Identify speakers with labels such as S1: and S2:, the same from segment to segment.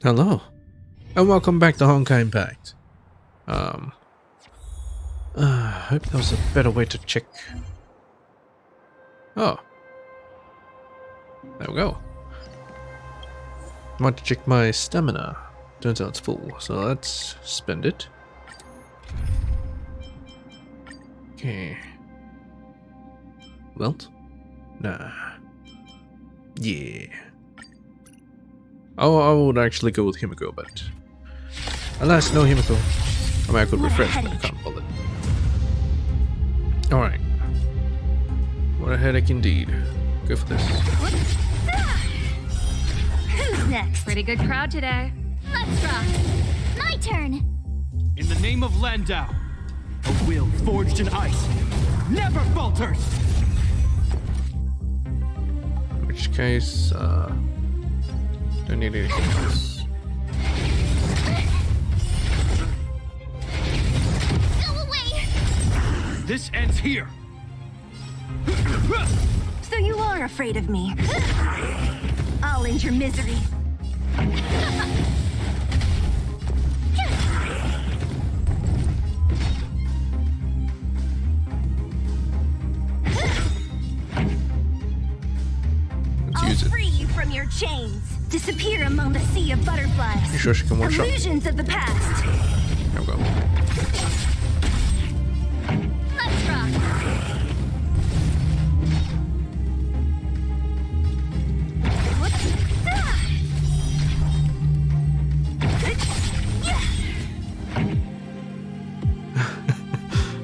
S1: Hello, and welcome back to Honkai Impact. I hope there was a better way to check. Oh, there we go. I want to check my stamina. Turns out it's full, so let's spend it. Okay. Welt? Nah. Yeah. Oh, I would actually go with Himiko, but alas, no Himiko. I mean, I could refresh, but I can't bother. Alright. What a headache indeed. Go for this.
S2: Who's next?
S3: Pretty good crowd today.
S2: Let's rock. My turn.
S4: In the name of Landau, a will forged in ice never falters!
S1: In which case, don't need anything else.
S2: Go away.
S4: This ends here!
S2: So you are afraid of me. I'll end your misery.
S1: Let's
S2: I'll
S1: use it.
S2: free you from your chains. Disappear among the sea of butterflies.
S1: You sure she can one shot?
S2: Illusions of the past.
S1: There we go.
S2: Let's rock.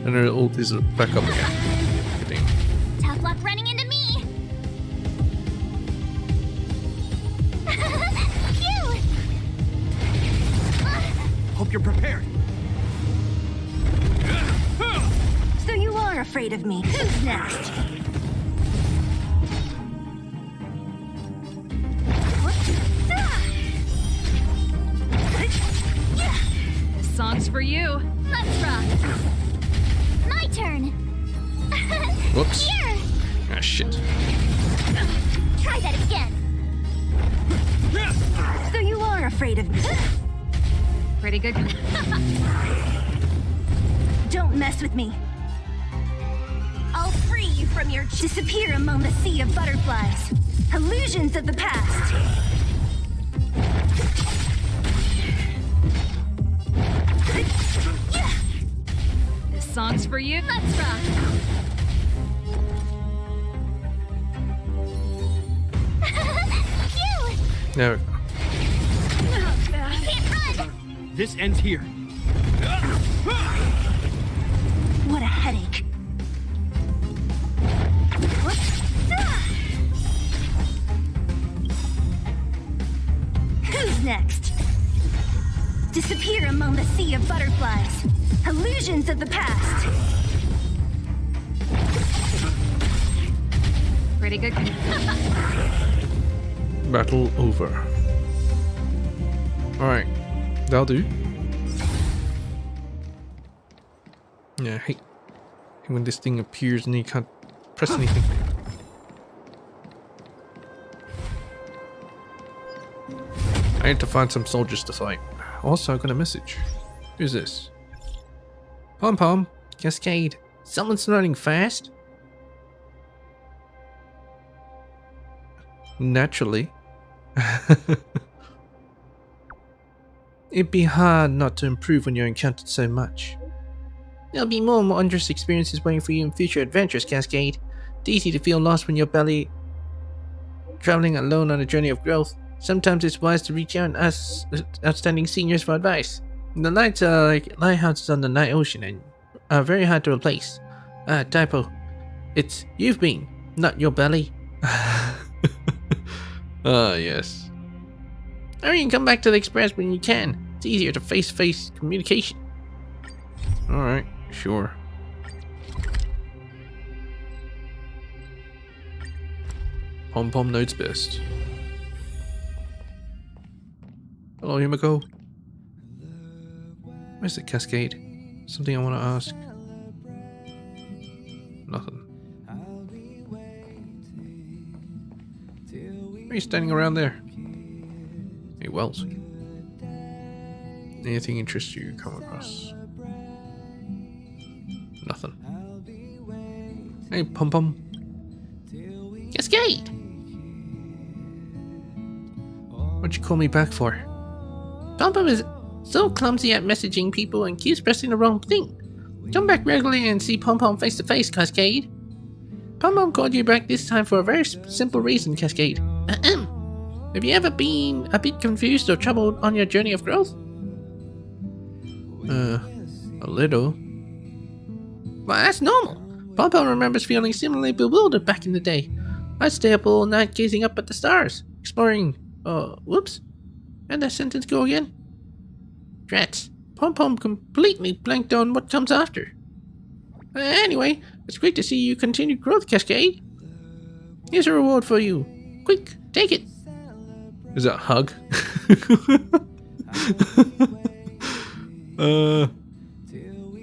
S1: And her ult is back up again. Good thing.
S2: Tough luck running into me. Phew.
S4: Hope you're prepared.
S2: So you are afraid of me. Who's next?
S3: This song's for you.
S2: Let's rock. My turn.
S1: Whoops.
S2: Here.
S1: Ah, shit.
S2: Try that again. So you are afraid of me.
S3: Pretty good.
S2: Don't mess with me. I'll free you from your disappear among the sea of butterflies. Illusions of the past.
S3: This song's for you.
S2: Let's rock. Phew.
S1: There we go.
S2: Can't run.
S4: This ends here.
S2: What a headache. What? Who's next? Disappear among the sea of butterflies. Illusions of the past.
S3: Pretty good.
S1: Battle over. Alright. That'll do. Yeah, I hate when this thing appears and you can't press anything. I need to find some soldiers to fight. Also, I got a message. Who's this? Pom-pom, Cascade. Someone's running fast? Naturally. It'd be hard not to improve when you're encountered so much. There'll be more wondrous experiences waiting for you in future adventures, Cascade. It's easy to feel lost when you're barely traveling alone on a journey of growth. Sometimes it's wise to reach out and ask outstanding seniors for advice. The lights are like lighthouses on the night ocean and are very hard to replace. Typo. It's you've been, not your belly. Yes. Hurry and come back to the express when you can. It's easier to face-to-face communication. Alright, sure. Pom-pom knows best. Hello, Himiko. Where's the Cascade? Something I want to ask. Nothing. Why are you standing around there? Hey, Wells. Anything interesting you come across? Nothing. Hey, Pom Pom. Cascade! What'd you call me back for? Pom Pom is so clumsy at messaging people and keeps pressing the wrong thing. Come back regularly and see Pom Pom face to face, Cascade. Pom Pom called you back this time for a very simple reason, Cascade. Have you ever been a bit confused or troubled on your journey of growth? A little. Well, that's normal. Pom Pom remembers feeling similarly bewildered back in the day. I'd stay up all night gazing up at the stars, exploring. Whoops. How'd that sentence go again? Drats. Pom Pom completely blanked on what comes after. Anyway, it's great to see you continue growth, Cascade. Here's a reward for you. Quick, take it. Is that a hug?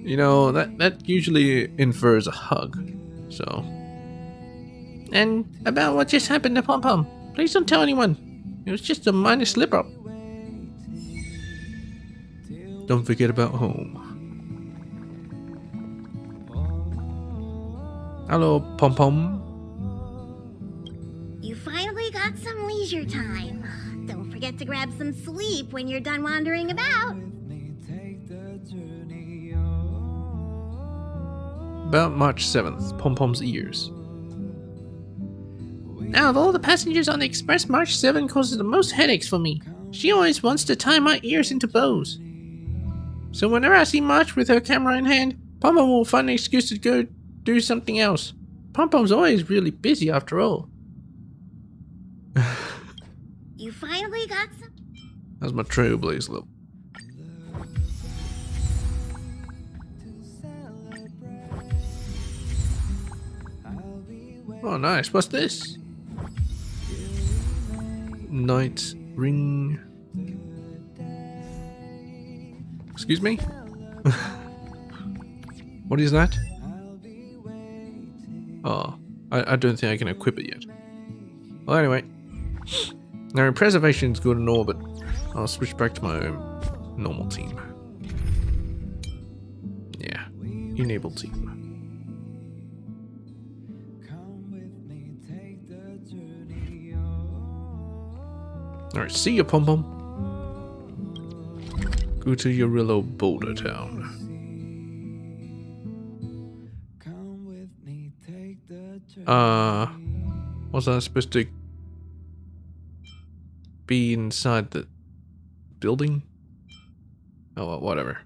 S1: You know, that usually infers a hug, so. And about what just happened to Pom Pom, please don't tell anyone. It was just a minor slip-up. Don't forget about home. Hello, Pom Pom.
S2: You finally got some leisure time. Don't forget to grab some sleep when you're done wandering about.
S1: About March 7th, Pom Pom's ears. Now, of all the passengers on the express, March 7 causes the most headaches for me. She always wants to tie my ears into bows. So whenever I see March with her camera in hand, Pom Pom will find an excuse to go do something else. Pom Pom's always really busy after all.
S2: You finally got some.
S1: That's my Trailblaze level. Oh, nice. What's this? Night ring. Excuse me? What is that? Oh, I don't think I can equip it yet. Well, anyway. Now, preservation's good and all, but I'll switch back to my own normal team. Yeah, enable team. Alright, see ya, Pom Pom. Go to Yorillo Boulder Town. Was I supposed to be inside the building? Oh, well, whatever.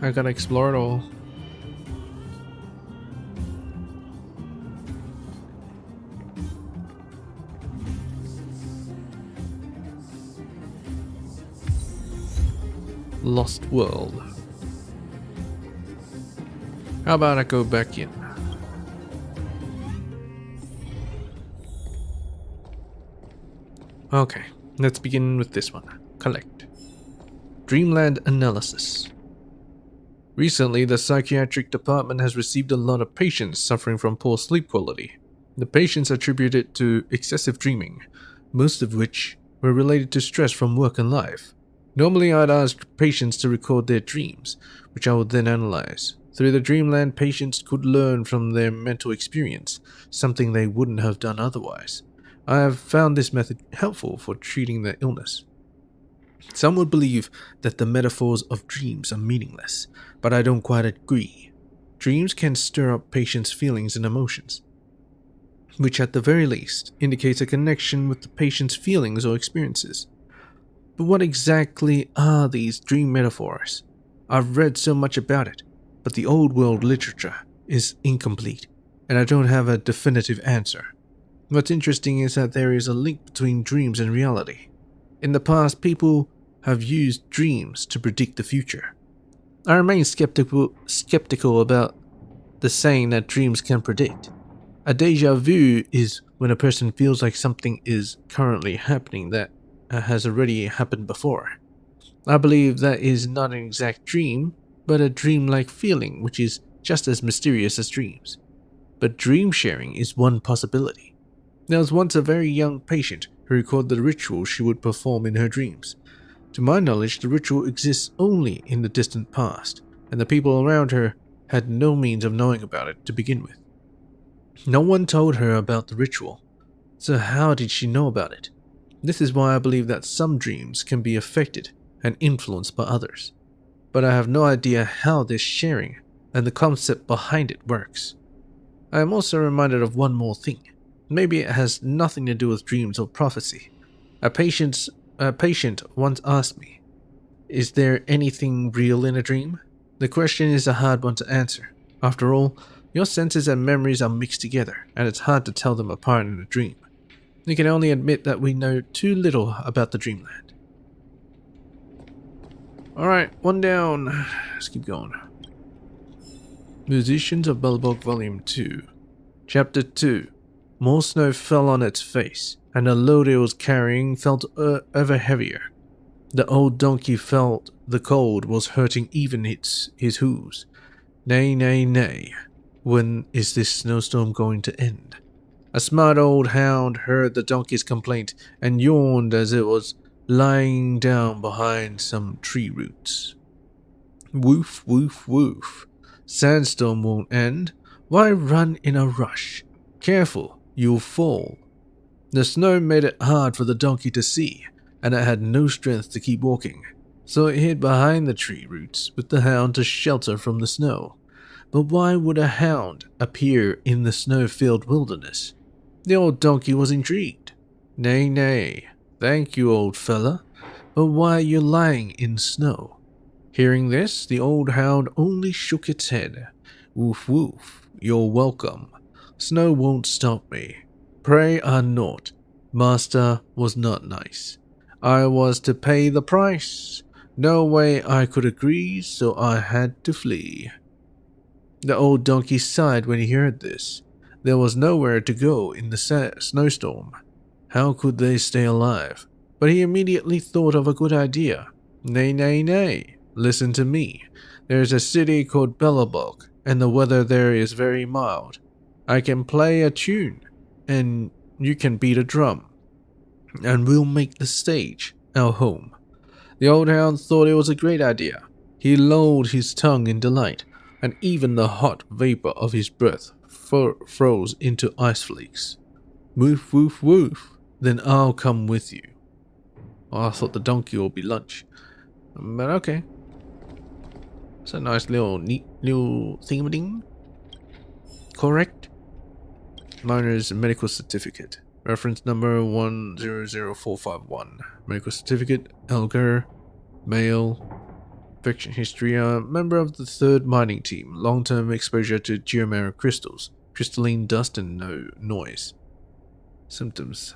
S1: I gotta explore it all. Lost World. How about I go back in? Okay, let's begin with this one. Collect. Dreamland Analysis. Recently, the psychiatric department has received a lot of patients suffering from poor sleep quality. The patients attribute it to excessive dreaming, most of which were related to stress from work and life. Normally, I'd ask patients to record their dreams, which I would then analyze. Through the Dreamland, patients could learn from their mental experience, something they wouldn't have done otherwise. I have found this method helpful for treating their illness. Some would believe that the metaphors of dreams are meaningless, but I don't quite agree. Dreams can stir up patients' feelings and emotions, which at the very least indicates a connection with the patient's feelings or experiences. But what exactly are these dream metaphors? I've read so much about it, but the old world literature is incomplete, and I don't have a definitive answer. What's interesting is that there is a link between dreams and reality. In the past, people have used dreams to predict the future. I remain skeptical about the saying that dreams can predict. A déjà vu is when a person feels like something is currently happening that has already happened before. I believe that is not an exact dream, but a dream-like feeling which is just as mysterious as dreams. But dream sharing is one possibility. There was once a very young patient who recalled the ritual she would perform in her dreams. To my knowledge, the ritual exists only in the distant past, and the people around her had no means of knowing about it to begin with. No one told her about the ritual, so how did she know about it? This is why I believe that some dreams can be affected and influenced by others, but I have no idea how this sharing and the concept behind it works. I am also reminded of one more thing. Maybe it has nothing to do with dreams or prophecy. A patient once asked me, "Is there anything real in a dream?" The question is a hard one to answer. After all, your senses and memories are mixed together, and it's hard to tell them apart in a dream. We can only admit that we know too little about the dreamland. Alright, one down. Let's keep going. Musicians of Belbog Volume 2. Chapter 2. More snow fell on its face, and the load it was carrying felt ever heavier. The old donkey felt the cold was hurting even his hooves. Nay, nay, nay. When is this snowstorm going to end? A smart old hound heard the donkey's complaint and yawned as it was lying down behind some tree roots. Woof, woof, woof. Sandstorm won't end. Why run in a rush? Careful, you'll fall. The snow made it hard for the donkey to see, and it had no strength to keep walking, so it hid behind the tree roots with the hound to shelter from the snow. But why would a hound appear in the snow-filled wilderness? The old donkey was intrigued. Nay, nay, thank you, old fella, but why are you lying in snow? Hearing this, the old hound only shook its head. Woof, woof, you're welcome. Snow won't stop me. Pray are not. Master was not nice. I was to pay the price. No way I could agree, so I had to flee. The old donkey sighed when he heard this. There was nowhere to go in the snowstorm. How could they stay alive? But he immediately thought of a good idea. Nay, nay, nay. Listen to me. There is a city called Belobog, and the weather there is very mild. I can play a tune, and you can beat a drum, and we'll make the stage our home. The old hound thought it was a great idea. He lolled his tongue in delight, and even the hot vapor of his breath froze into ice flakes. Woof, woof, woof. Then I'll come with you. Oh, I thought the donkey would be lunch, but okay. It's a nice neat little thingamading. Correct. Miner's medical certificate. Reference number 100451. Medical certificate. Elgar. Male. Infection history. Member of the 3rd mining team. Long-term exposure to geomera crystals. Crystalline dust and noise. Symptoms.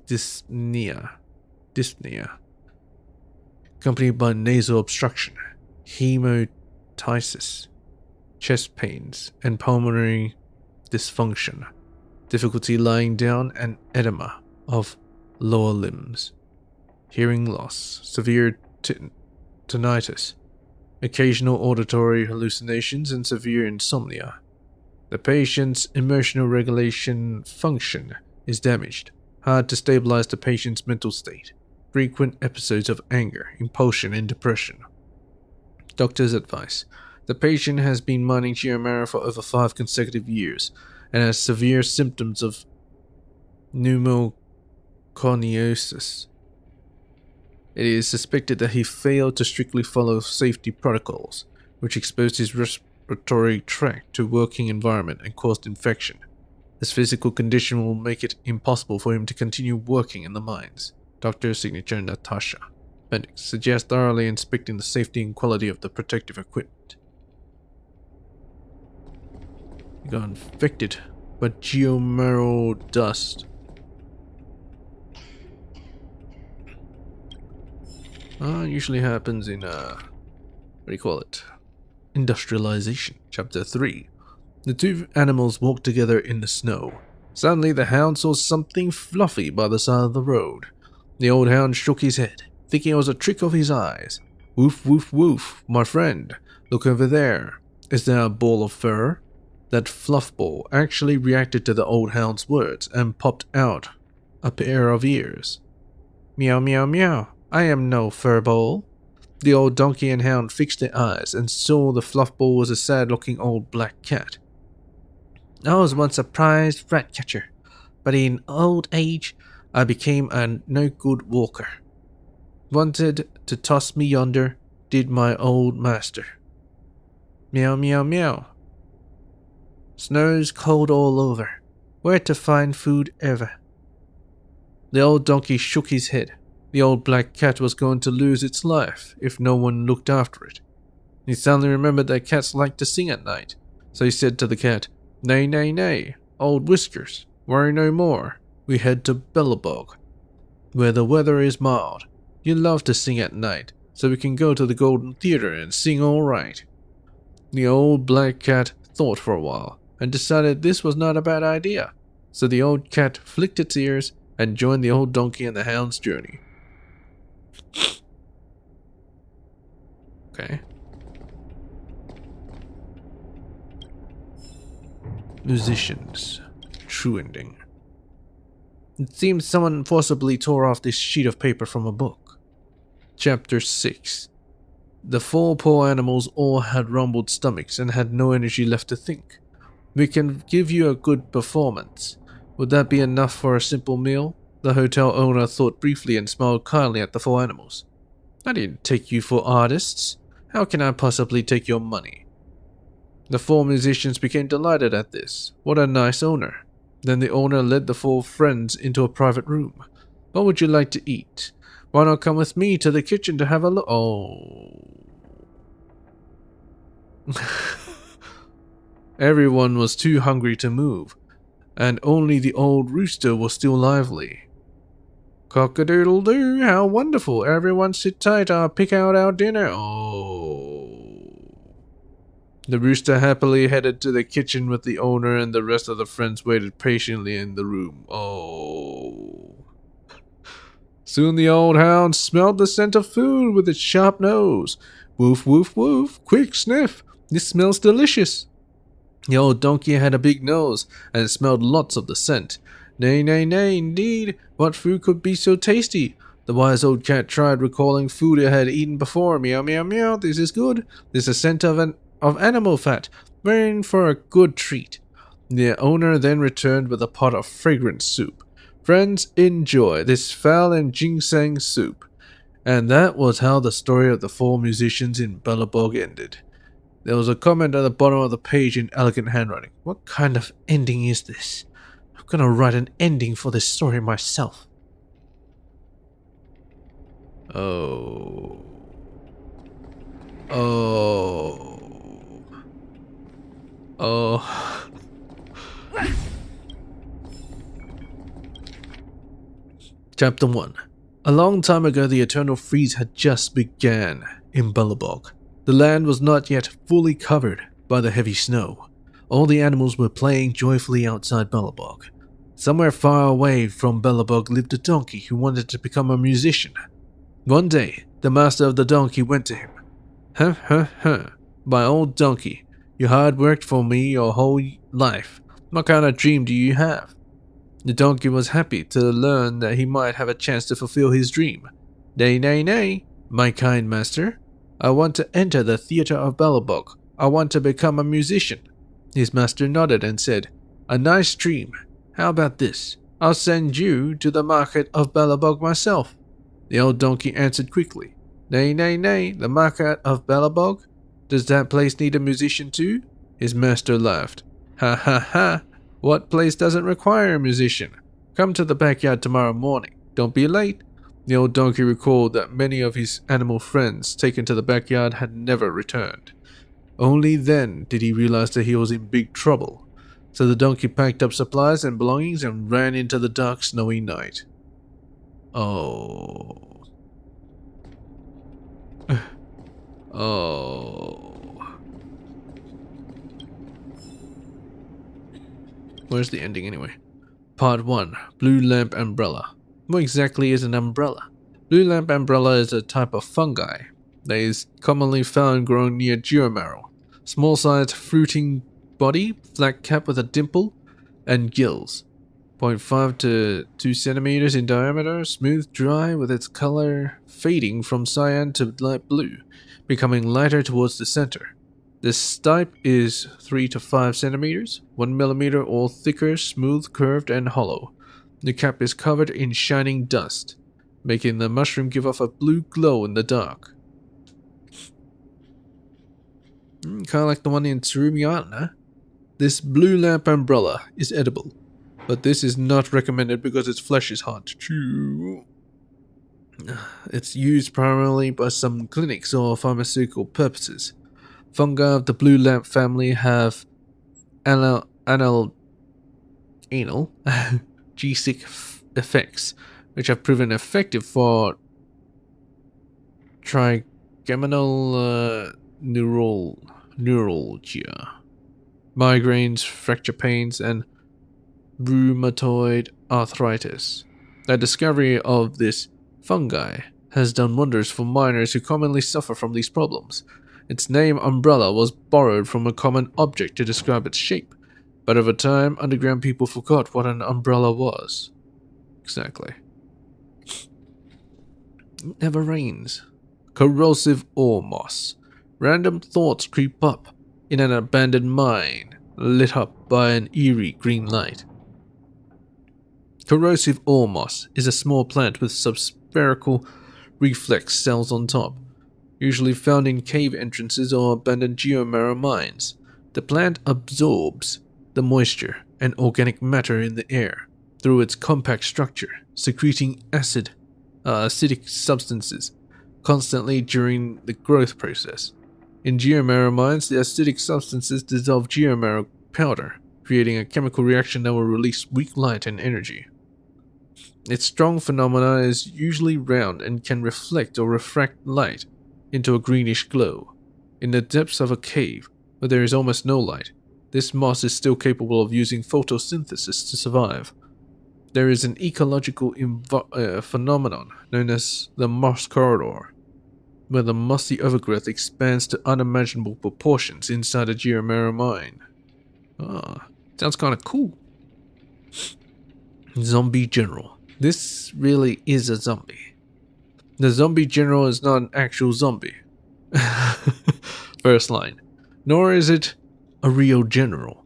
S1: Dyspnea. Accompanied by nasal obstruction. Hemoptysis. Chest pains and pulmonary dysfunction, difficulty lying down, and edema of lower limbs, hearing loss, severe tinnitus, occasional auditory hallucinations, and severe insomnia. The patient's emotional regulation function is damaged, hard to stabilize the patient's mental state, frequent episodes of anger, impulsion, and depression. Doctor's advice. The patient has been mining geomera for over 5 consecutive years and has severe symptoms of pneumoconiosis. It is suspected that he failed to strictly follow safety protocols, which exposed his respiratory tract to working environment and caused infection. His physical condition will make it impossible for him to continue working in the mines. Doctor's signature, Natasha. Appendix. Suggest thoroughly inspecting the safety and quality of the protective equipment. You got infected by geomeral dust. Usually happens in, what do you call it? Industrialization. Chapter 3. The two animals walked together in the snow. Suddenly the hound saw something fluffy by the side of the road. The old hound shook his head, thinking it was a trick of his eyes. Woof, woof, woof, my friend. Look over there. Is there a ball of fur? That fluff ball actually reacted to the old hound's words and popped out a pair of ears. Meow, meow, meow. I am no fur ball. The old donkey and hound fixed their eyes and saw the fluff ball was a sad-looking old black cat. I was once a prized rat catcher, but in old age I became a no-good walker. Wanted to toss me yonder, did my old master. Meow, meow, meow. Snow's cold all over. Where to find food ever? The old donkey shook his head. The old black cat was going to lose its life if no one looked after it. He suddenly remembered that cats like to sing at night, so he said to the cat, Nay, nay, nay, old Whiskers, worry no more. We head to Belobog, where the weather is mild. You love to sing at night, so we can go to the Golden Theater and sing all right. The old black cat thought for a while and decided this was not a bad idea, so the old cat flicked its ears and joined the old donkey and the hound's journey. Okay. Musicians. True ending. It seems someone forcibly tore off this sheet of paper from a book. Chapter 6. The 4 poor animals all had rumbled stomachs and had no energy left to think. We can give you a good performance. Would that be enough for a simple meal? The hotel owner thought briefly and smiled kindly at the 4 animals. I didn't take you for artists. How can I possibly take your money? The 4 musicians became delighted at this. What a nice owner. Then the owner led the 4 friends into a private room. What would you like to eat? Why not come with me to the kitchen to have a look? Oh. Everyone was too hungry to move, and only the old rooster was still lively. Cock-a-doodle-doo, how wonderful. Everyone sit tight, I'll pick out our dinner. Oh. The rooster happily headed to the kitchen with the owner, and the rest of the friends waited patiently in the room. Oh. Soon the old hound smelled the scent of food with its sharp nose. Woof, woof, woof. Quick, sniff. This smells delicious. The old donkey had a big nose and smelled lots of the scent. Nay, nay, nay, indeed. What food could be so tasty? The wise old cat tried recalling food it had eaten before. Meow, meow, meow. This is good. This is a scent of animal fat. We're in for a good treat. The owner then returned with a pot of fragrant soup. Friends, enjoy this fowl and ginseng soup. And that was how the story of the 4 musicians in Belobog ended. There was a comment at the bottom of the page in elegant handwriting. What kind of ending is this? I'm gonna write an ending for this story myself. Oh. Oh. Oh. Chapter 1. A long time ago, the eternal freeze had just began in Belobog. The land was not yet fully covered by the heavy snow. All the animals were playing joyfully outside Belobog. Somewhere far away from Belobog lived a donkey who wanted to become a musician. One day, the master of the donkey went to him. My old donkey, you hard worked for me your whole life. What kind of dream do you have? The donkey was happy to learn that he might have a chance to fulfill his dream. Nay, nay, nay, my kind master. I want to enter the theater of Belobog. I want to become a musician. His master nodded and said, A nice dream. How about this? I'll send you to the market of Belobog myself. The old donkey answered quickly. Nay, nay, nay, the market of Belobog? Does that place need a musician too? His master laughed. Ha ha ha. What place doesn't require a musician? Come to the backyard tomorrow morning. Don't be late. The old donkey recalled that many of his animal friends taken to the backyard had never returned. Only then did he realize that he was in big trouble. So the donkey packed up supplies and belongings and ran into the dark, snowy night. Oh. Oh. Where's the ending anyway? Part 1. Blue Lamp Umbrella. What exactly is an umbrella? Blue lamp umbrella is a type of fungi that is commonly found growing near geomarrow. Small sized fruiting body, flat cap with a dimple, and gills. 0.5 to 2 centimeters in diameter, smooth dry with its color fading from cyan to light blue, becoming lighter towards the center. The stipe is 3 to 5 centimeters, 1 millimeter or thicker, smooth, curved, and hollow. The cap is covered in shining dust, making the mushroom give off a blue glow in the dark. Kind of like the one in Tsurumi Island, huh? This blue lamp umbrella is edible, but this is not recommended because its flesh is hard to chew. It's used primarily by some clinics or pharmaceutical purposes. Fungi of the blue lamp family have anal G6 effects, which have proven effective for trigeminal neuralgia, migraines, fracture pains, and rheumatoid arthritis. The discovery of this fungi has done wonders for miners who commonly suffer from these problems. Its name, umbrella, was borrowed from a common object to describe its shape, but over time, underground people forgot what an umbrella was. Exactly. It never rains. Corrosive ore moss. Random thoughts creep up in an abandoned mine, lit up by an eerie green light. Corrosive ore moss is a small plant with subspherical reflex cells on top, usually found in cave entrances or abandoned geomarrow mines. The plant absorbs the moisture and organic matter in the air through its compact structure, secreting acidic substances constantly during the growth process. In geomarrow mines, the acidic substances dissolve geomarrow powder, creating a chemical reaction that will release weak light and energy. Its strong phenomena is usually round and can reflect or refract light into a greenish glow. In the depths of a cave, where there is almost no light, this moss is still capable of using photosynthesis to survive. There is an ecological phenomenon known as the moss corridor, where the mossy overgrowth expands to unimaginable proportions inside a geomarrow mine. Sounds kind of cool. Zombie General. This really is a zombie. The zombie general is not an actual zombie. First line. Nor is it a real general.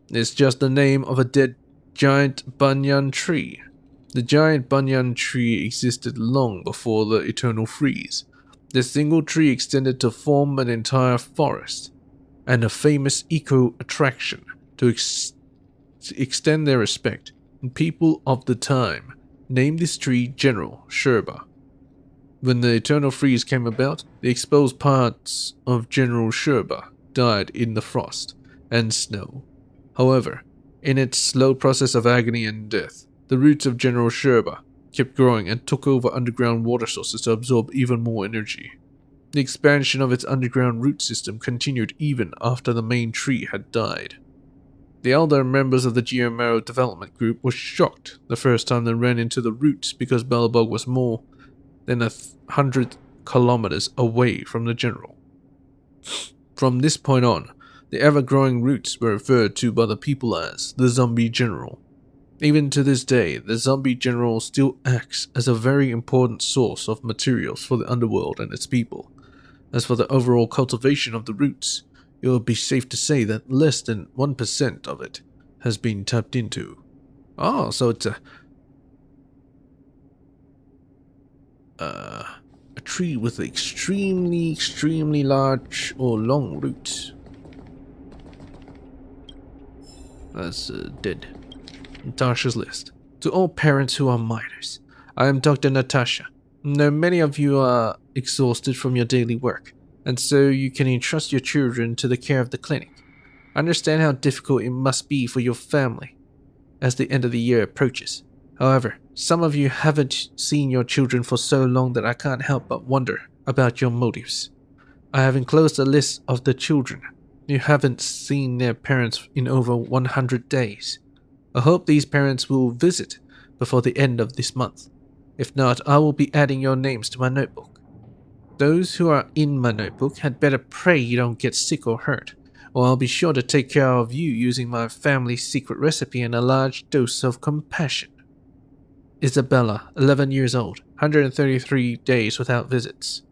S1: It's just the name of a dead giant banyan tree. The giant banyan tree existed long before the eternal freeze. This single tree extended to form an entire forest, and a famous eco-attraction to extend their respect. And people of the time named this tree General Sherba. When the eternal freeze came about, the exposed parts of General Sherba died in the frost and snow. However, in its slow process of agony and death, the roots of General Sherba kept growing and took over underground water sources to absorb even more energy. The expansion of its underground root system continued even after the main tree had died. The elder members of the Geomarrow Development Group were shocked the first time they ran into the roots because Belobog was more than 100 kilometers away from the general. From this point on, the ever-growing roots were referred to by the people as the Zombie General. Even to this day, the Zombie General still acts as a very important source of materials for the Underworld and its people. As for the overall cultivation of the roots, it would be safe to say that less than 1% of it has been tapped into. Oh, so it's a tree with extremely large or long roots. That's dead. Natasha's list. To all parents who are minors, I am Dr. Natasha. Now, many of you are exhausted from your daily work, and so you can entrust your children to the care of the clinic. I understand how difficult it must be for your family as the end of the year approaches. However, some of you haven't seen your children for so long that I can't help but wonder about your motives. I have enclosed a list of the children who haven't seen their parents in over 100 days. I hope these parents will visit before the end of this month. If not, I will be adding your names to my notebook. Those who are in my notebook had better pray you don't get sick or hurt, or I'll be sure to take care of you using my family's secret recipe and a large dose of compassion. Isabella, 11 years old, 133 days without visits.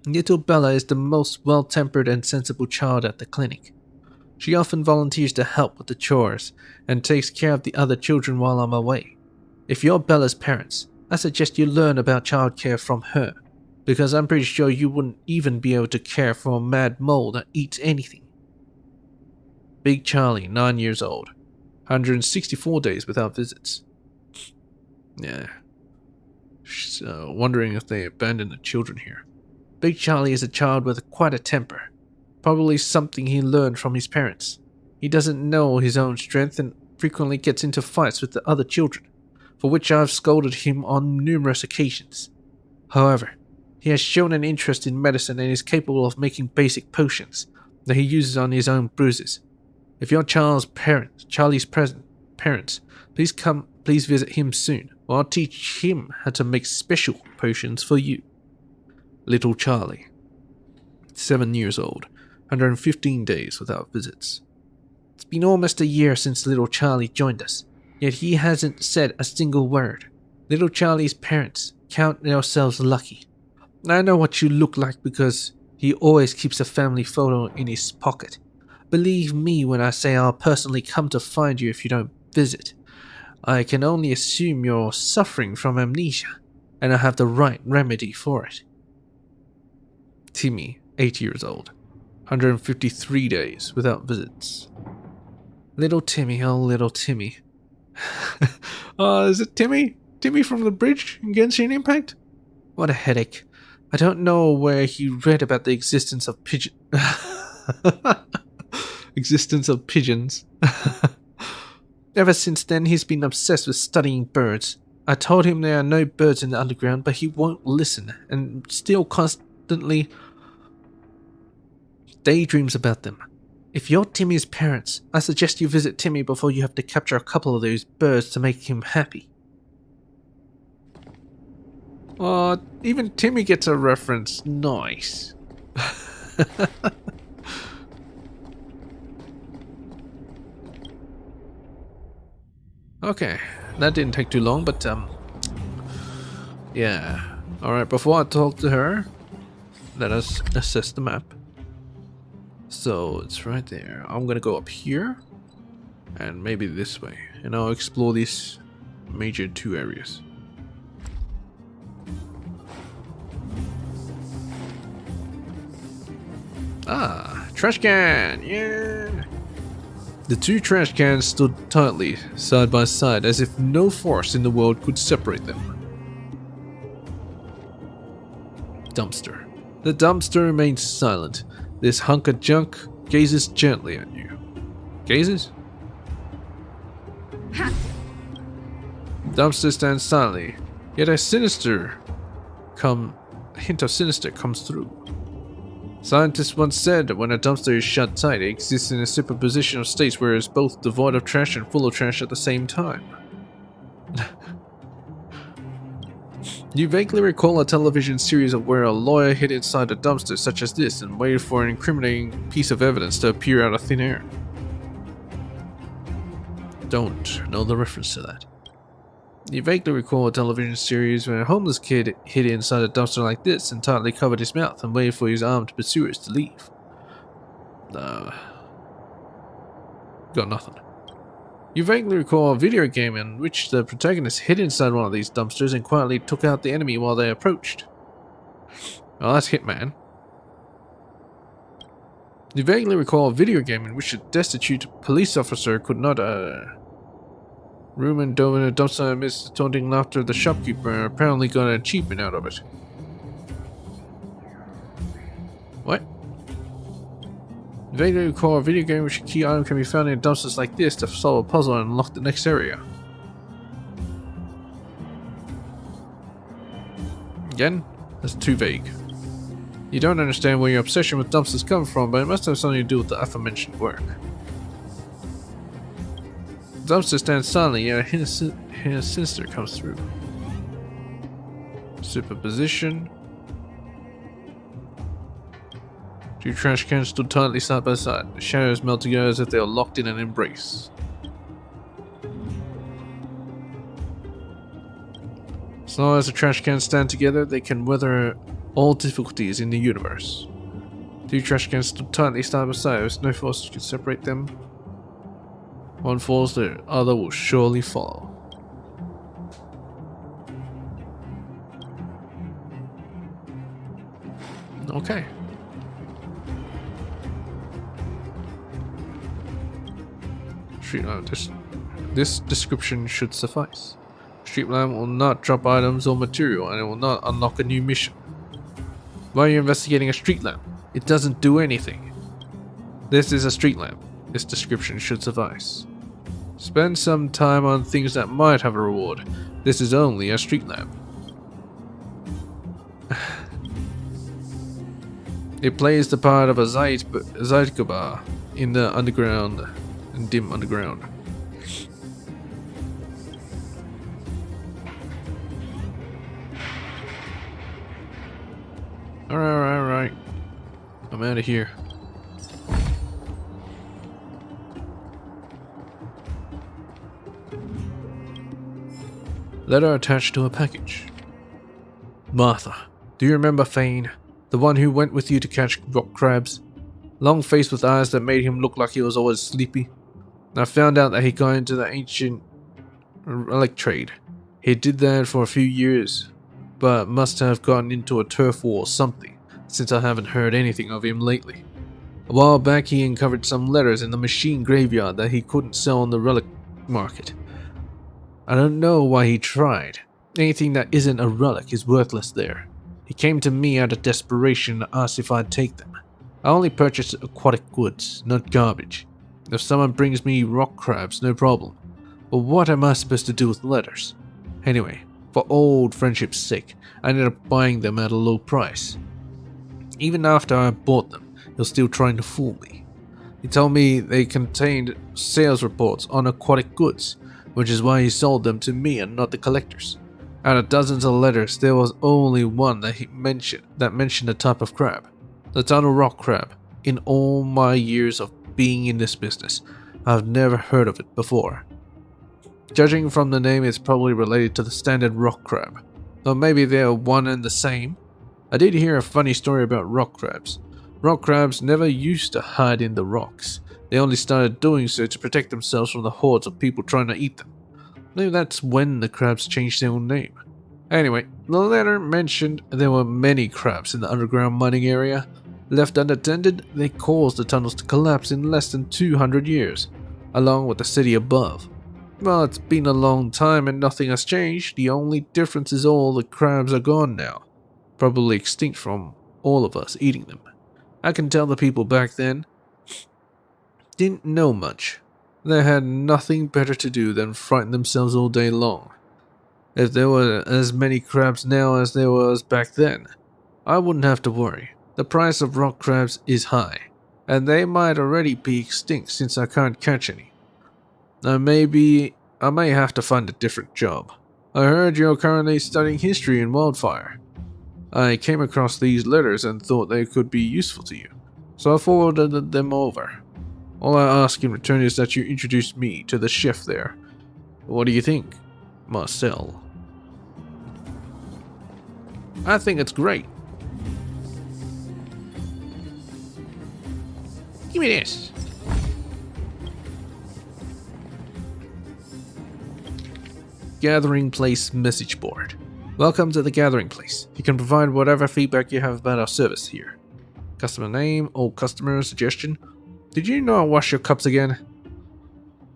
S1: Little Bella is the most well-tempered and sensible child at the clinic. She often volunteers to help with the chores and takes care of the other children while I'm away. If you're Bella's parents, I suggest you learn about childcare from her, because I'm pretty sure you wouldn't even be able to care for a mad mole that eats anything. Big Charlie, 9 years old, 164 days without visits. Yeah. She's wondering if they abandoned the children here. Big Charlie is a child with quite a temper. Probably something he learned from his parents. He doesn't know his own strength and frequently gets into fights with the other children, for which I've scolded him on numerous occasions. However, he has shown an interest in medicine and is capable of making basic potions that he uses on his own bruises. If your Charlie's parents, please visit him soon, or I'll teach him how to make special potions for you. Little Charlie, 7 years old, 115 days without visits. It's been almost a year since little Charlie joined us, yet he hasn't said a single word. Little Charlie's parents count themselves lucky. I know what you look like because he always keeps a family photo in his pocket. Believe me when I say I'll personally come to find you if you don't visit. I can only assume you're suffering from amnesia, and I have the right remedy for it. Timmy, 8 years old, 153 days without visits. Little Timmy, oh little Timmy. Is it Timmy? Timmy from the bridge in Genshin Impact? What a headache. I don't know where he read about the existence of pigeons. Ever since then, he's been obsessed with studying birds. I told him there are no birds in the underground, but he won't listen and still constantly daydreams about them. If you're Timmy's parents, I suggest you visit Timmy before you have to capture a couple of those birds to make him happy. Even Timmy gets a reference. Nice. Okay, that didn't take too long, but yeah. Alright, before I talk to her, let us assess the map. So it's right there. I'm gonna go up here and maybe this way, and I'll explore these major two areas. Ah, trash can! Yeah! The two trash cans stood tightly, side by side, as if no force in the world could separate them. Dumpster. The dumpster remains silent. This hunk of junk gazes gently at you. Gazes? Dumpster stands silently, yet a hint of sinister comes through. Scientists once said that when a dumpster is shut tight, it exists in a superposition of states where it's both devoid of trash and full of trash at the same time. You vaguely recall a television series of where a lawyer hid inside a dumpster such as this and waited for an incriminating piece of evidence to appear out of thin air. Don't know the reference to that. You vaguely recall a television series where a homeless kid hid inside a dumpster like this and tightly covered his mouth and waited for his armed pursuers to leave. Got nothing. You vaguely recall a video game in which the protagonist hid inside one of these dumpsters and quietly took out the enemy while they approached. Well, that's Hitman. You vaguely recall a video game in which a destitute police officer could not, room and dove in a dumpster amidst the taunting laughter of the shopkeeper and apparently got an achievement out of it. What? Vaguely recall a video game in which a key item can be found in dumpsters like this to solve a puzzle and unlock the next area. Again, that's too vague. You don't understand where your obsession with dumpsters comes from, but it must have something to do with the aforementioned work. dumpster stands silently, yet a hint of sinister comes through. Superposition. Two trash cans stood tightly side by side. The shadows melt together as if they are locked in an embrace. As long as the trash cans stand together, they can weather all difficulties in the universe. Two trash cans stood tightly side by side, as no force can separate them. One falls, the other will surely follow. Okay. This description should suffice. Street lamp will not drop items or material, and it will not unlock a new mission. Why are you investigating a street lamp? It doesn't do anything. This is a street lamp. This description should suffice. Spend some time on things that might have a reward. This is only a street lamp. It plays the part of a Zeitgeber in the underground, in dim underground. Alright. I'm out of here. Letter attached to a package. Martha, do you remember Fane? The one who went with you to catch rock crabs? Long face with eyes that made him look like he was always sleepy. I found out that he got into the ancient relic trade. He did that for a few years, but must have gotten into a turf war or something, since I haven't heard anything of him lately. A while back he uncovered some letters in the machine graveyard that he couldn't sell on the relic market. I don't know why he tried. Anything that isn't a relic is worthless there. He came to me out of desperation and asked if I'd take them. I only purchase aquatic goods, not garbage. If someone brings me rock crabs, no problem. But what am I supposed to do with letters? Anyway, for old friendship's sake, I ended up buying them at a low price. Even after I bought them, he was still trying to fool me. He told me they contained sales reports on aquatic goods, which is why he sold them to me and not the collectors. Out of dozens of letters, there was only one that he mentioned a type of crab. The tunnel rock crab. In all my years of being in this business, I've never heard of it before. Judging from the name, it's probably related to the standard rock crab. Or maybe they're one and the same. I did hear a funny story about rock crabs. Rock crabs never used to hide in the rocks. They only started doing so to protect themselves from the hordes of people trying to eat them. Maybe that's when the crabs changed their own name. Anyway, the letter mentioned there were many crabs in the underground mining area. Left unattended, they caused the tunnels to collapse in less than 200 years, along with the city above. Well, it's been a long time and nothing has changed. The only difference is all the crabs are gone now. Probably extinct from all of us eating them. I can tell the people back then didn't know much. They had nothing better to do than frighten themselves all day long. If there were as many crabs now as there was back then, I wouldn't have to worry. The price of rock crabs is high, and they might already be extinct since I can't catch any. I may have to find a different job. I heard you're currently studying history in Wildfire. I came across these letters and thought they could be useful to you, so I forwarded them over. All I ask in return is that you introduce me to the chef there. What do you think, Marcel? I think it's great. Give me this. Gathering Place message board. Welcome to the Gathering Place. You can provide whatever feedback you have about our service here. Customer name, old customer, suggestion. Did you not wash your cups again?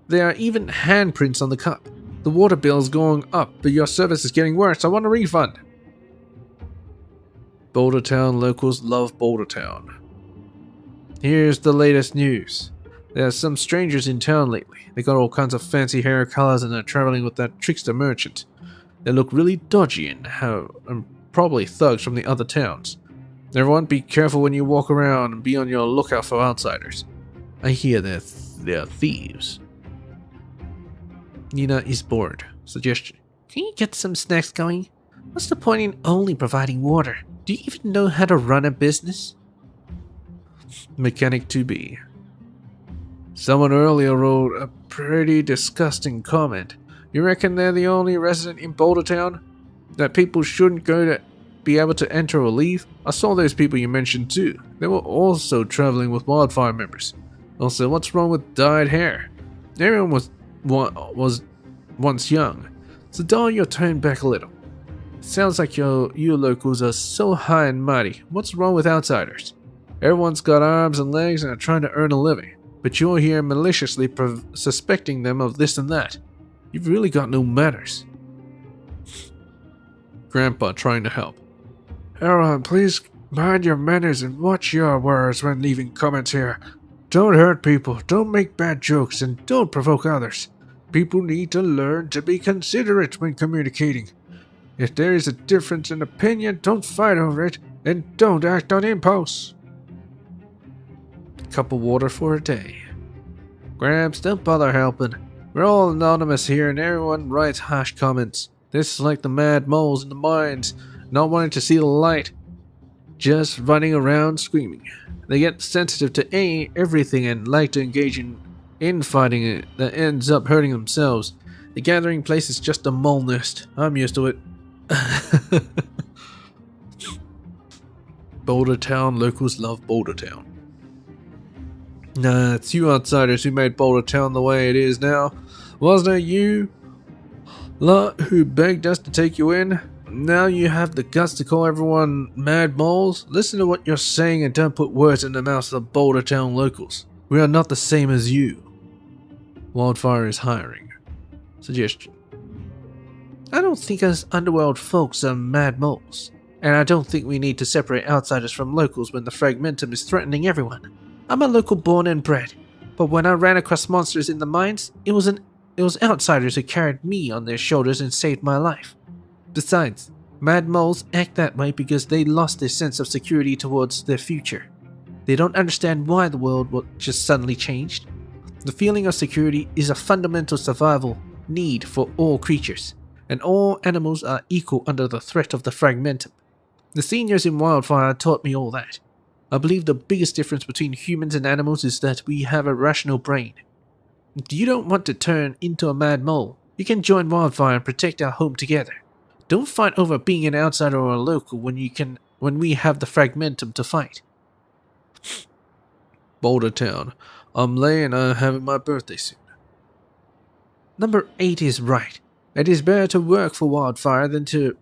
S1: There are even handprints on the cup. The water bill is going up, but your service is getting worse. I want a refund. Boulder Town locals love Boulder Town. Here's the latest news. There are some strangers in town lately. They got all kinds of fancy hair colors and are traveling with that trickster merchant. They look really dodgy and probably thugs from the other towns. Everyone be careful when you walk around and be on your lookout for outsiders. I hear they're thieves. Nina is bored. Suggestion. Can you get some snacks going? What's the point in only providing water? Do you even know how to run a business? Mechanic 2B. Someone earlier wrote a pretty disgusting comment. You reckon they're the only resident in Boulder Town? That people shouldn't go to be able to enter or leave? I saw those people you mentioned too. They were also traveling with wildfire members. Also, what's wrong with dyed hair? Everyone was once young, so dial your tone back a little. Sounds like you locals are so high and mighty. What's wrong with outsiders? Everyone's got arms and legs and are trying to earn a living, but you're here maliciously suspecting them of this and that. You've really got no manners. Grandpa trying to help. Everyone, please mind your manners and watch your words when leaving comments here. Don't hurt people, don't make bad jokes, and don't provoke others. People need to learn to be considerate when communicating. If there is a difference in opinion, don't fight over it, and don't act on impulse. Cup of water for a day. Gramps, don't bother helping. We're all anonymous here and everyone writes harsh comments. This is like the mad moles in the mines, not wanting to see the light. Just running around screaming. They get sensitive to everything and like to engage in infighting that ends up hurting themselves. The gathering place is just a mole nest. I'm used to it. Boulder Town locals love Boulder Town. Nah, it's you outsiders who made Boulder Town the way it is now. Wasn't it you lot who begged us to take you in? Now you have the guts to call everyone mad moles? Listen to what you're saying and don't put words in the mouths of the Boulder Town locals. We are not the same as you. Wildfire is hiring. Suggestion. I don't think us Underworld folks are mad moles, and I don't think we need to separate outsiders from locals when the fragmentum is threatening everyone. I'm a local born and bred, but when I ran across monsters in the mines, it was outsiders who carried me on their shoulders and saved my life. Besides, mad moles act that way because they lost their sense of security towards their future. They don't understand why the world just suddenly changed. The feeling of security is a fundamental survival need for all creatures, and all animals are equal under the threat of the fragmentum. The seniors in Wildfire taught me all that. I believe the biggest difference between humans and animals is that we have a rational brain. If you don't want to turn into a mad mole, you can join Wildfire and protect our home together. Don't fight over being an outsider or a local when we have the fragmentum to fight. Boulder Town. I'm Lay and I'm having my birthday soon. Number 8 is right. It is better to work for Wildfire than to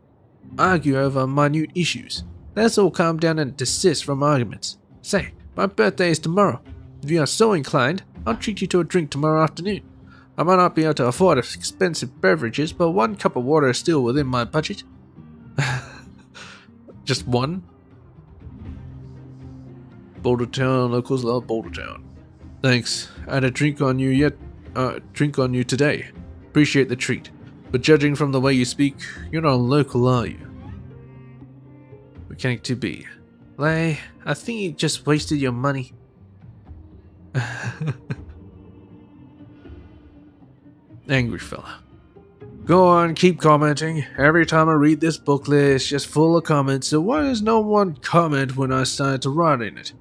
S1: argue over minute issues. Let's all calm down and desist from arguments. Say, my birthday is tomorrow. If you are so inclined, I'll treat you to a drink tomorrow afternoon. I might not be able to afford expensive beverages, but 1 cup of water is still within my budget. Just one? Boulder Town locals love Boulder Town. Thanks. I had a drink on you today. Appreciate the treat. But judging from the way you speak, you're not a local, are you? Mechanic 2B. Lay, I think you just wasted your money. Angry fella. Go on, keep commenting. Every time I read this booklet, it's just full of comments, so why does no one comment when I started to write in it?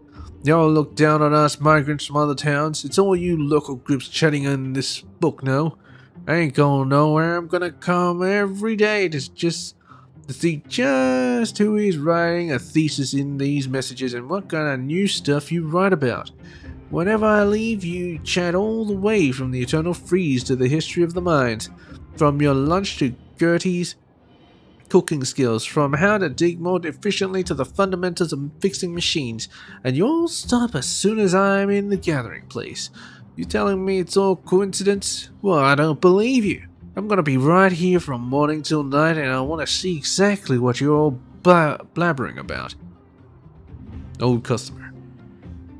S1: Y'all look down on us migrants from other towns. It's all you local groups chatting in this book, no? I ain't going nowhere. I'm gonna come every day to see just who is writing a thesis in these messages and what kind of new stuff you write about. Whenever I leave, you chat all the way from the eternal freeze to the history of the mines, from your lunch to Gertie's cooking skills, from how to dig more efficiently to the fundamentals of fixing machines, and you'll stop as soon as I'm in the gathering place. You telling me it's all coincidence? Well, I don't believe you. I'm gonna be right here from morning till night, and I want to see exactly what you're all blabbering about. Old customer.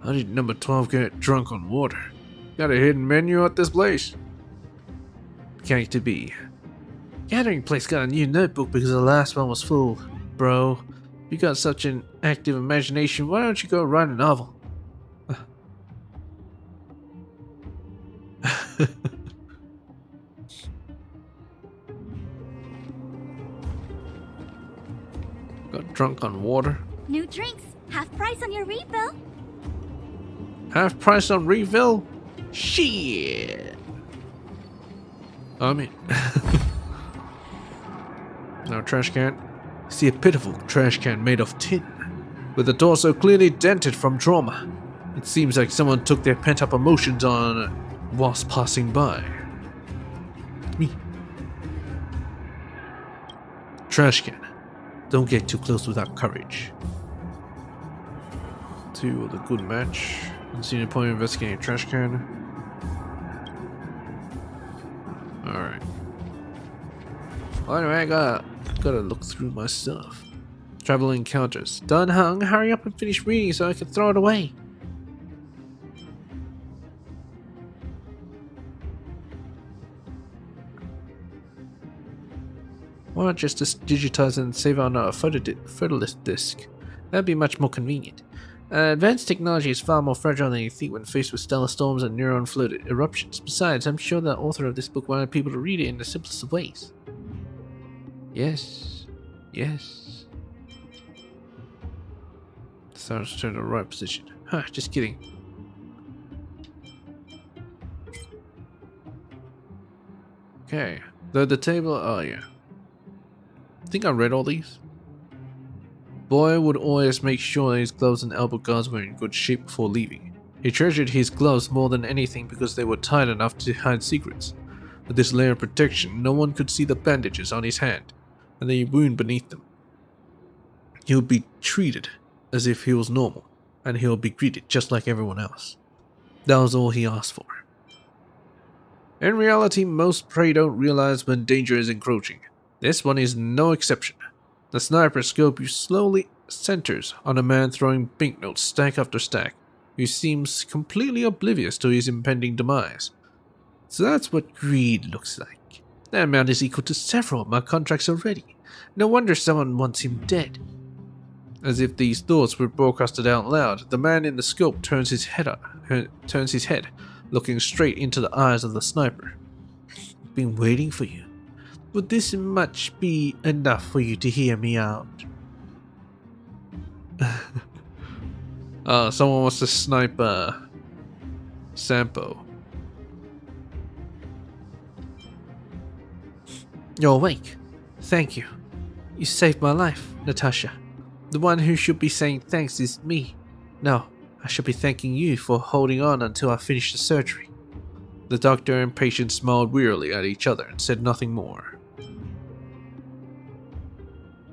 S1: How did number 12 get drunk on water? Got a hidden menu at this place. Mechanic 2B. Gathering place got a new notebook because the last one was full. Bro, you got such an active imagination, why don't you go write a novel? Got drunk on water.
S2: New drinks, half price on your refill.
S1: Half price on refill? Shit! I'm in. Now trash can. See a pitiful trash can made of tin, with the door so clearly dented from trauma. It seems like someone took their pent-up emotions on whilst passing by. Me. Trash can. Don't get too close without courage. 2 with a good match. Don't see any point in investigating a trash can. Alright. Well, anyway, I gotta look through my stuff. Travel encounters. Done hung? Hurry up and finish reading so I can throw it away. Why not just digitize and save on a photolith disk? That'd be much more convenient. Advanced technology is far more fragile than you think when faced with stellar storms and neuron-floated eruptions. Besides, I'm sure the author of this book wanted people to read it in the simplest of ways. Yes. Yes. Sounds to the right position. Huh, just kidding. Okay. The table, oh yeah. I think I read all these. Boy would always make sure his gloves and elbow guards were in good shape before leaving. He treasured his gloves more than anything because they were tight enough to hide secrets. With this layer of protection, no one could see the bandages on his hand and the wound beneath them. He would be treated as if he was normal, and he would be greeted just like everyone else. That was all he asked for. In reality, most prey don't realize when danger is encroaching. This one is no exception. The sniper scope slowly centers on a man throwing banknotes stack after stack, who seems completely oblivious to his impending demise. So that's what greed looks like. That amount is equal to several of my contracts already. No wonder someone wants him dead. As if these thoughts were broadcasted out loud, the man in the scope turns his head, looking straight into the eyes of the sniper. I've been waiting for you. Would this much be enough for you to hear me out? Someone wants to snipe Sampo. You're awake. Thank you. You saved my life, Natasha. The one who should be saying thanks is me. No, I should be thanking you for holding on until I finish the surgery. The doctor and patient smiled wearily at each other and said nothing more.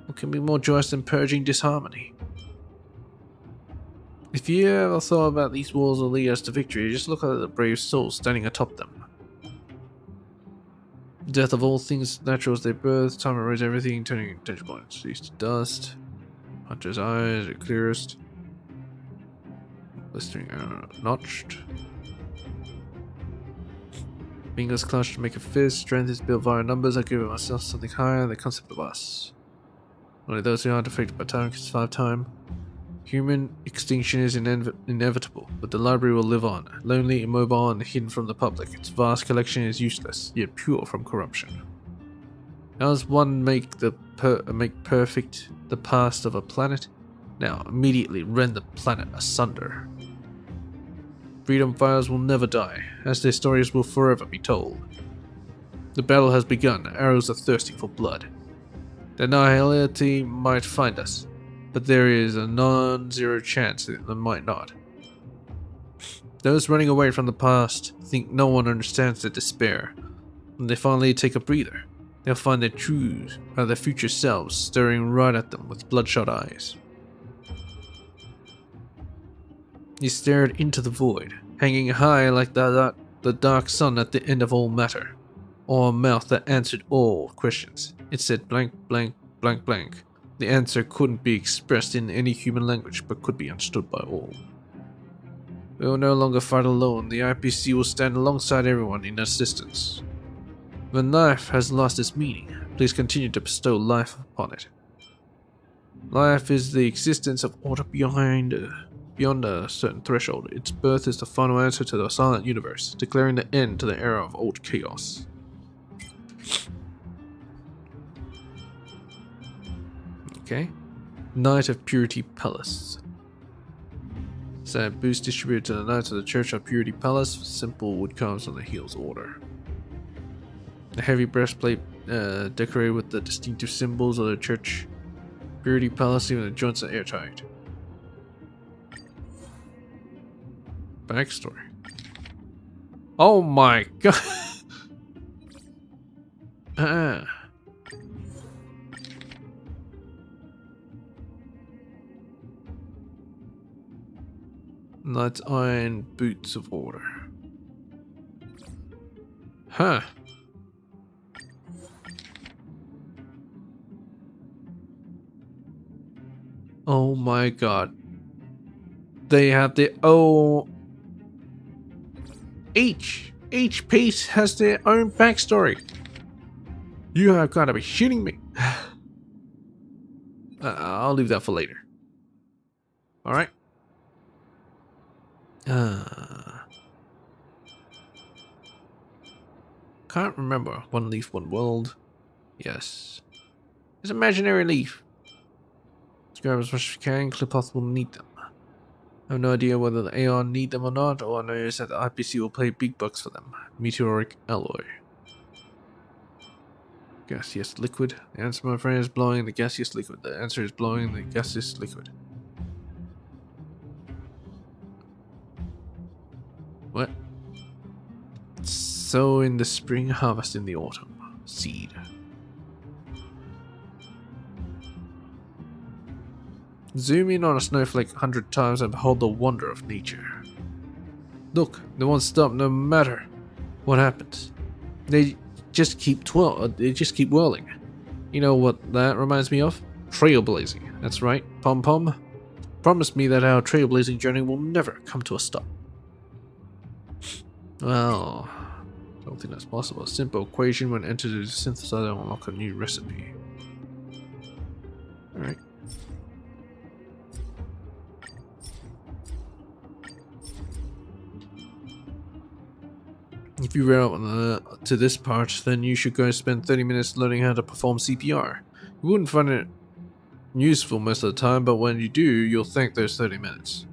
S1: What can be more joyous than purging disharmony? If you ever thought about these walls will lead us to victory, just look at the brave souls standing atop them. Death of all things natural as they birth, time erodes everything, turning intangible entities to dust. Hunter's eyes are clearest. Blistering notched. Fingers clenched to make a fist. Strength is built via numbers. I give myself something higher than the concept of us. Only those who aren't affected by time can survive time. Human extinction is inevitable, but the library will live on, lonely, immobile, and hidden from the public. Its vast collection is useless, yet pure from corruption. How does one make perfect the past of a planet? Now, immediately rend the planet asunder. Freedom fighters will never die, as their stories will forever be told. The battle has begun. Arrows are thirsty for blood. The Annihility might find us, but there is a non-zero chance that they might not. Those running away from the past think no one understands their despair. When they finally take a breather, they'll find their future selves staring right at them with bloodshot eyes. He stared into the void, hanging high like the dark sun at the end of all matter, or a mouth that answered all questions. It said blank, blank, blank, blank. The answer couldn't be expressed in any human language, but could be understood by all. We will no longer fight alone. The IPC will stand alongside everyone in assistance. When life has lost its meaning, please continue to bestow life upon it. Life is the existence of order beyond a certain threshold. Its birth is the final answer to the silent universe, declaring the end to the era of old chaos. Okay. Knight of Purity Palace. So boost distributed to the Knights of the Church of Purity Palace. Simple wood comes on the heels order. A heavy breastplate decorated with the distinctive symbols of the Church Purity Palace, even the joints are airtight. Backstory. Oh my god. Knight's Iron Boots of Order. Huh. Oh my god. They have their own... Each piece has their own backstory. You have got to be shitting me. I'll leave that for later. Alright. Can't remember. One leaf, one world. Yes. It's imaginary leaf. Let's grab as much as we can. Clipoth will need them. I have no idea whether the Aeon need them or not. All I know is that the IPC will pay big bucks for them. Meteoric alloy. Gaseous liquid. The answer, my friend, is blowing the gaseous liquid. The answer is blowing the gaseous liquid. What? Sow in the spring, harvest in the autumn. Seed. Zoom in on a snowflake 100 times and behold the wonder of nature. Look, they won't stop no matter what happens. They just keep whirling. You know what that reminds me of? Trailblazing. That's right, Pom Pom. Promise me that our trailblazing journey will never come to a stop. Well, I don't think that's possible. A simple equation when entered into the synthesizer will unlock a new recipe. Alright. If you read up to this part, then you should go spend 30 minutes learning how to perform CPR. You wouldn't find it useful most of the time, but when you do, you'll thank those 30 minutes.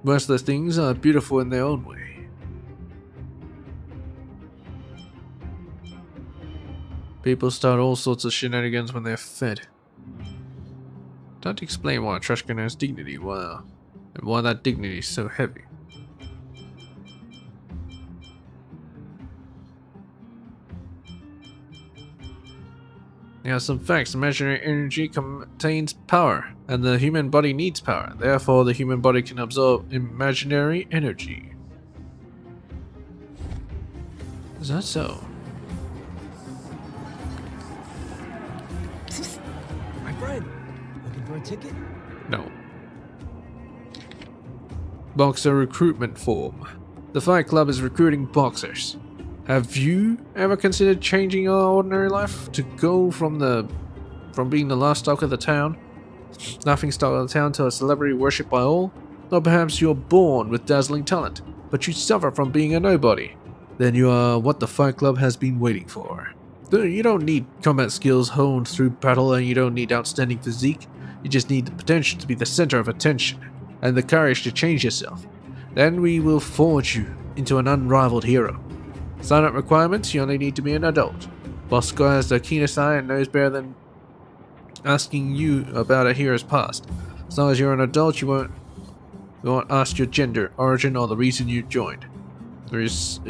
S1: Most of those things are beautiful in their own way. People start all sorts of shenanigans when they're fed. Don't explain why a trash can has dignity, wow, and why that dignity is so heavy. Now some facts. Imaginary energy contains power, and the human body needs power. Therefore, the human body can absorb imaginary energy. Is that so?
S5: My friend, looking for a ticket?
S1: No. Boxer recruitment form. The Fight Club is recruiting boxers. Have you ever considered changing your ordinary life to go from being the last stock of the town, laughing stock of the town, to a celebrity worshipped by all? Or perhaps you're born with dazzling talent, but you suffer from being a nobody. Then you are what the Fight Club has been waiting for. You don't need combat skills honed through battle, and you don't need outstanding physique. You just need the potential to be the center of attention, and the courage to change yourself. Then we will forge you into an unrivaled hero. Sign-up requirements: you only need to be an adult. Boss Guy has the keenest eye and knows better than asking you about a hero's past. As long as you're an adult, we won't ask your gender, origin, or the reason you joined. We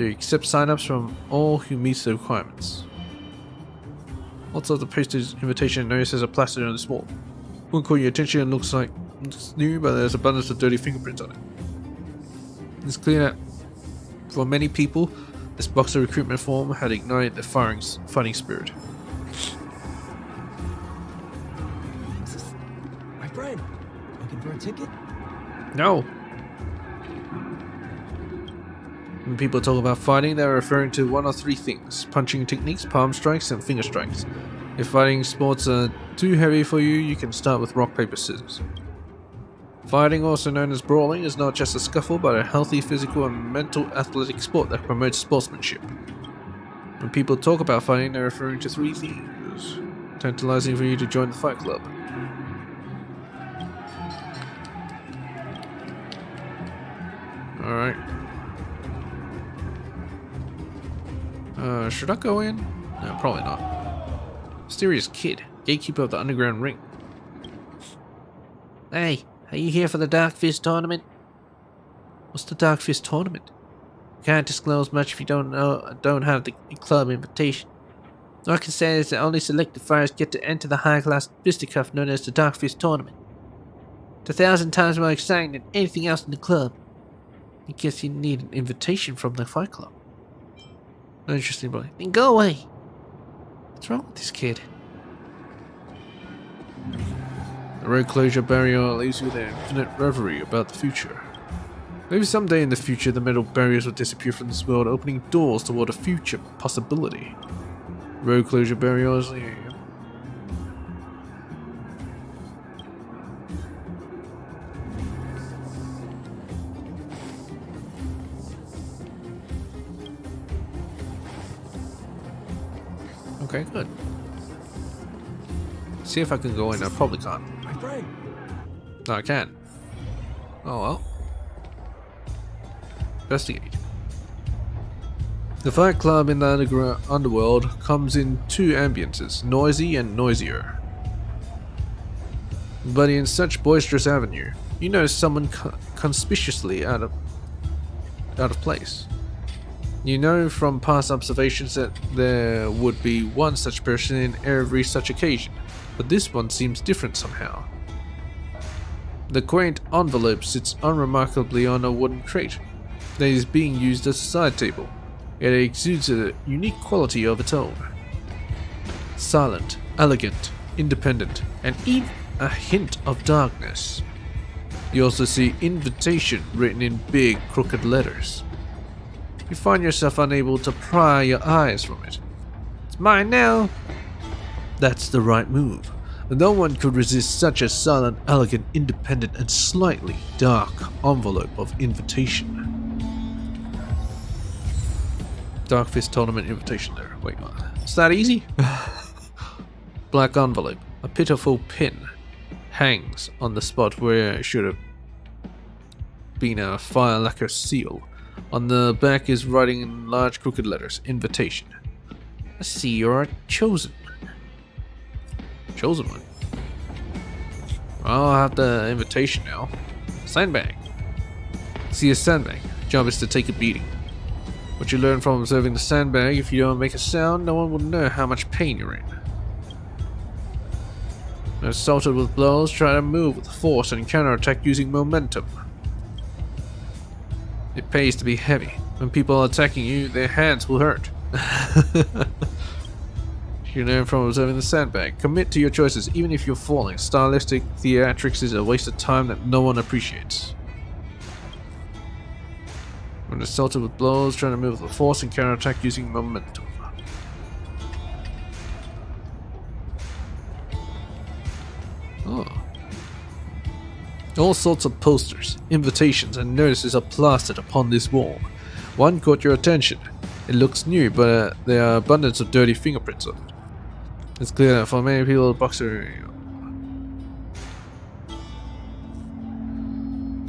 S1: accept sign-ups from all who meet the requirements. Also, the poster's invitation notice has a plaster on the wall. Won't call your attention and looks new, but there's abundance of dirty fingerprints on it. It's clear that for many people, this boxer recruitment form had ignited the fighting spirit.
S5: My friend, looking for a ticket?
S1: No! When people talk about fighting, they're referring to one of three things: punching techniques, palm strikes, and finger strikes. If fighting sports are too heavy for you, you can start with rock, paper, scissors. Fighting, also known as brawling, is not just a scuffle, but a healthy physical and mental athletic sport that promotes sportsmanship. When people talk about fighting, they're referring to three things: Tantalizing for you to join the fight club. Alright. Should I go in? No, probably not. Mysterious kid, gatekeeper of the underground ring. Hey, are you here for the Dark Fist tournament? What's the Dark Fist tournament? Can't disclose much if you don't have the club invitation. All I can say is that only selected fighters get to enter the high-class fisticuff known as the Dark Fist tournament. It's 1,000 times more exciting than anything else in the club. I guess you need an invitation from the fight club. Interesting boy. Then go away. What's wrong with this kid? The road closure barrier leaves you with an infinite reverie about the future. Maybe someday in the future the metal barriers will disappear from this world, opening doors toward a future possibility. Road closure barriers, yeah. Okay, good. See if I can go in. I probably can't.
S5: My friend.
S1: No, I can. Oh well. Investigate. The fight club in the underworld comes in two ambiences, noisy and noisier. But in such boisterous avenue, you notice someone conspicuously out of place. You know from past observations that there would be one such person in every such occasion, but this one seems different somehow. The quaint envelope sits unremarkably on a wooden crate that is being used as a side table, yet it exudes a unique quality of its own. Silent, elegant, independent, and even a hint of darkness. You also see invitation written in big crooked letters. You find yourself unable to pry your eyes from it. It's mine now. That's the right move. No one could resist such a silent, elegant, independent, and slightly dark envelope of invitation. Dark Fist tournament invitation there. Wait, what? It's that easy? Black envelope. A pitiful pin hangs on the spot where it should have been a fire lacquer seal. On the back is writing in large crooked letters, invitation. I see you're a chosen one. Chosen one? Well, I'll have the invitation now. Sandbag. See a sandbag. Job is to take a beating. What you learn from observing the sandbag, if you don't make a sound, no one will know how much pain you're in. When assaulted with blows, try to move with force and counterattack using momentum. It pays to be heavy. When people are attacking you, their hands will hurt. You learn from observing the sandbag. Commit to your choices, even if you're falling. Stylistic theatrics is a waste of time that no one appreciates. When assaulted with blows, try to move with force and counterattack using momentum. Oh. All sorts of posters, invitations, and notices are plastered upon this wall. One caught your attention. It looks new, but there are abundance of dirty fingerprints on it. It's clear that for many people, the boxer.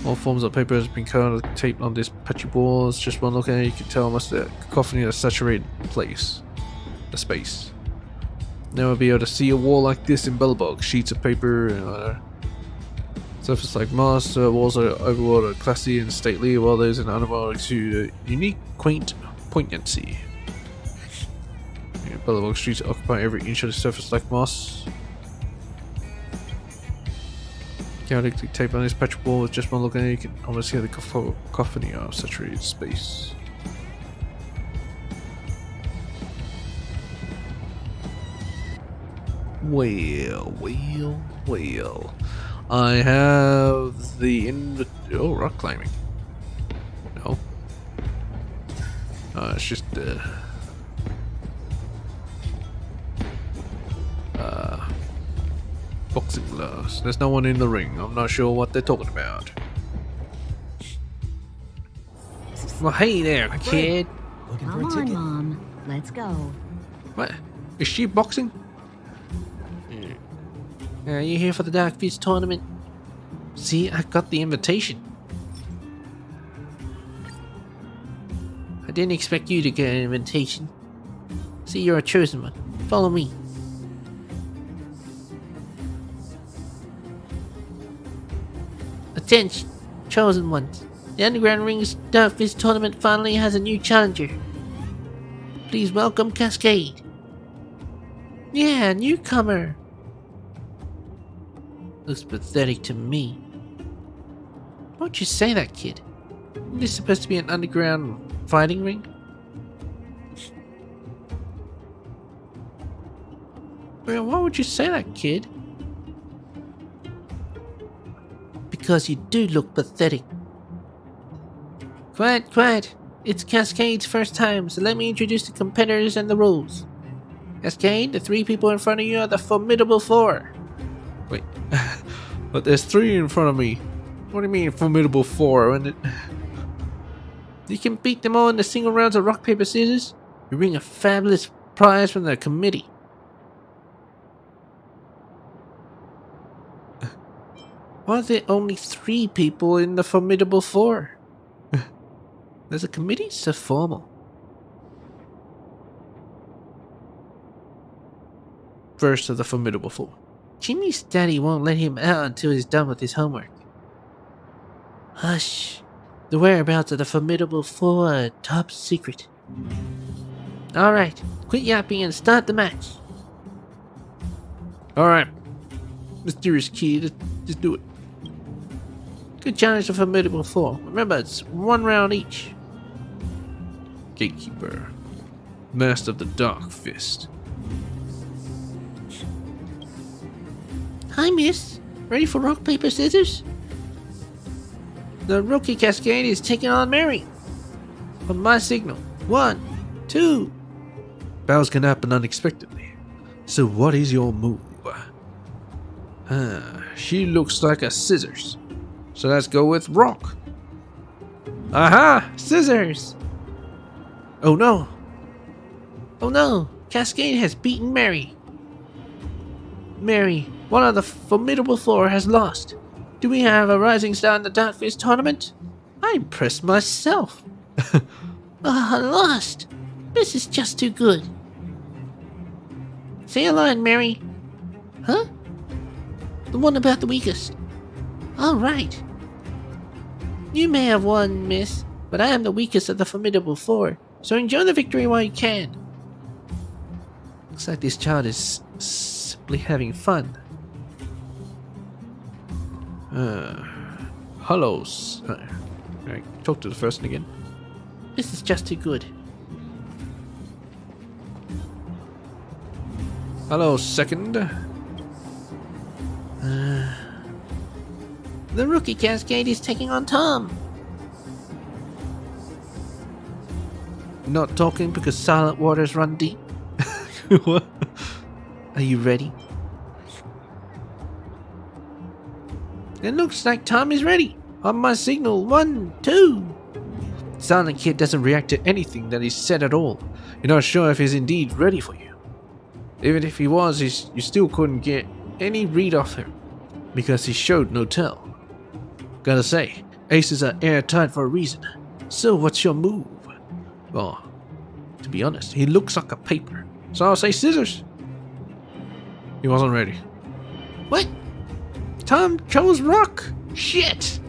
S1: All forms of paper has been cut and taped on these patchy walls. Just one look at it, you can tell much the cacophony of saturated the space. Never be able to see a wall like this in Belbog. Sheets of paper. Surface like moss, walls are overworld are classy and stately, while those in Underworld exude a unique, quaint poignancy. Belleville streets occupy every inch of the surface like moss. Chaotically taped on this patch wall with just one look at it, you can almost hear the cacophony of saturated space. Well. I have the rock climbing. No. It's just boxing gloves. There's no one in the ring. I'm not sure what they're talking about. Well, hey there, kid.
S5: Looking for
S2: Come
S5: a
S2: on,
S5: ticket?
S2: Mom. Let's go.
S1: What? Is she boxing? Are you here for the Dark Fist tournament? See, I got the invitation. I didn't expect you to get an invitation. See, you're a chosen one. Follow me. Attention, chosen ones. The Underground Ring's Dark Fist tournament finally has a new challenger. Please welcome Cascade. Yeah, newcomer. Looks pathetic to me. Why'd you say that, kid? Isn't this supposed to be an underground fighting ring? Well, why would you say that, kid? Because you do look pathetic. Quiet, quiet. It's Cascade's first time, so let me introduce the competitors and the rules. Cascade, the 3 people in front of you are the Formidable 4. Wait, but there's 3 in front of me. What do you mean, Formidable 4? And you can beat them all in the single rounds of rock, paper, scissors. You bring a fabulous prize from the committee. Why are there only 3 people in the Formidable 4? There's a committee? So formal. First of the Formidable 4. Jimmy's daddy won't let him out until he's done with his homework. Hush. The whereabouts of the Formidable 4 are top secret. Alright, quit yapping and start the match. Alright. Mysterious key, just do it. Good challenge the Formidable 4. Remember, it's 1 round each. Gatekeeper. Master of the Dark Fist. Hi, miss. Ready for rock, paper, scissors? The rookie Cascade is taking on Mary. On my signal. 1, 2. Battles can happen unexpectedly. So what is your move? She looks like a scissors. So let's go with rock. Aha! Scissors! Oh no! Oh no! Cascade has beaten Mary. Mary, one of the Formidable 4 has lost. Do we have a rising star in the Dark Fist tournament? I impressed myself. I lost. This is just too good. Say a line, Mary. Huh? The one about the weakest. All right. You may have won, miss, but I am the weakest of the Formidable 4, so enjoy the victory while you can. Looks like this child is simply having fun. Hello. Alright, talk to the first one again. This is just too good. Hello, second. The rookie Cascade is taking on Tom. Not talking because silent waters run deep. What? Are you ready? It looks like Tom is ready. On my signal, 1, 2. Silent Kid doesn't react to anything that is said at all. You're not sure if he's indeed ready for you. Even if he was, you still couldn't get any read off him, because he showed no tell. Gotta say, aces are airtight for a reason. So what's your move? Well, to be honest, he looks like a paper, so I'll say scissors. He wasn't ready. What? Tom chose rock. Shit!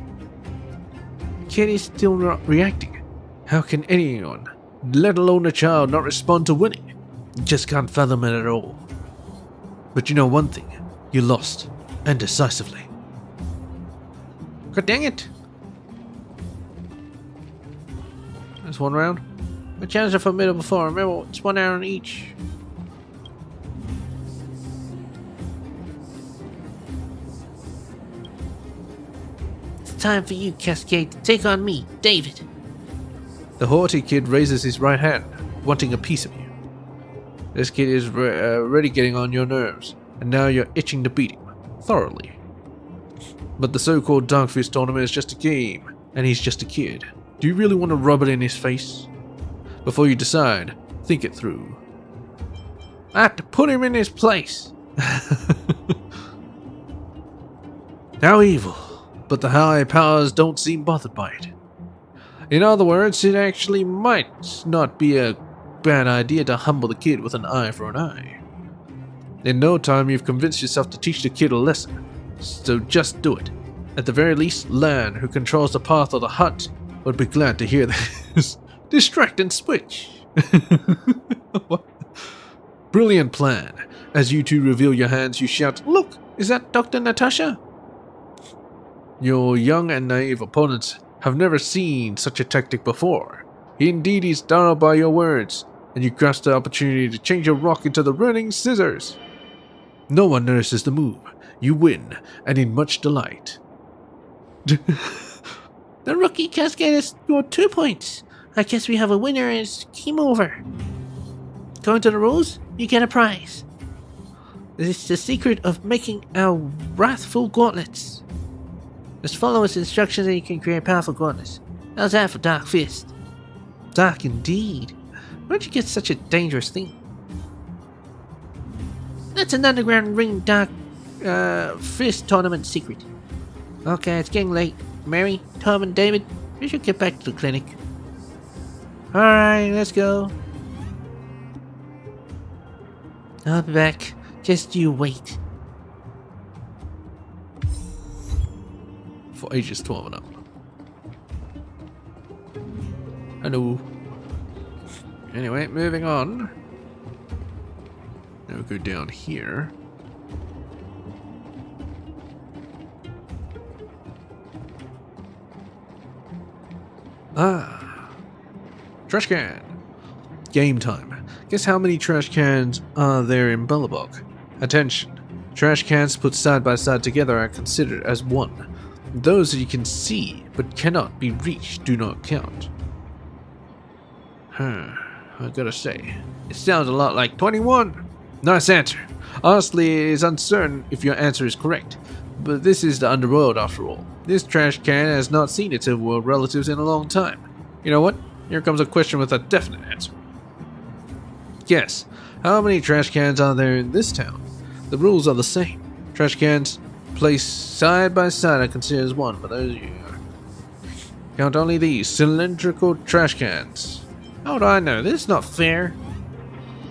S1: Kid is still not reacting. How can anyone, let alone a child, not respond to winning? Just can't fathom it at all. But you know one thing, you lost, and decisively. God dang it! That's 1 round. I challenged a Formidable 4. Remember, it's 1 round each. It's time for you, Cascade, to take on me, David. The haughty kid raises his right hand, wanting a piece of you. This kid is already getting on your nerves, and now you're itching to beat him, thoroughly. But the so-called Dark Fist tournament is just a game, and he's just a kid. Do you really want to rub it in his face? Before you decide, think it through. I have to put him in his place. How evil, but the high powers don't seem bothered by it. In other words, it actually might not be a bad idea to humble the kid with an eye for an eye. In no time, you've convinced yourself to teach the kid a lesson, so just do it. At the very least, Lan, who controls the path of the hut, would be glad to hear this. Distract and switch. Brilliant plan. As you two reveal your hands, you shout, "Look, is that Dr. Natasha?" Your young and naive opponents have never seen such a tactic before. Indeed, he's startled by your words, and you grasp the opportunity to change your rock into the running scissors. No one notices the move. You win, and in much delight. The rookie Cascade has scored 2 points. I guess we have a winner as game over. According to the rules, you get a prize. This is the secret of making our wrathful gauntlets. Just follow its instructions and you can create powerful gauntlets. How's that for Dark Fist? Dark indeed. Where'd you get such a dangerous thing? That's an underground ring Dark Fist tournament secret. Okay, it's getting late. Mary, Tom, and David, we should get back to the clinic. Alright, let's go. I'll be back. Just you wait. For ages 12 and up. Hello. Anyway, moving on. Now we go down here. Ah. Trash can. Game time. Guess how many trash cans are there in Bellabog? Attention. Trash cans put side by side together are considered as one. Those that you can see but cannot be reached do not count. I gotta say, it sounds a lot like 21. Nice answer. Honestly, it is uncertain if your answer is correct, but this is the Underworld after all. This trash can has not seen its overworld relatives in a long time. You know what? Here comes a question with a definite answer. Guess, how many trash cans are there in this town? The rules are the same. Trash cans placed side by side are considered as one, but those you count only these cylindrical trash cans. How do I know? This is not fair.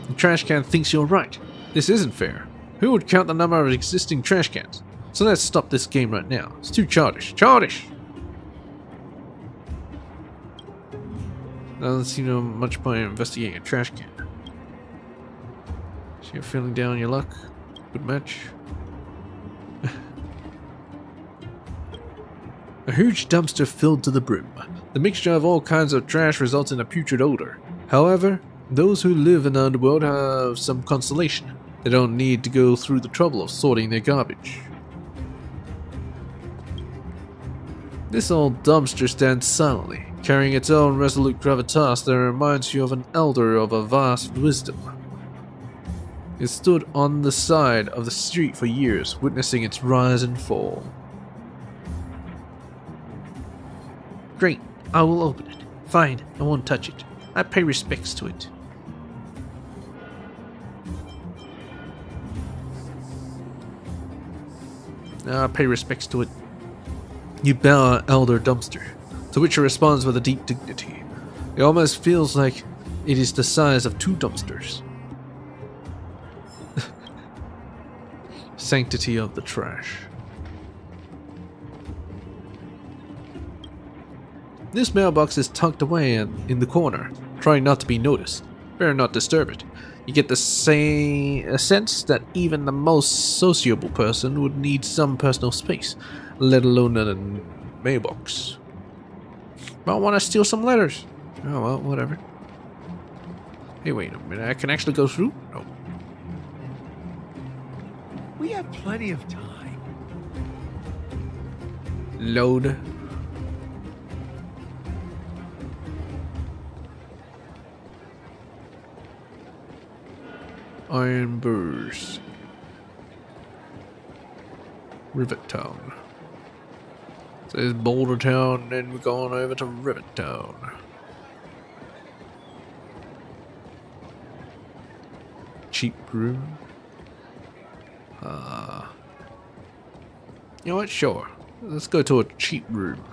S1: The trash can thinks you're right. This isn't fair. Who would count the number of existing trash cans? So let's stop this game right now. It's too childish. Childish! Doesn't seem to much point in investigating a trash can. So you're feeling down on your luck? Good match. A huge dumpster filled to the brim. The mixture of all kinds of trash results in a putrid odor. However, those who live in the underworld have some consolation. They don't need to go through the trouble of sorting their garbage. This old dumpster stands silently, carrying its own resolute gravitas that reminds you of an elder of a vast wisdom. It stood on the side of the street for years, witnessing its rise and fall. Great, I will open it. Fine, I won't touch it. I pay respects to it. I pay respects to it. You bow an elder dumpster, to which it responds with a deep dignity. It almost feels like it is the size of 2 dumpsters. Sanctity of the trash. This mailbox is tucked away in the corner, trying not to be noticed. Better not disturb it. You get the sense that even the most sociable person would need some personal space, let alone a mailbox. I want to steal some letters. Oh well, whatever. Hey, wait a minute. I can actually go through? No.
S5: We have plenty of time.
S1: Load. Iron Burrs. Rivet Town. So there's Boulder Town, then we're going over to Rivet Town. Cheap brew. You know what? Sure. Let's go to a cheap room.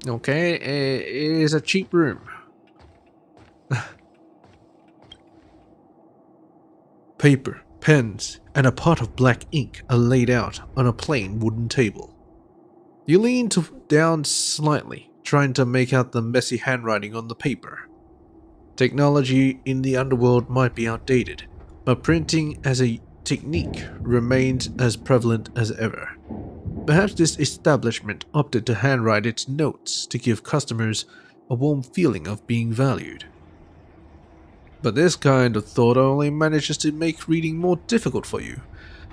S1: Okay, it is a cheap room. Paper, pens, and a pot of black ink are laid out on a plain wooden table. You lean down slightly, trying to make out the messy handwriting on the paper. Technology in the underworld might be outdated, but printing as a technique remains as prevalent as ever. Perhaps this establishment opted to handwrite its notes to give customers a warm feeling of being valued. But this kind of thought only manages to make reading more difficult for you.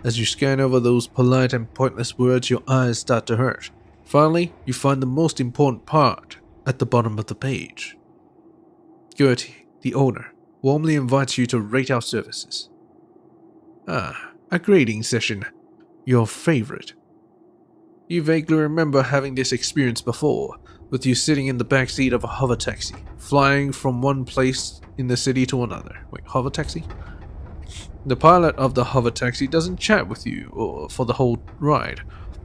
S1: As you scan over those polite and pointless words, your eyes start to hurt. Finally, you find the most important part at the bottom of the page. Gertie, the owner, warmly invites you to rate our services. Ah, a grading session. Your favorite. You vaguely remember having this experience before, with you sitting in the backseat of a hover taxi, flying from one place in the city to another. Wait, hover taxi? The pilot of the hover taxi doesn't chat with you or for the whole ride,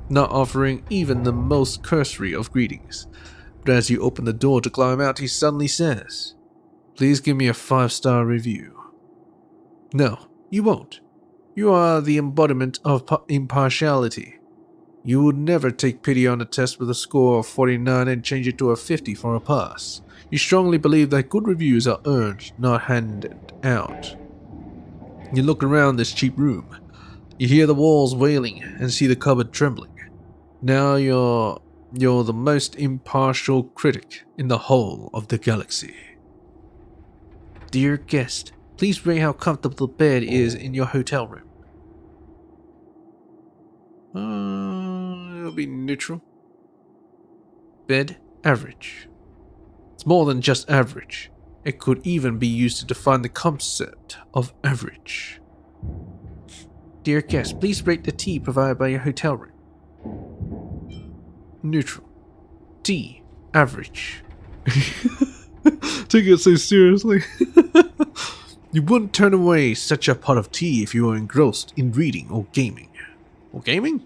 S1: not offering even the most cursory of greetings. But as you open the door to climb out, he suddenly says, "Please give me a 5-star review." No, you won't. You are the embodiment of impartiality. You would never take pity on a test with a score of 49 and change it to a 50 for a pass. You strongly believe that good reviews are earned, not handed out. You look around this cheap room. You hear the walls wailing and see the cupboard trembling. Now you're the most impartial critic in the whole of the galaxy. Dear guest, please rate how comfortable the bed is in your hotel room. It'll be neutral. Bed, average. It's more than just average. It could even be used to define the concept of average. Dear guest, please rate the tea provided by your hotel room. Neutral. Tea, average. Take it so seriously. You wouldn't turn away such a pot of tea if you were engrossed in reading or gaming. Or gaming?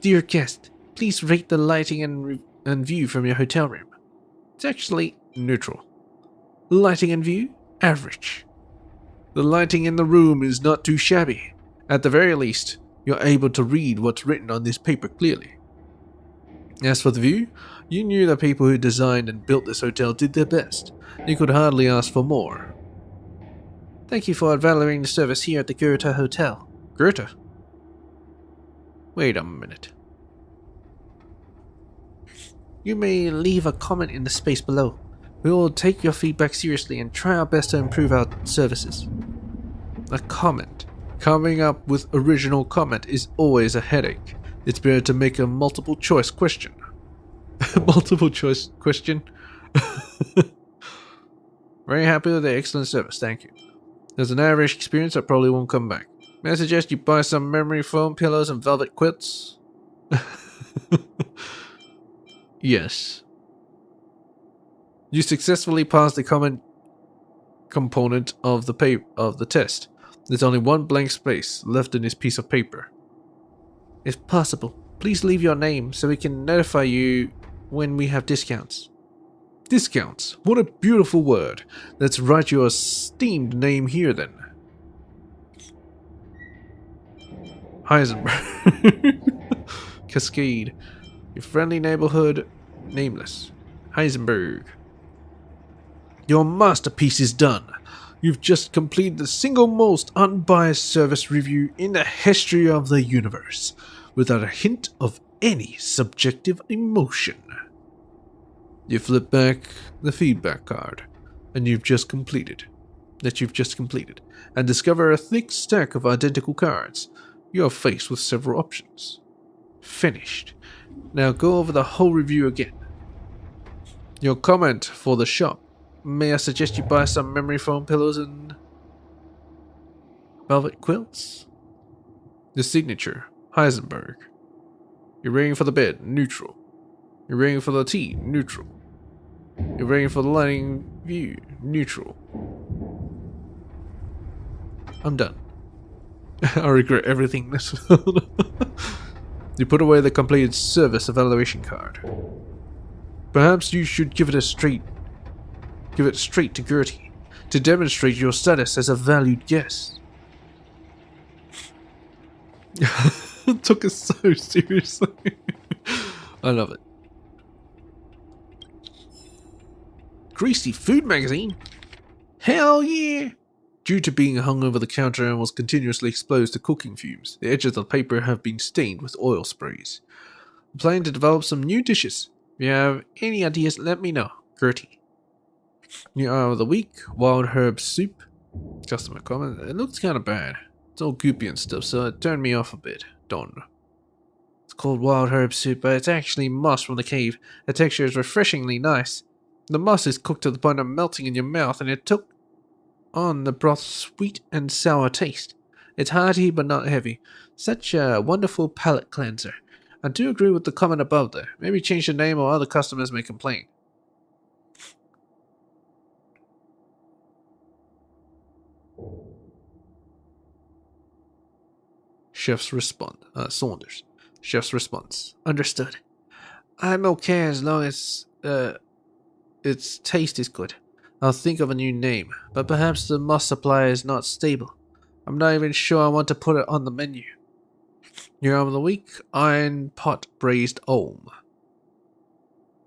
S1: Dear guest, please rate the lighting and view from your hotel room. It's actually neutral. Lighting and view, average. The lighting in the room is not too shabby. At the very least, you're able to read what's written on this paper clearly. As for the view, you knew the people who designed and built this hotel did their best. You could hardly ask for more. Thank you for valuing the service here at the Goethe Hotel. Goethe? Wait a minute. You may leave a comment in the space below. We will take your feedback seriously and try our best to improve our services. A comment. Coming up with original comment is always a headache. It's better to make a multiple choice question. Multiple choice question? Very happy with the excellent service, thank you. There's an average experience, I probably won't come back. May I suggest you buy some memory foam pillows and velvet quilts? Yes. You successfully passed the comment component of the test. There's only one blank space left in this piece of paper. If possible, please leave your name so we can notify you when we have discounts. Discounts? What a beautiful word. Let's write your esteemed name here then. Heisenberg. Cascade. Your friendly neighborhood, nameless. Heisenberg. Your masterpiece is done. You've just completed the single most unbiased service review in the history of the universe, without a hint of any subjective emotion. You flip back the feedback card, and you've just completed, and discover a thick stack of identical cards. You are faced with several options. Finished. Now go over the whole review again. Your comment for the shop. May I suggest you buy some memory foam pillows and velvet quilts? The signature, Heisenberg. You're rating for the bed, neutral. You're rating for the tea, neutral. You're rating for the lighting view, neutral. I'm done. I regret everything. You put away the completed service evaluation card. Perhaps you should give it straight to Gertie to demonstrate your status as a valued guest. Took it so seriously. I love it. Greasy food magazine? Hell yeah! Due to being hung over the counter and was continuously exposed to cooking fumes, the edges of the paper have been stained with oil sprays. I'm planning to develop some new dishes. If you have any ideas, let me know. Gertie. New item of the week, wild herb soup. Customer comment, it looks kinda bad. It's all goopy and stuff, so it turned me off a bit. Done. It's called wild herb soup, but it's actually moss from the cave. The texture is refreshingly nice. The moss is cooked to the point of melting in your mouth, and it took on the broth's sweet and sour taste. It's hearty but not heavy. Such a wonderful palate cleanser. I do agree with the comment above there. Maybe change the name or other customers may complain. Chef's response. Saunders. Chef's response. Understood. I'm okay as long as its taste is good. I'll think of a new name, but perhaps the moss supply is not stable. I'm not even sure I want to put it on the menu. New item of the week, iron pot braised olm.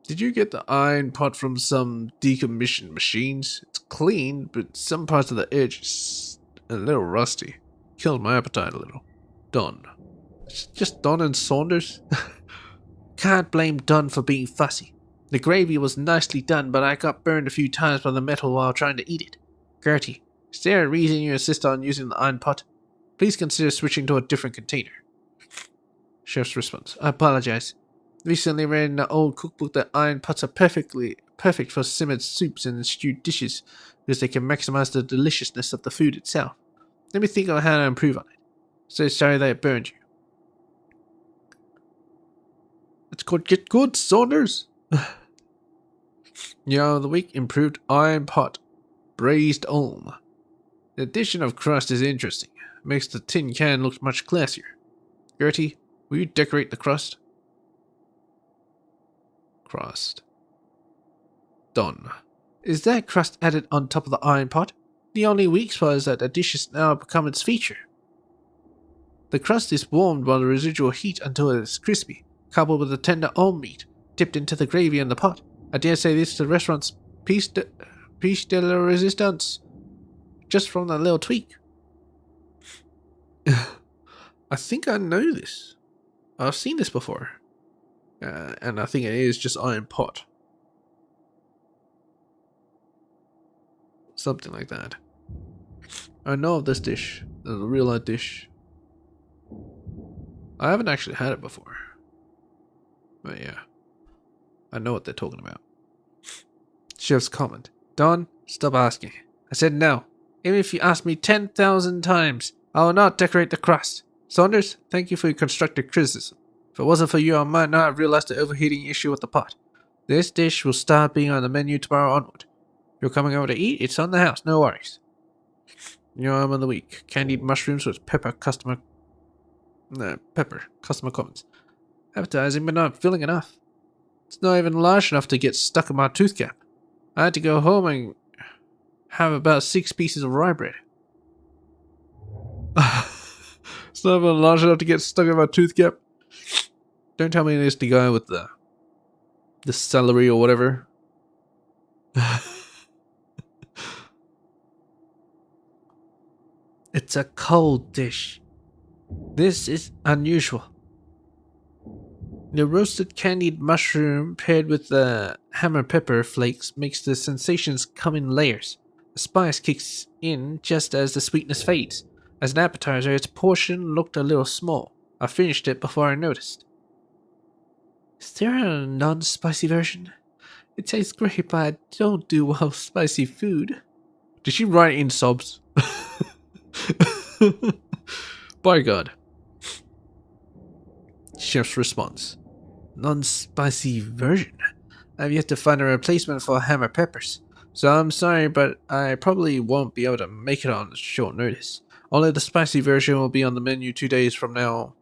S1: Did you get the iron pot from some decommissioned machines? It's clean, but some parts of the edge is a little rusty. Killed my appetite a little. Done. It's just Don and Saunders? Can't blame Don for being fussy. The gravy was nicely done, but I got burned a few times by the metal while trying to eat it. Gertie, is there a reason you insist on using the iron pot? Please consider switching to a different container. Chef's response. I apologize. Recently read in the old cookbook that iron pots are perfect for simmered soups and stewed dishes because they can maximize the deliciousness of the food itself. Let me think of how to improve on it. So sorry that it burned you. It's called Get Good, Saunders. New item of the week, improved iron pot, braised olm. The addition of crust is interesting. Makes the tin can look much classier. Gertie, will you decorate the crust? Crust. Done. Is that crust added on top of the iron pot? The only weak spot is that the dish has now become its feature. The crust is warmed by the residual heat until it is crispy, coupled with the tender olm meat, dipped into the gravy in the pot. I dare say this is the restaurant's piece de la resistance. Just from that little tweak. I think I know this. I've seen this before. And I think it is just iron pot. Something like that. I know of this dish. The real life dish. I haven't actually had it before. But yeah. I know what they're talking about. Chef's comment. Don, stop asking. I said no. Even if you ask me 10,000 times, I will not decorate the crust. Saunders, thank you for your constructive criticism. If it wasn't for you, I might not have realized the overheating issue with the pot. This dish will start being on the menu tomorrow onward. If you're coming over to eat, it's on the house, no worries. New item of the week. Candied mushrooms with pepper customer comments. Appetizing, but not filling enough. It's not even large enough to get stuck in my tooth cap. I had to go home and have about 6 pieces of rye bread. It's not even large enough to get stuck in my tooth cap. Don't tell me it's the guy with the celery or whatever. It's a cold dish. This is unusual. The roasted candied mushroom paired with the hammer pepper flakes makes the sensations come in layers. The spice kicks in just as the sweetness fades. As an appetizer, its portion looked a little small. I finished it before I noticed. Is there a non-spicy version? It tastes great, but I don't do well with spicy food. Did she write in sobs? By God. Chef's response. Non-spicy version? I've yet to find a replacement for hammer peppers. So I'm sorry, but I probably won't be able to make it on short notice. Only the spicy version will be on the menu 2 days from now.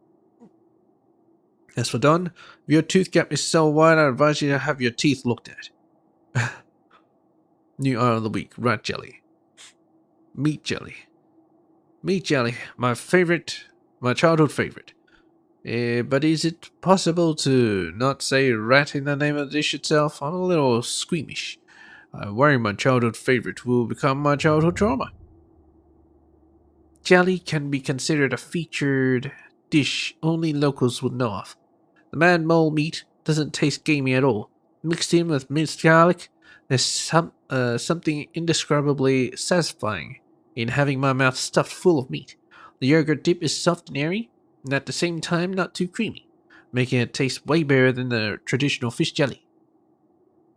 S1: As for Don, if your tooth gap is so wide, I advise you to have your teeth looked at. New item of the week, rat jelly. Meat jelly. Meat jelly, my childhood favorite. But is it possible to not say rat in the name of the dish itself? I'm a little squeamish. I worry my childhood favorite will become my childhood trauma. Jelly can be considered a featured dish only locals would know of. The man mole meat doesn't taste gamey at all. Mixed in with minced garlic, there's something indescribably satisfying in having my mouth stuffed full of meat. The yogurt dip is soft and airy, and at the same time not too creamy, making it taste way better than the traditional fish jelly.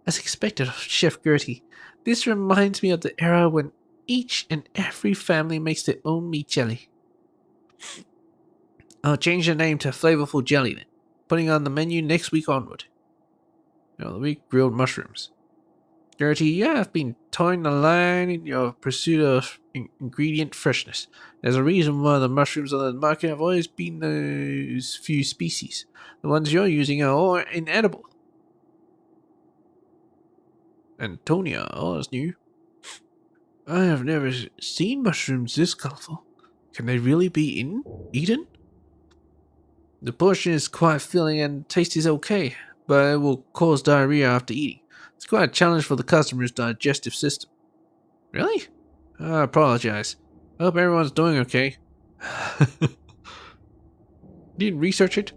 S1: As expected of Chef Gertie, this reminds me of the era when each and every family makes their own meat jelly. I'll change the name to Flavorful Jelly then, putting on the menu next week onward. Now the week, grilled mushrooms. Gertie, you have been towing the line in your pursuit of ingredient freshness. There's a reason why the mushrooms on the market have always been those few species. The ones you're using are all inedible. Antonia, oh, that's new. I have never seen mushrooms this colorful. Can they really be eaten? The portion is quite filling and taste is okay, but it will cause diarrhea after eating. It's quite a challenge for the customer's digestive system. Really? I apologize. I hope everyone's doing okay. Didn't research it?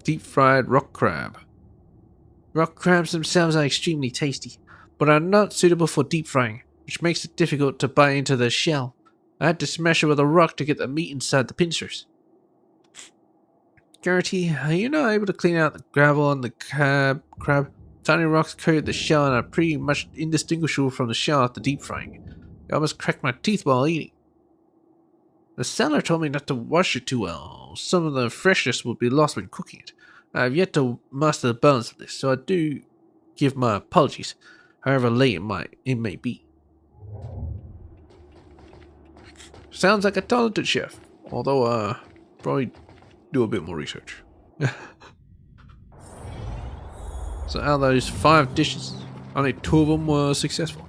S1: Deep fried rock crab. Rock crabs themselves are extremely tasty, but are not suitable for deep frying, which makes it difficult to bite into the shell. I had to smash it with a rock to get the meat inside the pincers. Gertie, are you not able to clean out the gravel on the crab? Tiny rocks coated the shell and are pretty much indistinguishable from the shell after deep frying. I almost cracked my teeth while eating. The seller told me not to wash it too well. Some of the freshness would be lost when cooking it. I have yet to master the balance of this, so I do give my apologies, however late it may be. Sounds like a talented chef, although probably do a bit more research. So out of those 5 dishes, only 2 of them were successful.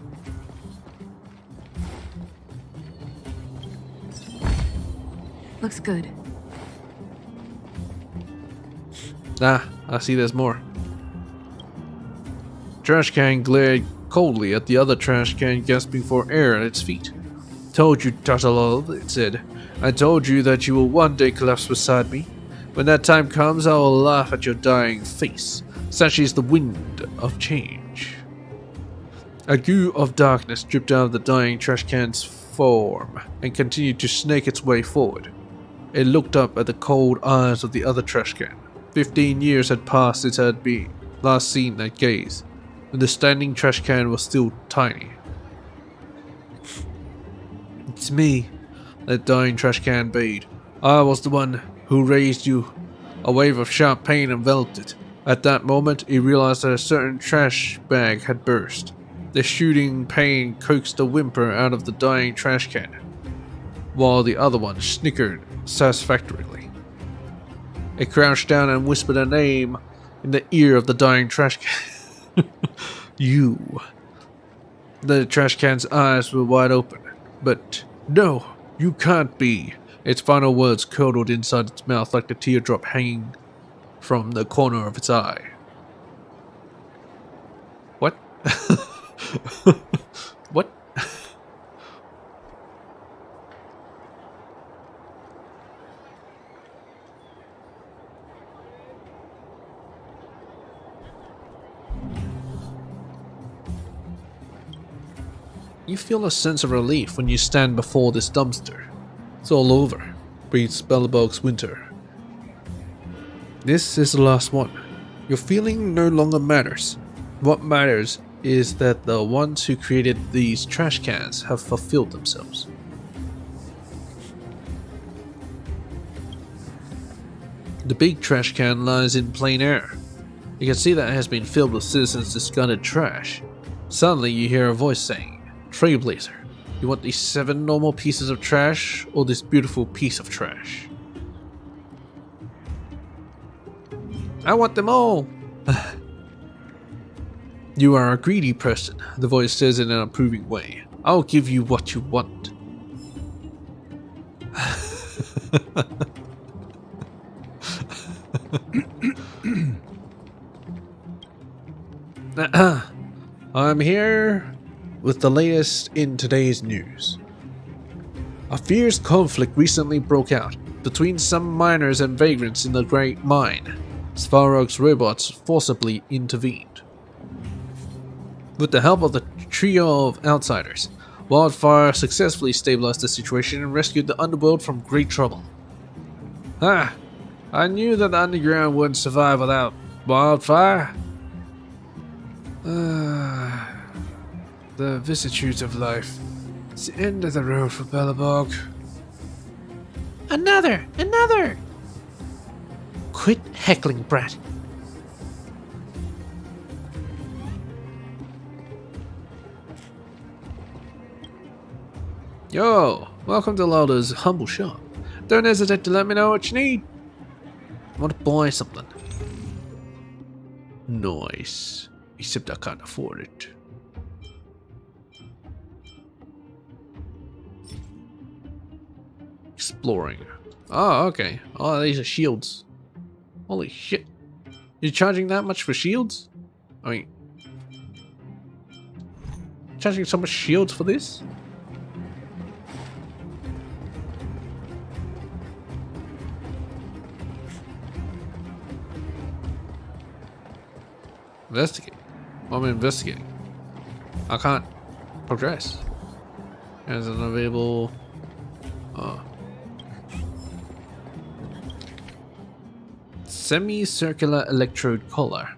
S3: Looks good.
S1: Ah, I see there's more. Trash can glared coldly at the other trash can, gasping for air at its feet. Told you, Tatalol, it said. I told you that you will one day collapse beside me. When that time comes, I will laugh at your dying face. Such is the wind of change. A goo of darkness dripped out of the dying trash can's form and continued to snake its way forward. It looked up at the cold eyes of the other trash can. 15 years had passed since it had been last seen that gaze, and the standing trash can was still tiny. It's me, that dying trash can bayed. I was the one who raised you. A wave of sharp pain enveloped it. At that moment, he realized that a certain trash bag had burst. The shooting pain coaxed a whimper out of the dying trash can, while the other one snickered satisfactorily. It crouched down and whispered a name in the ear of the dying trash can. You. The trash can's eyes were wide open, but no, you can't be. Its final words curdled inside its mouth like the teardrop hanging from the corner of its eye. What? What? You feel a sense of relief when you stand before this dumpster. It's all over, breathes Bellabog's Winter. This is the last one. Your feeling no longer matters. What matters is that the ones who created these trash cans have fulfilled themselves. The big trash can lies in plain air. You can see that it has been filled with citizens' discarded trash. Suddenly you hear a voice saying, Trailblazer. You want these 7 normal pieces of trash, or this beautiful piece of trash? I want them all! You are a greedy person, the voice says in an approving way. I'll give you what you want. I'm here with the latest in today's news. A fierce conflict recently broke out between some miners and vagrants in the Great Mine. Svarog's robots forcibly intervened. With the help of the trio of outsiders, Wildfire successfully stabilized the situation and rescued the Underworld from great trouble. I knew that the Underground wouldn't survive without Wildfire. The vicissitudes of life. It's the end of the road for Bellabog. Another! Quit heckling, brat. Yo, welcome to Lauda's humble shop. Don't hesitate to let me know what you need. I want to buy something. Nice. Except I can't afford it. Exploring. Oh, okay. Oh, these are shields. Holy shit. You're charging that much for shields? I mean... charging so much shields for this? Investigate. I'm investigating. I can't progress. As an available. Semicircular electrode collar.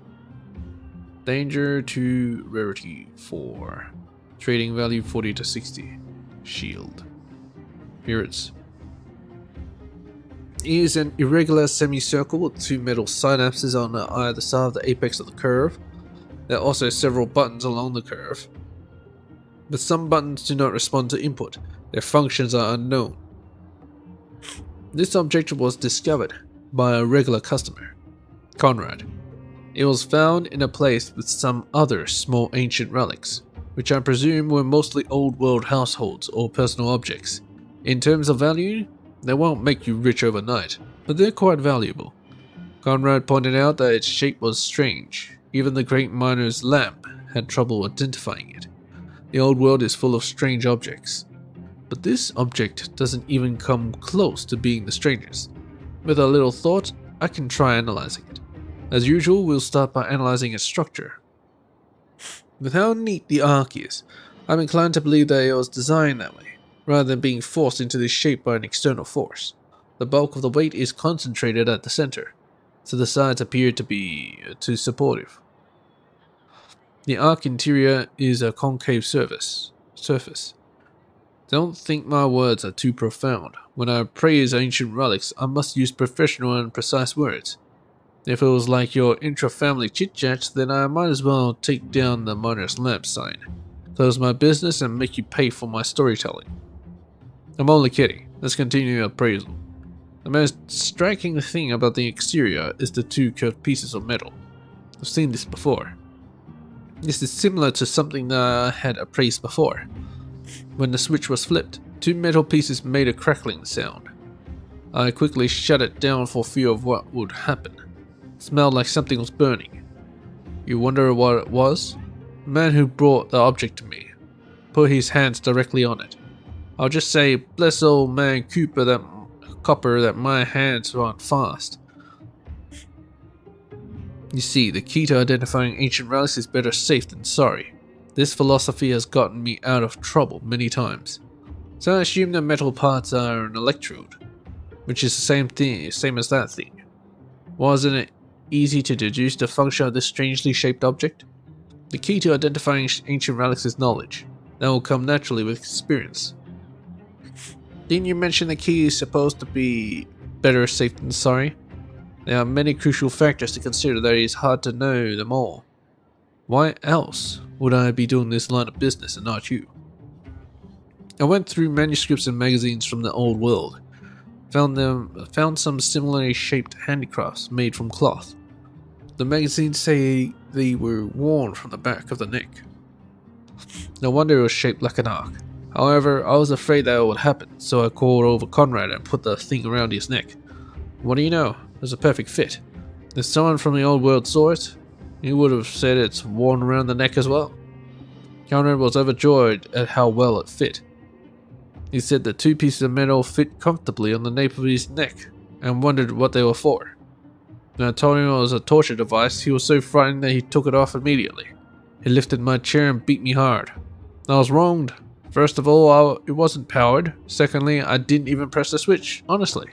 S1: Danger to rarity 4. Trading value 40 to 60. Shield. Appearance. Is an irregular semicircle with 2 metal synapses on either side of the apex of the curve. There are also several buttons along the curve, but some buttons do not respond to input. Their functions are unknown. This object was discovered by a regular customer, Conrad. It was found in a place with some other small ancient relics, which I presume were mostly old world households or personal objects. In terms of value, they won't make you rich overnight, but they're quite valuable. Conrad pointed out that its shape was strange. Even the great miner's lamp had trouble identifying it. The old world is full of strange objects, but this object doesn't even come close to being the strangest. With a little thought, I can try analyzing it. As usual, we'll start by analyzing its structure. With how neat the arc is, I'm inclined to believe that it was designed that way, rather than being forced into this shape by an external force. The bulk of the weight is concentrated at the center, so the sides appear to be too supportive. The arc interior is a concave surface. Don't think my words are too profound. When I praise ancient relics, I must use professional and precise words. If it was like your intra-family chit-chats, then I might as well take down the miner's lamp sign, close my business, and make you pay for my storytelling. I'm only kidding. Let's continue the appraisal. The most striking thing about the exterior is the 2 curved pieces of metal. I've seen this before. This is similar to something that I had appraised before. When the switch was flipped, 2 metal pieces made a crackling sound. I quickly shut it down for fear of what would happen. It smelled like something was burning. You wonder what it was? The man who brought the object to me put his hands directly on it. I'll just say, bless old man Copper that my hands aren't fast. You see, the key to identifying ancient relics is better safe than sorry. This philosophy has gotten me out of trouble many times. So I assume the metal parts are an electrode, which is the same as that thing. Wasn't it easy to deduce the function of this strangely shaped object? The key to identifying ancient relics is knowledge. That will come naturally with experience. Didn't you mention the key is supposed to be better safe than sorry? There are many crucial factors to consider that it is hard to know them all. Why else would I be doing this line of business and not you? I went through manuscripts and magazines from the old world. Found some similarly shaped handicrafts made from cloth. The magazines say they were worn from the back of the neck. No wonder it was shaped like an arc. However, I was afraid that would happen, so I called over Conrad and put the thing around his neck. What do you know? It was a perfect fit. If someone from the old world saw it, he would have said it's worn around the neck as well. Conrad was overjoyed at how well it fit. He said the two pieces of metal fit comfortably on the nape of his neck, and wondered what they were for. When I told him it was a torture device, he was so frightened that he took it off immediately. He lifted my chair and beat me hard. I was wronged. First of all, it wasn't powered. Secondly, I didn't even press the switch, honestly.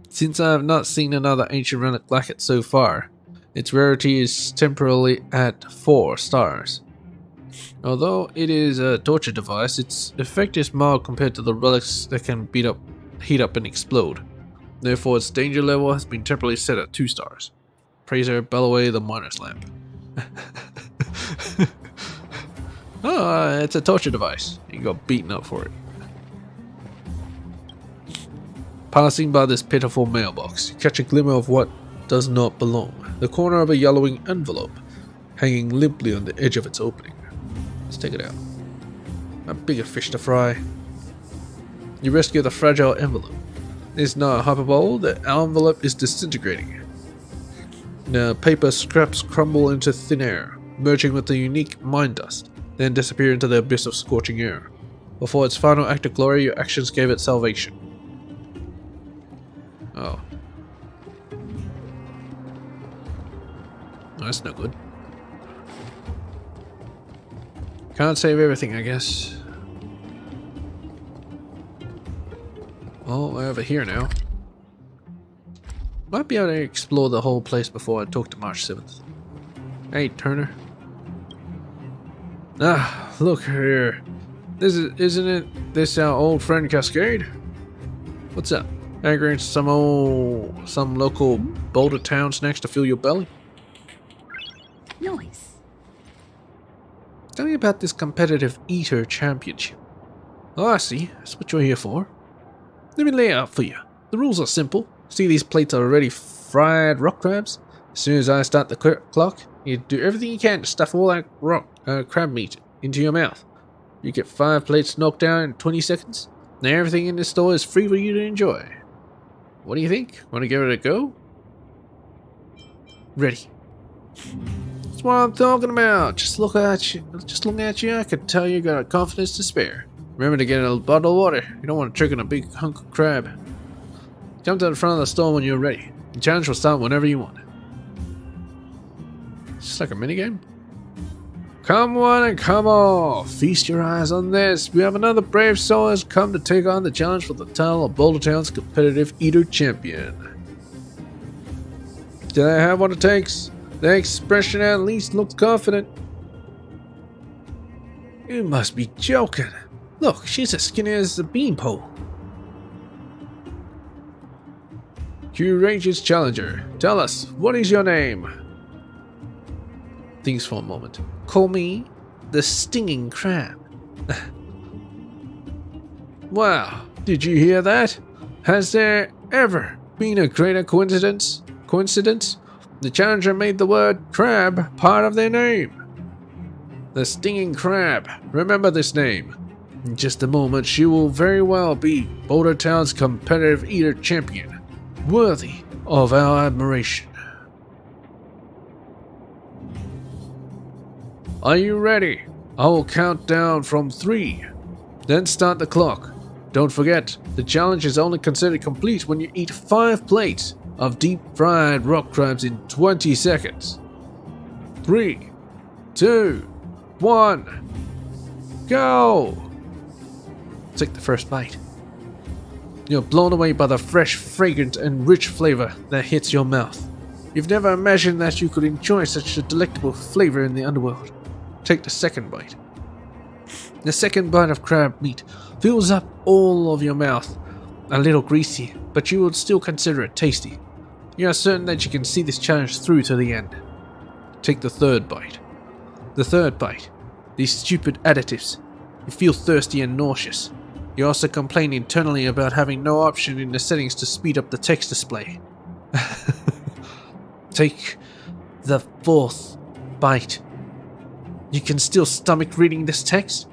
S1: Since I have not seen another ancient relic like it so far, its rarity is temporarily at 4 stars. Although it is a torture device, its effect is mild compared to the relics that can heat up and explode. Therefore, its danger level has been temporarily set at 2 stars. Praiser Bellaway the Miner's Lamp. Oh, it's a torture device. You got beaten up for it. Passing by this pitiful mailbox, you catch a glimmer of what does not belong. The corner of a yellowing envelope, hanging limply on the edge of its opening. Let's take it out. A bigger fish to fry. You rescue the fragile envelope. It's not a hyperbole, the envelope is disintegrating. The paper scraps crumble into thin air, merging with the unique mine dust, then disappear into the abyss of scorching air. Before its final act of glory, your actions gave it salvation. Oh. That's no good. Can't save everything, I guess. Well, we're over here now. Might be able to explore the whole place before I talk to March 7th. Hey, Turner. Ah, look here. Isn't it this our old friend Cascade? What's up? Angering some local boulder town snacks to fill your belly?
S3: Noise.
S1: Tell me about this competitive eater championship. Oh, I see. That's what you're here for. Let me lay it out for you. The rules are simple. See these plates are already fried rock crabs? As soon as I start the clock, you do everything you can to stuff all that crab meat into your mouth. You get 5 plates knocked down in 20 seconds. Now everything in this store is free for you to enjoy. What do you think? Want to give it a go? Ready. That's what I'm talking about. Just looking at you, I could tell you got a confidence to spare. Remember to get a bottle of water. You don't want to trick on a big hunk of crab. Come to the front of the store when you're ready. The challenge will start whenever you want. It's just like a minigame. Come one and come all. Feast your eyes on this. We have another brave soul has come to take on the challenge for the title of Boulder Town's competitive eater champion. Do they have what it takes? The expression at least looks confident. You must be joking. Look, she's as skinny as a beanpole. Courageous challenger, tell us, what is your name? Thinks for a moment. Call me the Stinging Crab. Wow, did you hear that? Has there ever been a greater coincidence? The challenger made the word crab part of their name. The Stinging Crab. Remember this name. In just a moment, she will very well be Boulder Town's competitive eater champion, worthy of our admiration. Are you ready? I will count down from 3. Then start the clock. Don't forget, the challenge is only considered complete when you eat 5 plates of deep-fried rock crabs in 20 seconds. 3, 2, 1, go! Take the first bite. You're blown away by the fresh, fragrant, and rich flavor that hits your mouth. You've never imagined that you could enjoy such a delectable flavor in the underworld. Take the second bite. The second bite of crab meat fills up all of your mouth. A little greasy, but you would still consider it tasty. You are certain that you can see this challenge through to the end. Take the third bite. The third bite. These stupid additives. You feel thirsty and nauseous. You also complain internally about having no option in the settings to speed up the text display. Take the 4th bite. You can still stomach reading this text?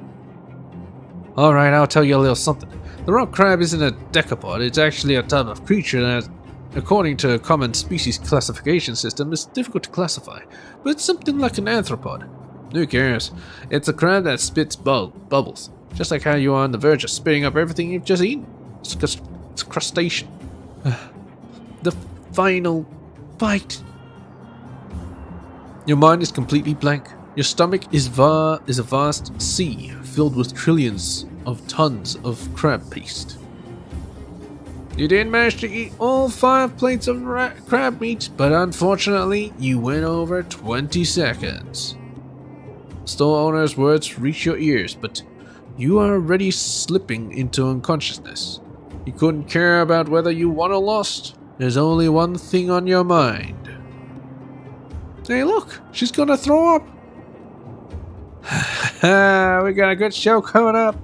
S1: Alright, I'll tell you a little something. The rock crab isn't a decapod, it's actually a type of creature that, according to a common species classification system, is difficult to classify, but it's something like an arthropod. Who cares? It's a crab that spits bubbles, just like how you are on the verge of spitting up everything you've just eaten. It's a crustacean. The final bite. Your mind is completely blank. Your stomach is a vast sea filled with trillions of tons of crab paste. You did manage to eat all 5 plates of crab meat, but unfortunately, you went over 20 seconds. Store owner's words reach your ears, but you are already slipping into unconsciousness. You couldn't care about whether you won or lost. There's only one thing on your mind. Hey look, she's gonna throw up. We got a good show coming up.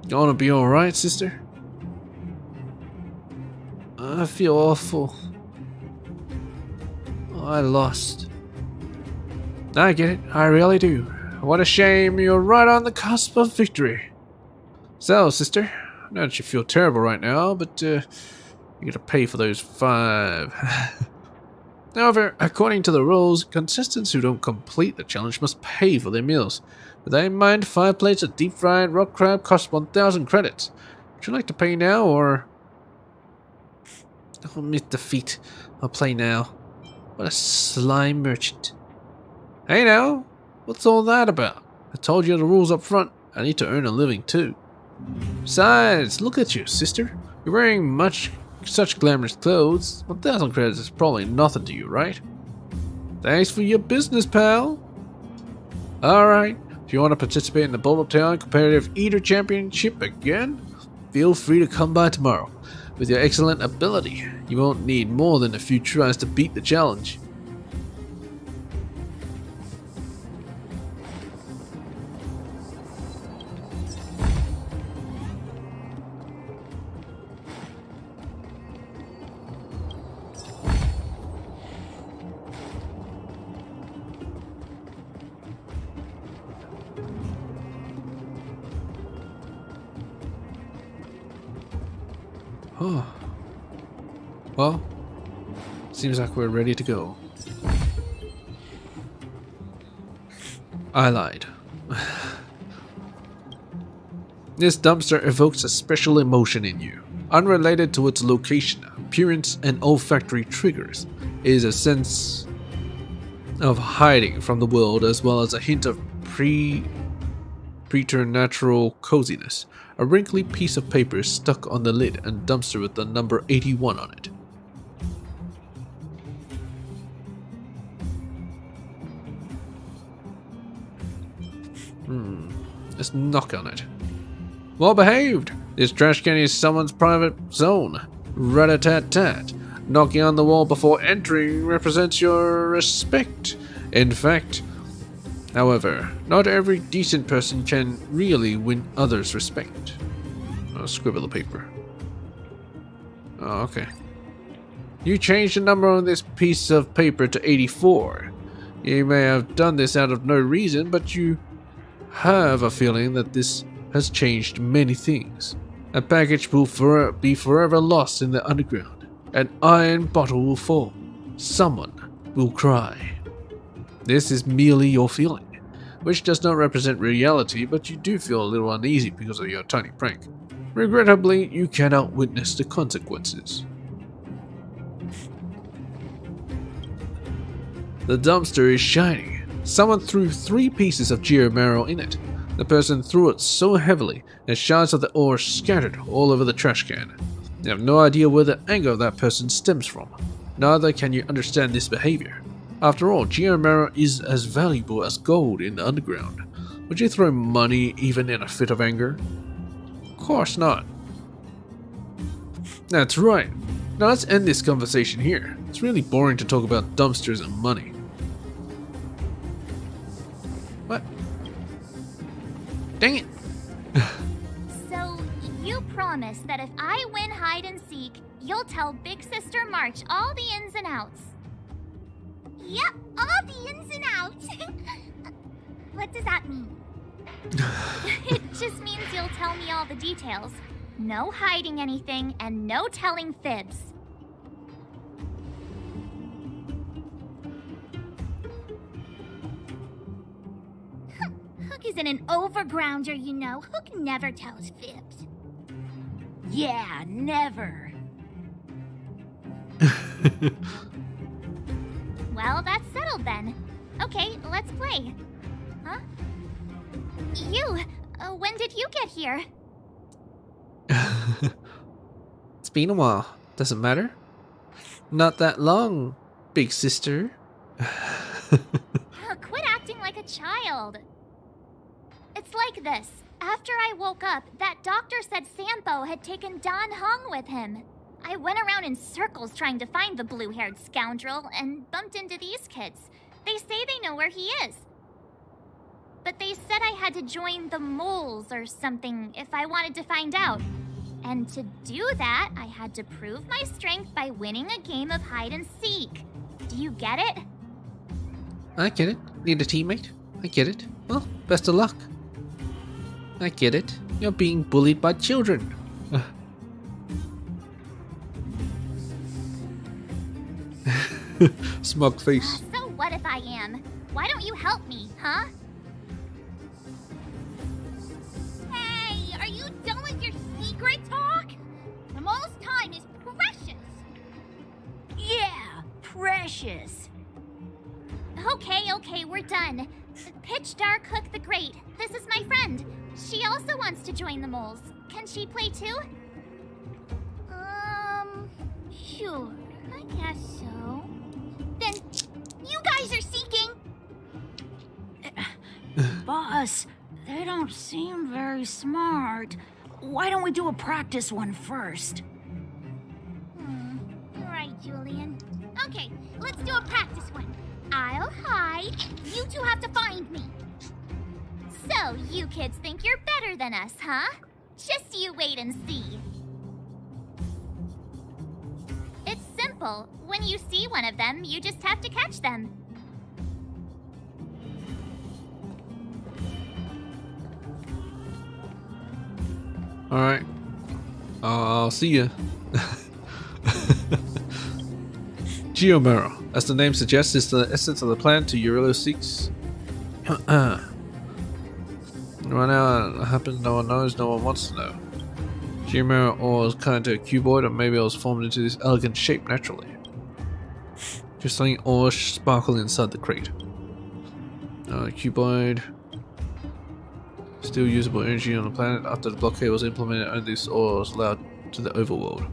S1: Gonna be alright, sister? I feel awful. I lost. I get it, I really do. What a shame, you're right on the cusp of victory. So, sister, I know that you feel terrible right now, but you gotta pay for those 5. However, according to the rules, contestants who don't complete the challenge must pay for their meals. With that in mind, 5 plates of deep-fried rock crab cost 1,000 credits. Would you like to pay now, or... I'll admit defeat. I'll play now. What a sly merchant. Hey now, what's all that about? I told you the rules up front. I need to earn a living too. Besides, look at you, sister. You're wearing such glamorous clothes. 1,000 credits is probably nothing to you, right? Thanks for your business, pal. Alright, if you want to participate in the Bulb Town Competitive Eater Championship again, feel free to come by tomorrow. With your excellent ability, you won't need more than a few tries to beat the challenge. Oh. Well, seems like we're ready to go. I lied. This dumpster evokes a special emotion in you. Unrelated to its location, appearance, and olfactory triggers, it is a sense of hiding from the world as well as a hint of preternatural coziness. A wrinkly piece of paper is stuck on the lid and dumpster with the number 81 on it. Let's knock on it. Well behaved! This trash can is someone's private zone. Rat-a-tat-tat. Knocking on the wall before entering represents your respect. In fact, however, not every decent person can really win others' respect. I'll scribble the paper. Oh, okay. You changed the number on this piece of paper to 84. You may have done this out of no reason, but you have a feeling that this has changed many things. A package will be forever lost in the underground. An iron bottle will fall. Someone will cry. This is merely your feeling, which does not represent reality, but you do feel a little uneasy because of your tiny prank. Regrettably, you cannot witness the consequences. The dumpster is shining. Someone threw 3 pieces of geomarrow in it. The person threw it so heavily that shards of the ore scattered all over the trash can. You have no idea where the anger of that person stems from. Neither can you understand this behavior. After all, geomarrow is as valuable as gold in the underground. Would you throw money even in a fit of anger? Of course not. That's right. Now let's end this conversation here. It's really boring to talk about dumpsters and money. What? Dang it.
S2: So, you promise that if I win hide and seek, you'll tell Big Sister March all the ins and outs. Yep, all the ins and outs. What does that mean? It just means you'll tell me all the details. No hiding anything and no telling fibs. Hook isn't an overgrounder, you know. Hook never tells fibs. Yeah, never. Well, that's settled then. Okay, let's play. Huh? You, when did you get here?
S1: It's been a while. Doesn't matter. Not that long, big sister.
S2: Quit acting like a child. It's like this. After I woke up, that doctor said Sampo had taken Don Hung with him. I went around in circles trying to find the blue-haired scoundrel and bumped into these kids. They say they know where he is. But they said I had to join the moles or something if I wanted to find out. And to do that, I had to prove my strength by winning a game of hide and seek. Do you get it?
S1: I get it. Need a teammate? I get it. Well, best of luck. I get it. You're being bullied by children. Smug face.
S2: So what if I am? Why don't you help me, huh? Hey, are you done with your secret talk? The mole's time is precious. Yeah, precious. Okay, we're done. Pitch Dark Hook the Great. This is my friend. She also wants to join the moles. Can she play too? Sure. I guess so. Then, you guys are seeking!
S6: Boss, they don't seem very smart. Why don't we do a practice one first?
S2: You're right, Julian. Okay, let's do a practice one. I'll hide. You two have to find me. So, you kids think you're better than us, huh? Just you wait and see. It's simple. When you see one of them, you just have to catch them.
S1: Alright. I'll see ya. Geomero, as the name suggests, is the essence of the plant to Eurilo seeks. Right now, it happens, no one knows, no one wants to know. Geomero ore is kind of cuboid, or maybe it was formed into this elegant shape naturally. Just letting ore sparkle inside the crate. Cuboid. Still usable energy on the planet. After the blockade was implemented, only this ore was allowed to the overworld.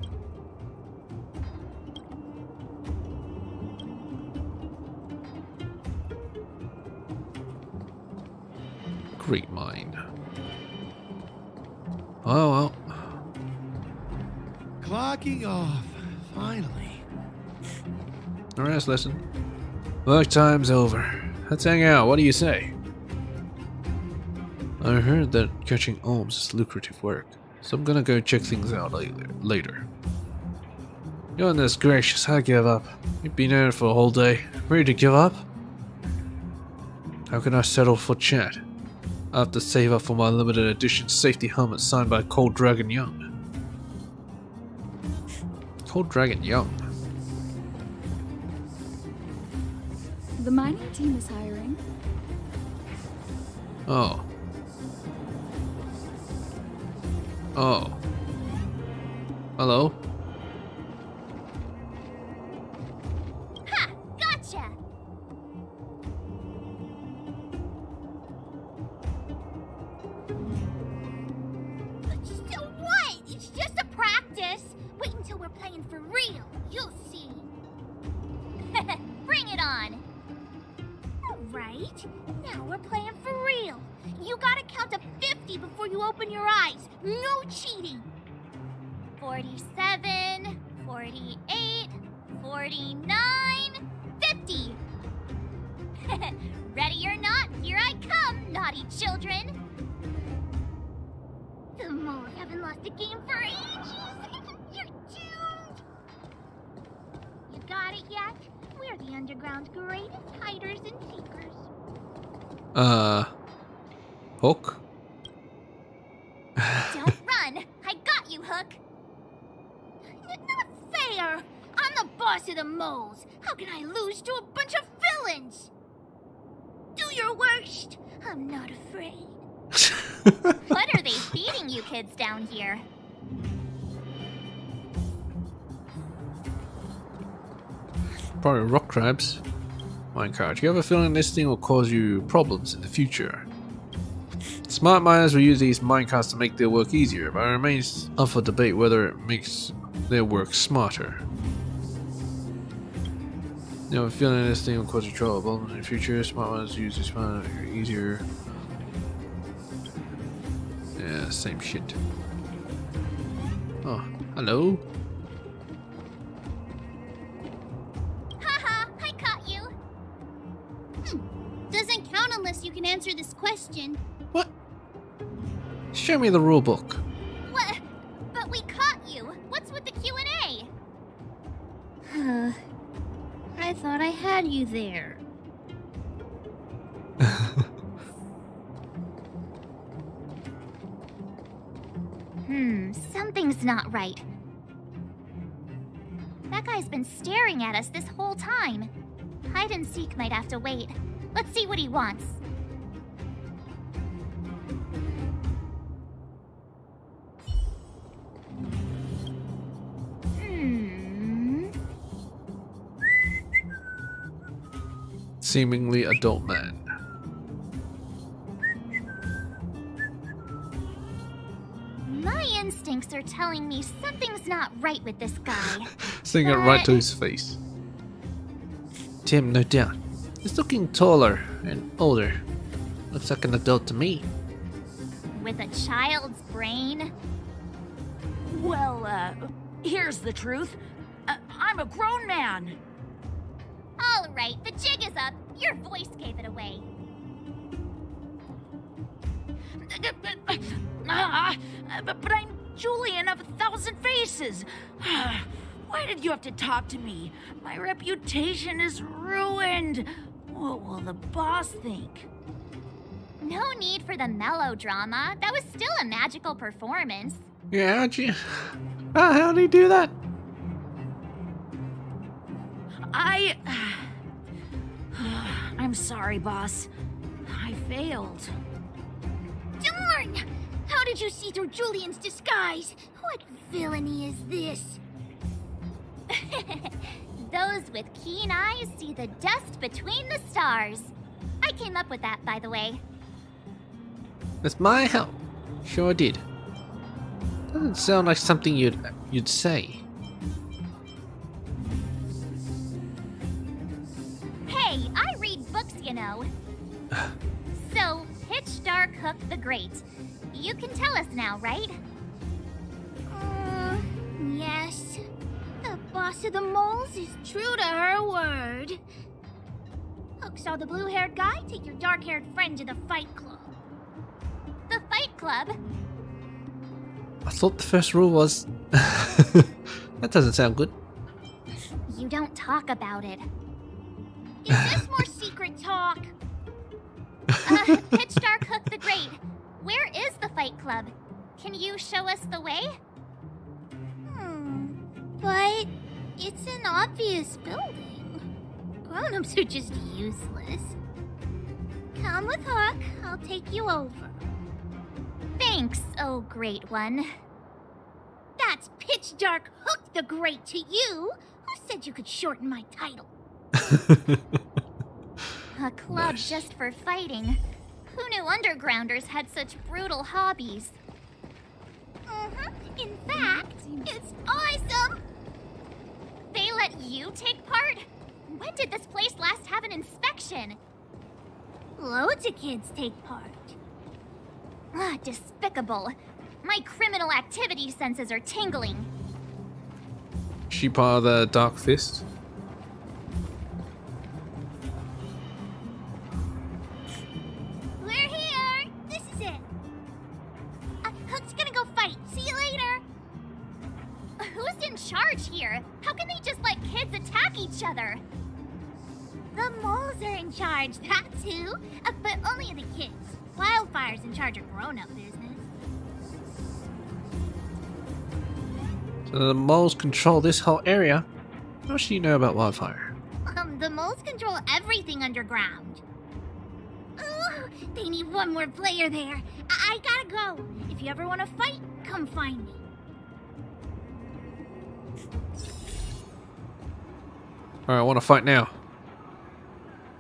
S1: Great mine. Oh well.
S5: Clocking off, finally.
S1: Alright, lesson. Work time's over. Let's hang out, what do you say? I heard that catching ohms is lucrative work, so I'm gonna go check things out later. Goodness gracious, I give up. You've been at it for a whole day. Ready to give up? How can I settle for chat? I have to save up for my limited edition safety helmet signed by Cold Dragon Young. Cold Dragon Young?
S3: The mining team is hiring.
S1: Oh. Oh. Hello?
S2: Ha! Gotcha! So what? It's just a practice. Wait until we're playing for real. You'll see. Bring it on. Alright, now we're playing for real. You gotta count to 50 before you open your eyes. No cheating. 47, 47, 48, 49, 50. Ready or not, here I come, naughty children. The moles haven't lost a game for ages. You're doomed. You got it yet? We're the Underground's greatest hiders and seekers.
S1: Hook?
S2: Don't run! I got you, Hook! Not fair! I'm the boss of the moles! How can I lose to a bunch of villains? Do your worst! I'm not afraid. What are they feeding you kids down here?
S1: Probably rock crabs. Minecart. You have a feeling this thing will cause you problems in the future. Smart miners will use these minecarts to make their work easier, but it remains up for debate whether it makes their work smarter. You have a feeling this thing will cause you trouble in the future. Smart miners use this one to make it easier. Yeah, same shit. Oh, hello.
S2: Haha, I caught you. Doesn't count unless you can answer this question.
S1: What? Show me the rule book.
S2: What? But we caught you. What's with the Q&A? I thought I had you there. Something's not right. That guy's been staring at us this whole time. Hide and seek might have to wait. Let's see what he wants.
S1: Seemingly adult man.
S2: My instincts are telling me something's not right with this guy.
S1: Saying it right to his face. Tim, no doubt. He's looking taller and older. Looks like an adult to me.
S2: With a child's brain?
S6: Well, here's the truth. I'm a grown man.
S2: All right, the jig is up. Your voice gave it away.
S6: But I'm Julian of 1,000 Faces. Why did you have to talk to me? My reputation is ruined. What will the boss think?
S2: No need for the melodrama. That was still a magical performance.
S1: Yeah, how'd he do that?
S6: I'm sorry, boss. I failed.
S2: Darn! How did you see through Julian's disguise? What villainy is this? Those with keen eyes see the dust between the stars. I came up with that, by the way.
S1: With my help. Sure did. Doesn't sound like something you'd say.
S2: Hey, I read books, you know. So, Pitch Dark Hook the Great. You can tell us now, right? Yes. The boss of the moles is true to her word. Hook saw the blue-haired guy take your dark-haired friend to the Fight Club. The Fight Club?
S1: I thought the first rule was... That doesn't sound good.
S2: You don't talk about it. Is this more secret talk? Pitch Dark Hook the Great. Where is the Fight Club? Can you show us the way? But it's an obvious building. Grown-ups are just useless. Come with Hook. I'll take you over. Thanks, oh great one. That's Pitch Dark Hook the Great to you. Who said you could shorten my title? A club just for fighting. Who knew undergrounders had such brutal hobbies? In fact, it's awesome! They let you take part? When did this place last have an inspection? Loads of kids take part. Despicable. My criminal activity senses are tingling.
S1: She part of the Dark Fist?
S2: We're here! This is it! Hook's gonna go fight. See you later! Who's in charge here? How can they just let kids attack each other? The moles are in charge, that's who. But only the kids. Wildfire's in charge of grown-up business.
S1: So the moles control this whole area. What else do you know about Wildfire?
S2: The moles control everything underground. Ooh, they need one more player there. I gotta go. If you ever want to fight, come find me.
S1: Alright, I want to fight now.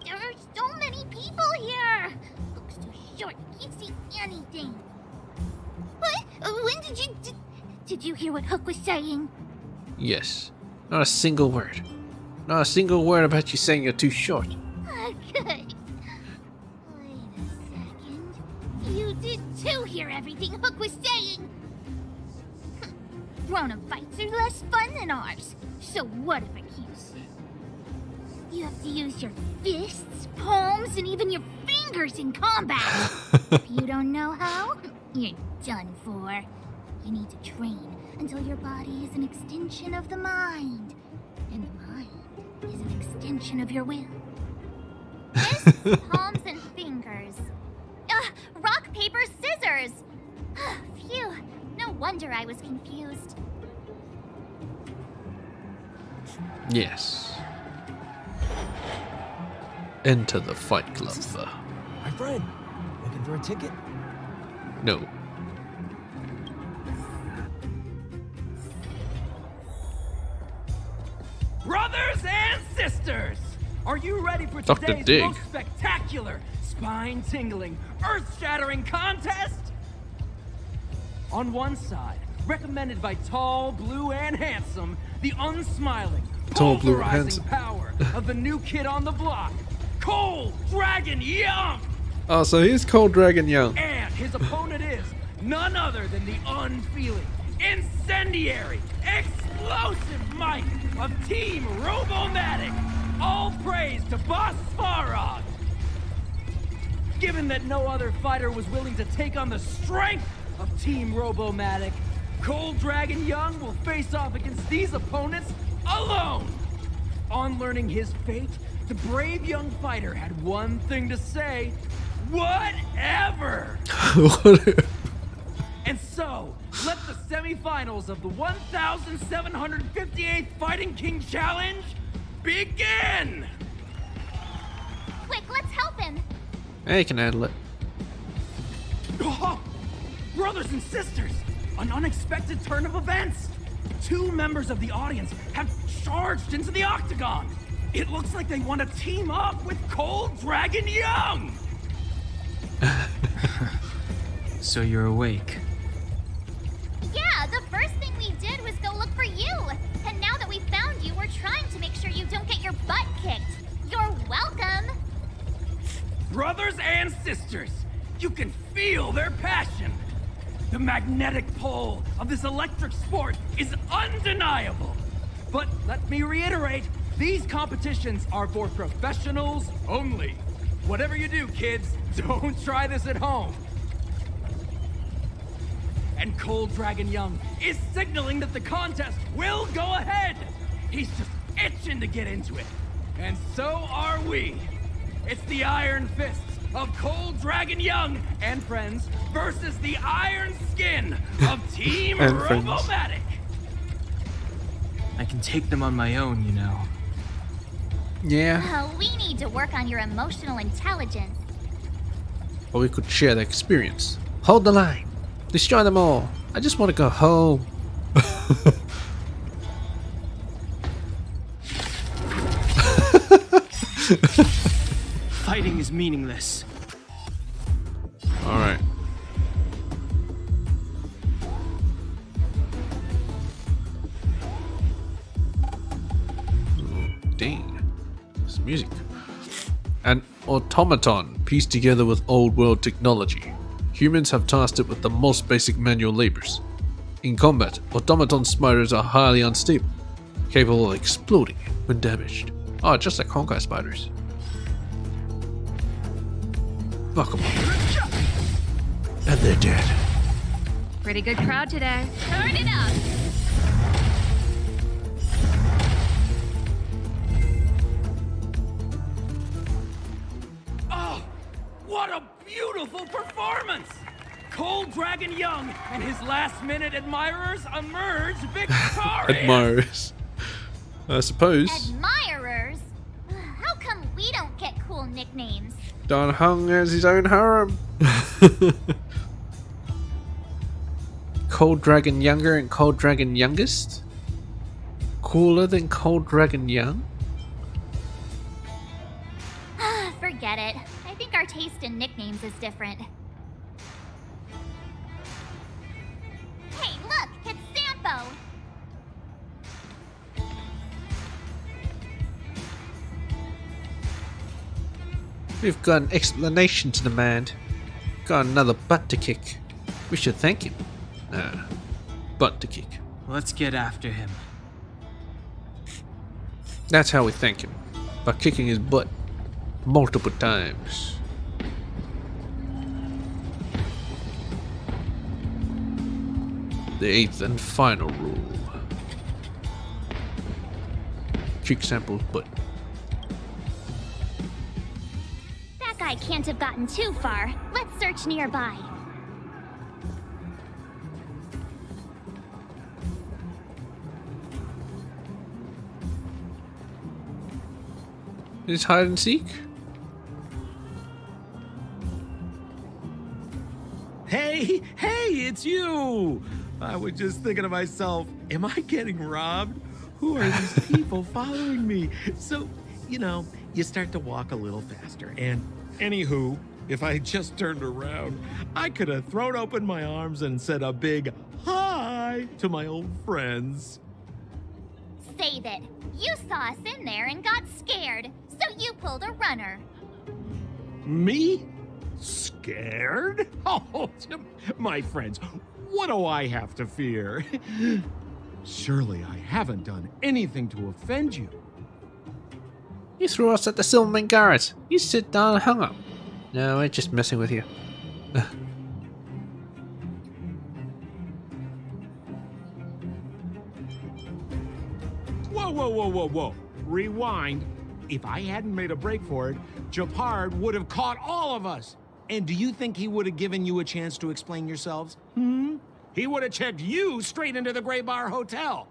S2: There are so many people here. Hook's too short. Can't see anything. What? When did you... Did you hear what Hook was saying?
S1: Yes. Not a single word. Not a single word about you saying you're too short.
S2: Good. Wait a second. You did too hear everything Hook was saying. Grown-up fights are less fun than ours. So what if I can't see? You have to use your fists, palms, and even your fingers in combat. If you don't know how, you're done for. You need to train until your body is an extension of the mind. And the mind is an extension of your will. Fists, palms, and fingers. Rock, paper, scissors! Phew, no wonder I was confused.
S1: Yes. Enter the Fight Club.
S5: My friend, looking for a ticket?
S1: No.
S4: Brothers and sisters, are you ready for
S1: Dr.
S4: today's
S1: Dig.
S4: most spectacular, spine-tingling, earth-shattering contest? On one side, recommended by tall, blue, and handsome, the unsmiling,
S1: Tall, blue, and
S4: pulverizing
S1: handsome.
S4: power of the new kid on the block, Cold Dragon Young!
S1: Oh, so he's Cold Dragon Young.
S4: And his opponent is none other than the unfeeling, incendiary, explosive might of Team Robomatic. All praise to Boss Farog. Given that no other fighter was willing to take on the strength of Team Robomatic, Cold Dragon Young will face off against these opponents alone. On learning his fate, the brave young fighter had one thing to say: whatever! And so, let the semifinals of the 1,758th Fighting King Challenge begin!
S2: Quick, let's help him.
S1: Hey, you can handle it.
S4: Oh, brothers and sisters, an unexpected turn of events. Two members of the audience have charged into the octagon. It looks like they want to team up with Cold Dragon Young.
S7: So you're awake.
S2: Yeah, the first thing we did was go look for you. And now that we found you, we're trying to make sure you don't get your butt kicked. You're welcome.
S4: Brothers and sisters, you can feel their passion. The magnetic pull of this electric sport is undeniable. But let me reiterate, these competitions are for professionals only. Whatever you do, kids, don't try this at home. And Cold Dragon Young is signaling that the contest will go ahead. He's just itching to get into it. And so are we. It's the Iron Fists of Cold Dragon Young and friends versus the Iron Skin of Team
S1: And friends.
S4: Robomatic.
S7: I can take them on my own, you know.
S1: Yeah.
S2: We need to work on your emotional intelligence.
S1: Or we could share the experience. Hold the line. Destroy them all. I just want to go home.
S7: Fighting is meaningless.
S1: Alright. Dang. This music. An automaton pieced together with old world technology. Humans have tasked it with the most basic manual labors. In combat, automaton spiders are highly unstable. capable of exploding when damaged. Oh, just like Honkai spiders. Fuck 'em up. And they're dead.
S3: Pretty good crowd today.
S2: Turn it up!
S4: Oh, what a beautiful performance! Cold Dragon Young and his last-minute admirers emerge victorious!
S1: Admirers. I suppose.
S2: Admirers? How come we don't get cool nicknames?
S1: Don Hung has his own harem. Cold Dragon Younger and Cold Dragon Youngest? Cooler than Cold Dragon Young?
S2: Forget it. I think our taste in nicknames is different. Hey, look! It's Sampo!
S1: We've got an explanation to demand. Got another butt to kick. We should thank him. Butt to kick.
S7: Let's get after him.
S1: That's how we thank him. By kicking his butt multiple times. The 8th and final rule. Kick Sample's butt.
S2: That guy can't have gotten too far. Let's search nearby.
S1: Is hide and seek?
S8: Hey, it's you! I was just thinking to myself, am I getting robbed? Who are these people following me? So, you start to walk a little faster. And anywho, if I just turned around, I could have thrown open my arms and said a big hi to my old friends.
S2: Save it. You saw us in there and got scared, so you pulled a runner.
S8: Me? Scared? Oh, my friends, what do I have to fear? Surely I haven't done anything to offend you.
S1: You threw us at the Silverman guards. You sit down and hung up. No, I'm just messing with you.
S8: Whoa. Rewind. If I hadn't made a break for it, Japard would have caught all of us. And do you think he would have given you a chance to explain yourselves? He would have checked you straight into the Gray Bar Hotel.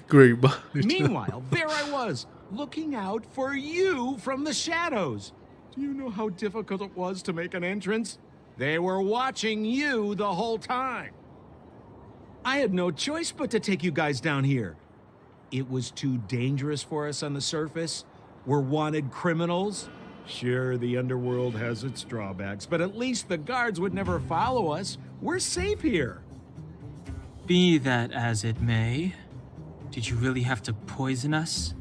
S1: Great.
S8: Meanwhile, there I was, looking out for you from the shadows. Do you know how difficult it was to make an entrance? They were watching you the whole time. I had no choice but to take you guys down here. It was too dangerous for us on the surface. We're wanted criminals. Sure, the Underworld has its drawbacks, but at least the guards would never follow us. We're safe here.
S7: Be that as it may, did you really have to poison us?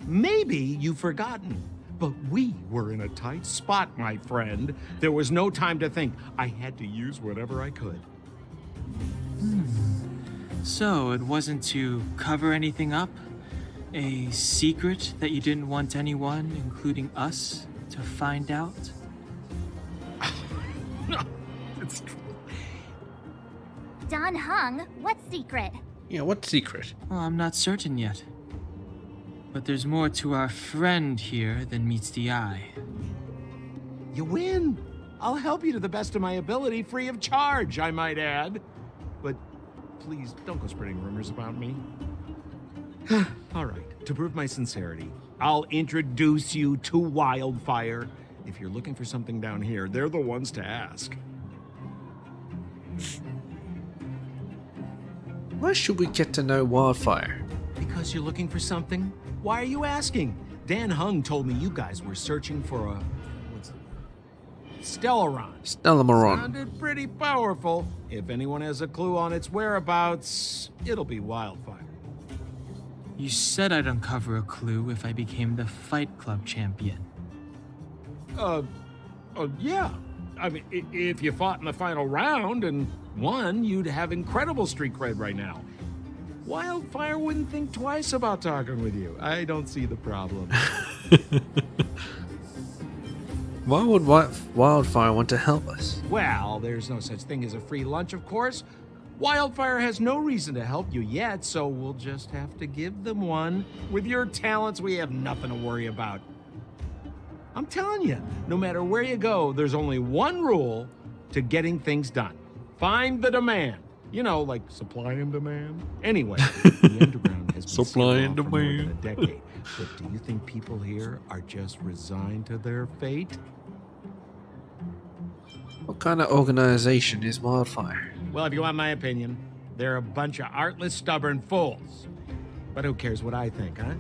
S8: Maybe you've forgotten, but we were in a tight spot, my friend. There was no time to think. I had to use whatever I could.
S7: So it wasn't to cover anything up? A secret that you didn't want anyone, including us, to find out?
S8: It's
S2: Don Hung, what secret?
S1: Yeah, what secret?
S7: Well, I'm not certain yet. But there's more to our friend here than meets the eye.
S8: You win. I'll help you to the best of my ability, free of charge, I might add. But please, don't go spreading rumors about me. All right, to prove my sincerity, I'll introduce you to Wildfire. If you're looking for something down here, they're the ones to ask.
S1: Why should we get to know Wildfire?
S8: Because you're looking for something? Why are you asking? Dan Hung told me you guys were searching for a... what's the word? Stellaron.
S1: Stellamaron.
S8: Sounded pretty powerful. If anyone has a clue on its whereabouts, it'll be Wildfire.
S7: You said I'd uncover a clue if I became the Fight Club champion.
S8: Yeah. I mean, if you fought in the final round and won, you'd have incredible street cred right now. Wildfire wouldn't think twice about talking with you. I don't see the problem.
S1: Why would Wildfire want to help us?
S8: Well, there's no such thing as a free lunch, of course. Wildfire has no reason to help you yet, so we'll just have to give them one. With your talents, we have nothing to worry about. I'm telling you, no matter where you go, there's only one rule to getting things done. Find the demand. You know, like supply and demand. Anyway, the underground has been
S1: Supply and
S8: sealed off for more than
S1: demand.
S8: a decade. But do you think people here are just resigned to their fate?
S1: What kind of organization is Wildfire?
S8: Well, if you want my opinion, they're a bunch of artless, stubborn fools. But who cares what I think, huh?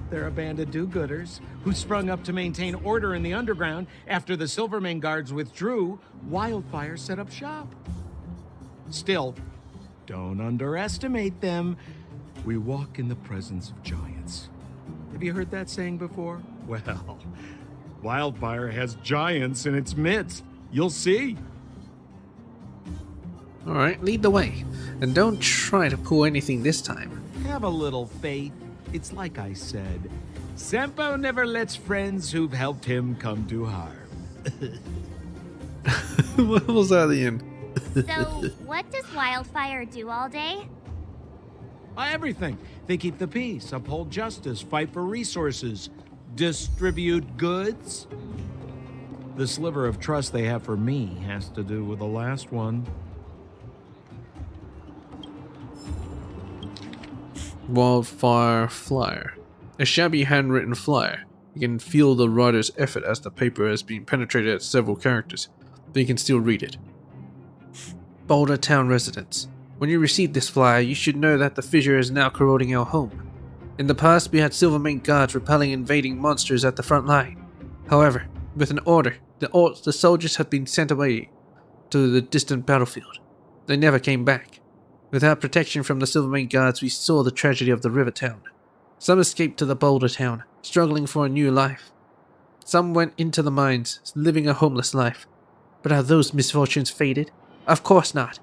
S8: They're a band of do-gooders who sprung up to maintain order in the underground. After the Silvermane guards withdrew, Wildfire set up shop. Still, don't underestimate them. We walk in the presence of giants. Have you heard that saying before? Well, Wildfire has giants in its midst. You'll see.
S1: Alright, lead the way. And don't try to pull anything this time.
S8: Have a little faith. It's like I said. Senpo never lets friends who've helped him come to harm.
S1: What was that at the end?
S2: So, what does Wildfire do all day?
S8: Everything. They keep the peace, uphold justice, fight for resources, distribute goods. The sliver of trust they have for me has to do with the last one.
S1: Wildfire flyer. A shabby handwritten flyer. You can feel the writer's effort as the paper has been penetrated at several characters, but you can still read it. Boulder Town residents. When you receive this flyer, you should know that the fissure is now corroding our home. In the past, we had Silvermane guards repelling invading monsters at the front line. However, with an order, the soldiers had been sent away to the distant battlefield. They never came back. Without protection from the Silvermane guards, we saw the tragedy of the river town. Some escaped to the Boulder Town, struggling for a new life. Some went into the mines, living a homeless life. But are those misfortunes faded? Of course not.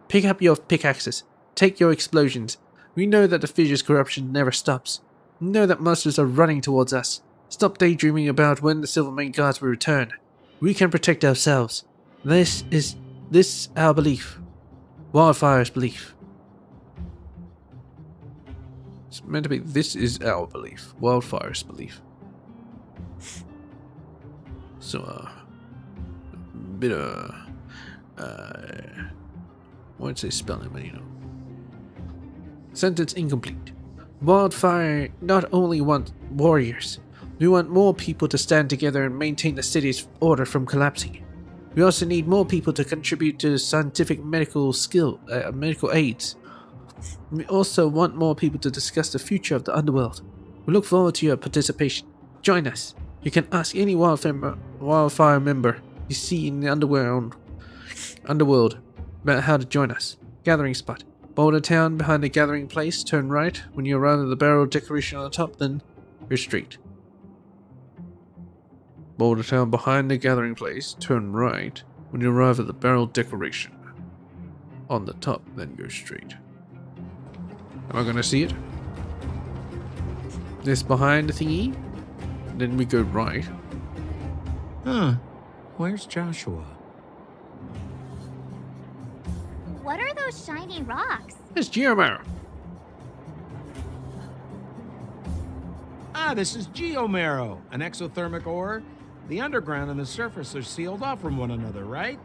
S1: Pick up your pickaxes. Take your explosions. We know that the fissure's corruption never stops. We know that monsters are running towards us. Stop daydreaming about when the Silvermane guards will return. We can protect ourselves. This our belief. Wildfire's belief. It's meant to be, this is our belief. Wildfire's belief. So, bit of, I won't say spelling, but you know. Sentence incomplete. Wildfire not only wants warriors, we want more people to stand together and maintain the city's order from collapsing. We also need more people to contribute to scientific medical aids. We also want more people to discuss the future of the Underworld. We look forward to your participation. Join us. You can ask any Wildfire member you see in the Underworld about how to join us. Gathering spot. Boulder Town behind the gathering place. Turn right. When you arrive at the barrel decoration on the top, then go straight. Boulder Town behind the gathering place. Turn right. When you arrive at the barrel decoration on the top, then go straight. Am I gonna see it? This behind the thingy? Then we go right.
S8: Huh. Where's Joshua?
S2: What are those shiny rocks?
S1: It's Geomar.
S8: This is Geomaro, an exothermic ore. The underground and the surface are sealed off from one another, right?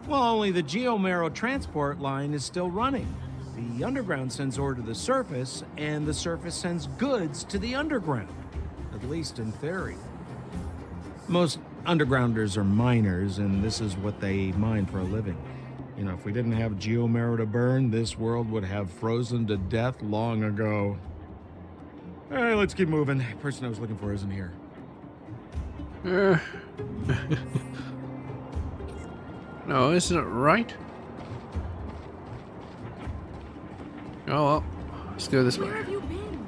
S8: Well, only the Geomaro transport line is still running. The underground sends ore to the surface, and the surface sends goods to the underground. At least in theory. Most undergrounders are miners, and this is what they mine for a living. You know, if we didn't have Geomaro to burn, this world would have frozen to death long ago. All right, let's keep moving. The person I was looking for isn't here.
S1: No, isn't it right? Oh well, let's go this way.
S3: Where have you been?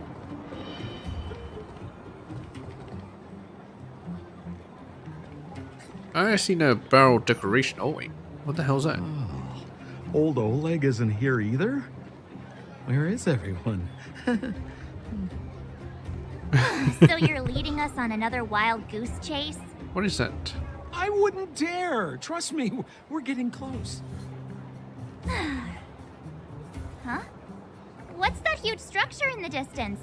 S1: I see no barrel decoration. Oh wait, what the hell's that?
S8: Old Oleg isn't here either? Where is everyone?
S2: So you're leading us on another wild goose chase?
S1: What is that?
S8: I wouldn't dare. Trust me, we're getting close.
S2: Huh? What's that huge structure in the distance?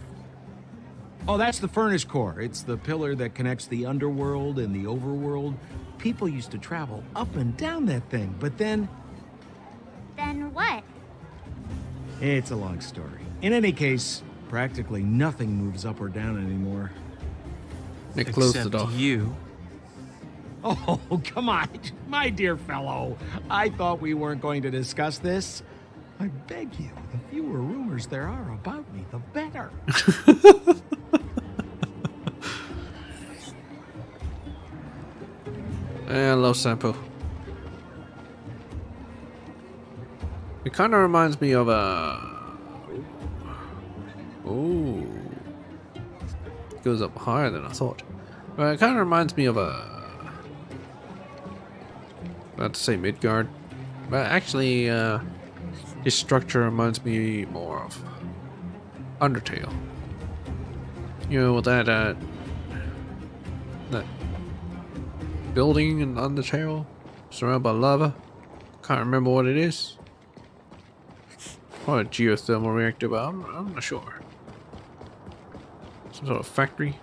S8: Oh, that's the furnace core. It's the pillar that connects the underworld and the overworld. People used to travel up and down that thing, but then...
S2: Then what?
S8: It's a long story. In any case, practically nothing moves up or down anymore.
S1: They closed
S7: Except
S1: it off.
S7: you.
S8: Oh, come on, my dear fellow. I thought we weren't going to discuss this. I beg you, the fewer rumors there are about me, the better.
S1: Hello, Sampo. It kind of reminds me of a... Oh. It goes up higher than I thought. But it kind of reminds me of a... Not to say Midgard. But actually, this structure reminds me more of Undertale. You know, with that, that building in Undertale surrounded by lava. Can't remember what it is. Probably a geothermal reactor, but I'm not sure. Some sort of factory.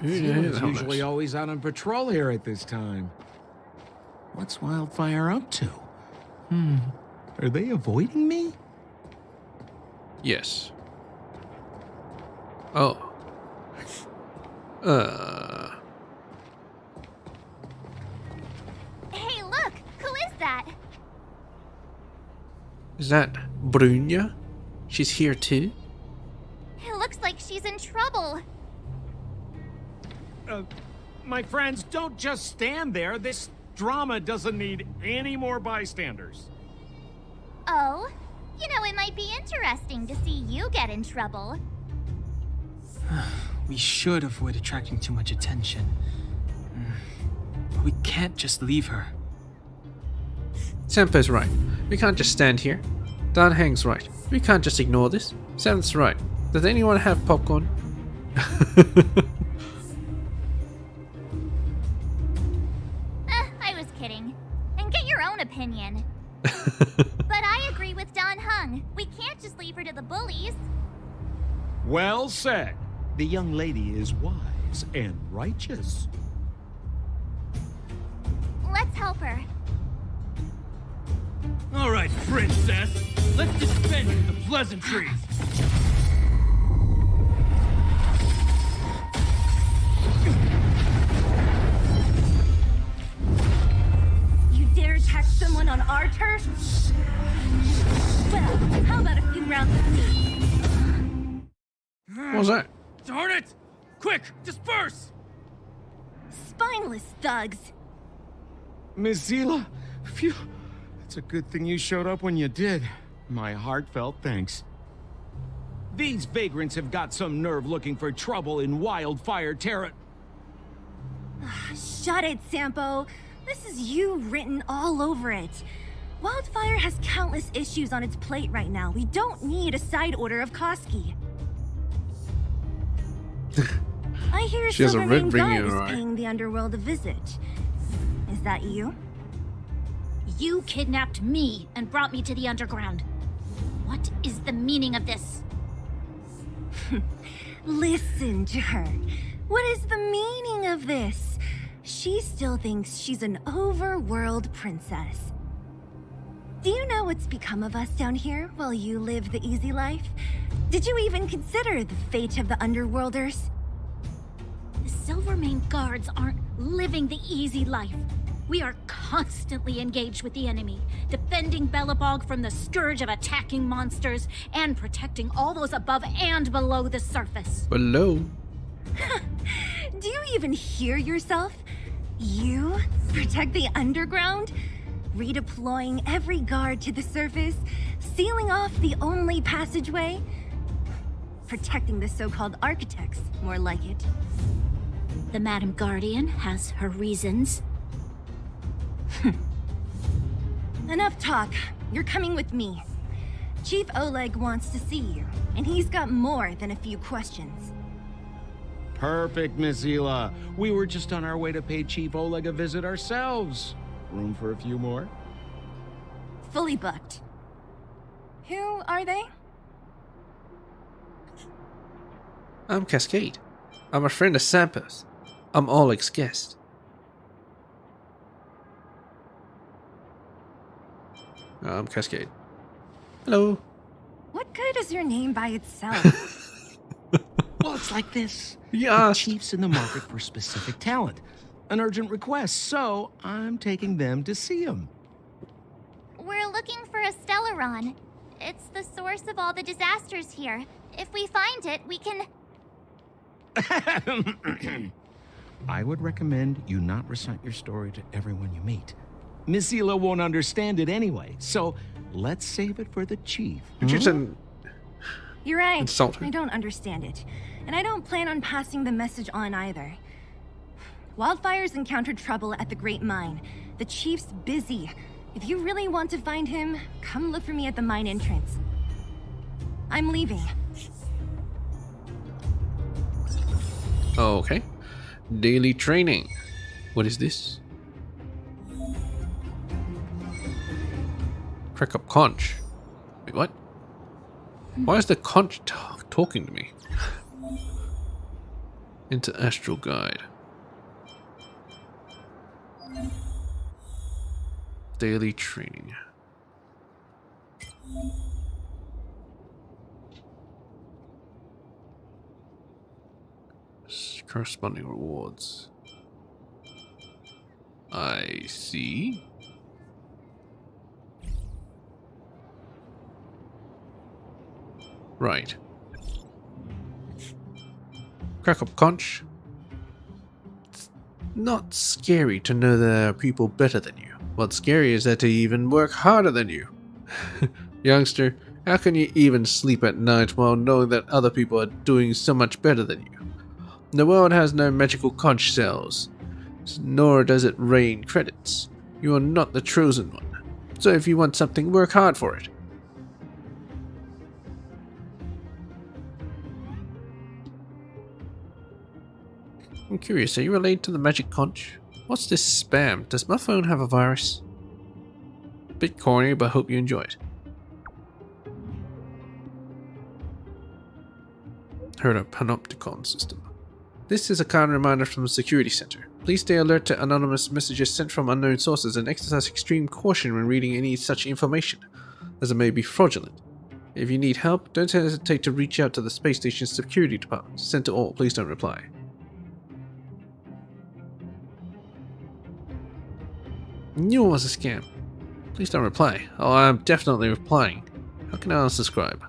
S8: She's usually always out on patrol here at this time. What's Wildfire up to? Are they avoiding me?
S1: Yes. Oh.
S2: Hey, look! Who is that?
S1: Is that Brunya? She's here too?
S2: It looks like she's in trouble.
S8: My friends, don't just stand there. This drama doesn't need any more bystanders.
S2: Oh? You know, it might be interesting to see you get in trouble.
S7: We should avoid attracting too much attention. We can't just leave her.
S1: Senpai's right. We can't just stand here. Dan Heng's right. We can't just ignore this. Sam's right. Does anyone have popcorn?
S2: I was kidding. And get your own opinion. But I agree with Don Hung. We can't just leave her to the bullies.
S8: Well said. The young lady is wise and righteous.
S2: Let's help her.
S4: All right, princess. Let's dispense with the pleasantries.
S6: You dare attack someone on our turf? Well, how about a few rounds with me?
S1: What was that?
S4: Darn it! Quick, disperse!
S6: Spineless thugs.
S8: Miss Zila, phew. It's a good thing you showed up when you did. My heartfelt thanks. These vagrants have got some nerve looking for trouble in Wildfire Terra.
S6: Shut it, Sampo. This is you written all over it. Wildfire has countless issues on its plate right now. We don't need a side order of Koski. I hear
S1: She has a red
S6: Silvermane
S1: ring
S6: God
S1: in
S6: is
S1: her eye.
S6: paying the Underworld a visit. Is that you?
S9: You kidnapped me and brought me to the underground. What is the meaning of this?
S6: Listen to her. What is the meaning of this? She still thinks she's an overworld princess. Do you know what's become of us down here while you live the easy life? Did you even consider the fate of the Underworlders?
S9: The Silvermane guards aren't living the easy life. We are constantly engaged with the enemy, defending Belobog from the scourge of attacking monsters and protecting all those above and below the surface.
S1: Below.
S6: Do you even hear yourself? You protect the underground? Redeploying every guard to the surface? Sealing off the only passageway? Protecting the so-called architects, more like it.
S9: The Madam Guardian has her reasons.
S6: Enough talk. You're coming with me.
S10: Chief Oleg wants to see you, and he's got more than a few questions.
S8: Perfect, Miss Hila. We were just on our way to pay Chief Oleg a visit ourselves. Room for a few more?
S10: Fully booked. Who are they?
S1: I'm Cascade. I'm a friend of Sampo's. I'm Oleg's guest. I'm Cascade. Hello.
S10: What good is your name by itself?
S8: Well, it's like this.
S1: Yeah.
S8: The Chief's in the market for specific talent. An urgent request, so I'm taking them to see him.
S2: We're looking for a Stellaron. It's the source of all the disasters here. If we find it, we can...
S8: I would recommend you not recite your story to everyone you meet. Miss Hila won't understand it anyway, so let's save it for the Chief.
S1: Richardson.
S10: You're right.
S1: Insult her.
S10: I don't understand it. And I don't plan on passing the message on either. Wildfire's encountered trouble at the Great Mine. The Chief's busy. If you really want to find him, come look for me at the mine entrance. I'm leaving.
S1: Okay. Daily training. What is this? Crack up conch. Wait, what? Why is the conch talking to me? Into astral guide. Daily training. Corresponding rewards. I see. Right. Crack up conch. It's not scary to know there are people better than you. What's scary is that they even work harder than you. Youngster, how can you even sleep at night while knowing that other people are doing so much better than you? The world has no magical conch cells, nor does it rain credits. You are not the chosen one. So if you want something, work hard for it. I'm curious, are you related to the magic conch? What's this spam? Does my phone have a virus? Bit corny, but hope you enjoy it. Heard a panopticon system. This is a kind reminder from the security center. Please stay alert to anonymous messages sent from unknown sources and exercise extreme caution when reading any such information, as it may be fraudulent. If you need help, don't hesitate to reach out to the space station's security department. Sent to all, please don't reply. Knew it was a scam. Please don't reply. Oh, I'm definitely replying. How can I unsubscribe?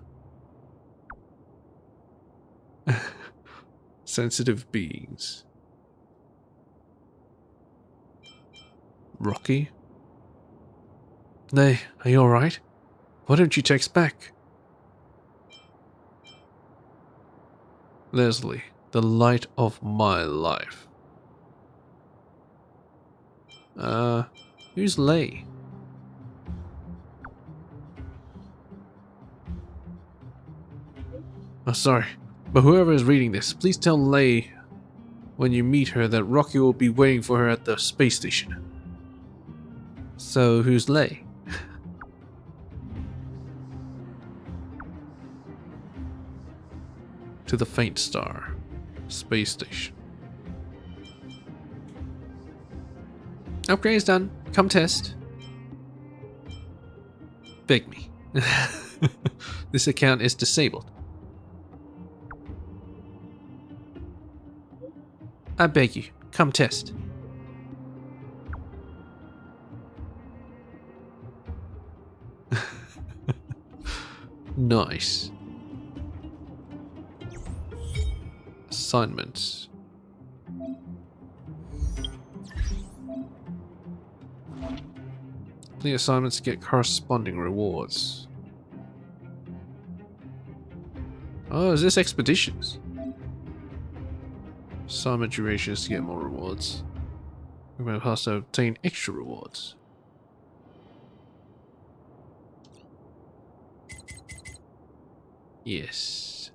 S1: Sensitive beings. Rocky? Nay, are you alright? Why don't you text back? Leslie, the light of my life. Who's Lay? Oh, sorry, but whoever is reading this, please tell Lay when you meet her that Rocky will be waiting for her at the space station. So, who's Lay? To the faint star, space station. Upgrade is done. Come test. Beg me. This account is disabled. I beg you, come test. Nice. Assignments. The assignments get corresponding rewards. Oh, is this expeditions? Assignment durations to get more rewards. We may also obtain extra rewards. Yes.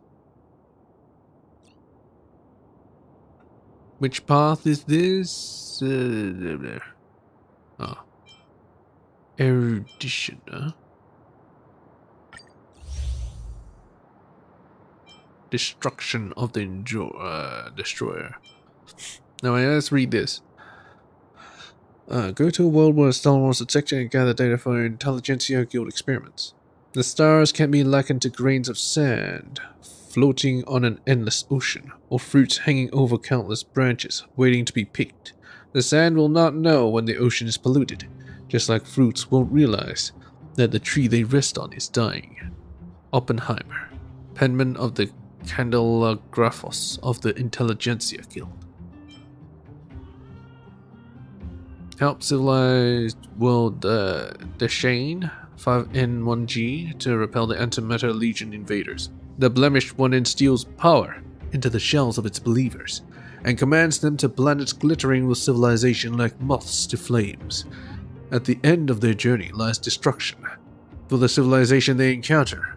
S1: Which path is this? Oh. Erudition, huh? Destruction of the destroyer. Now let's read this. Go to a world where Star Wars detector and gather data for Intelligentsia Guild experiments. The stars can be likened to grains of sand floating on an endless ocean, or fruits hanging over countless branches, waiting to be picked. The sand will not know when the ocean is polluted, just like fruits won't realize that the tree they rest on is dying. Oppenheimer, penman of the Candelagraphos of the Intelligentsia Guild. Help civilized world Deshane 5N1G to repel the Antimatter Legion invaders. The blemished one instills power into the shells of its believers and commands them to planets glittering with civilization like moths to flames. At the end of their journey lies destruction, for the civilization they encounter,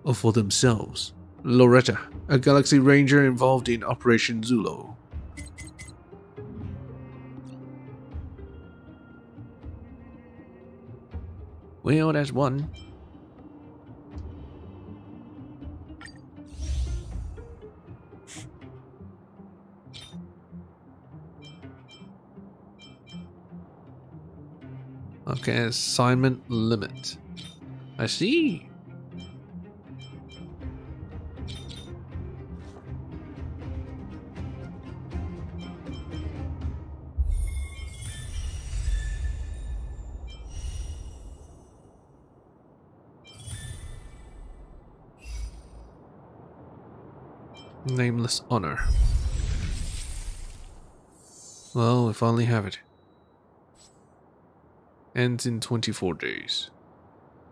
S1: or for themselves. Loretta, a Galaxy Ranger involved in Operation Zulo. Well, that's one. Okay, assignment limit. I see. Nameless honor. Well, we finally have it. Ends in 24 days.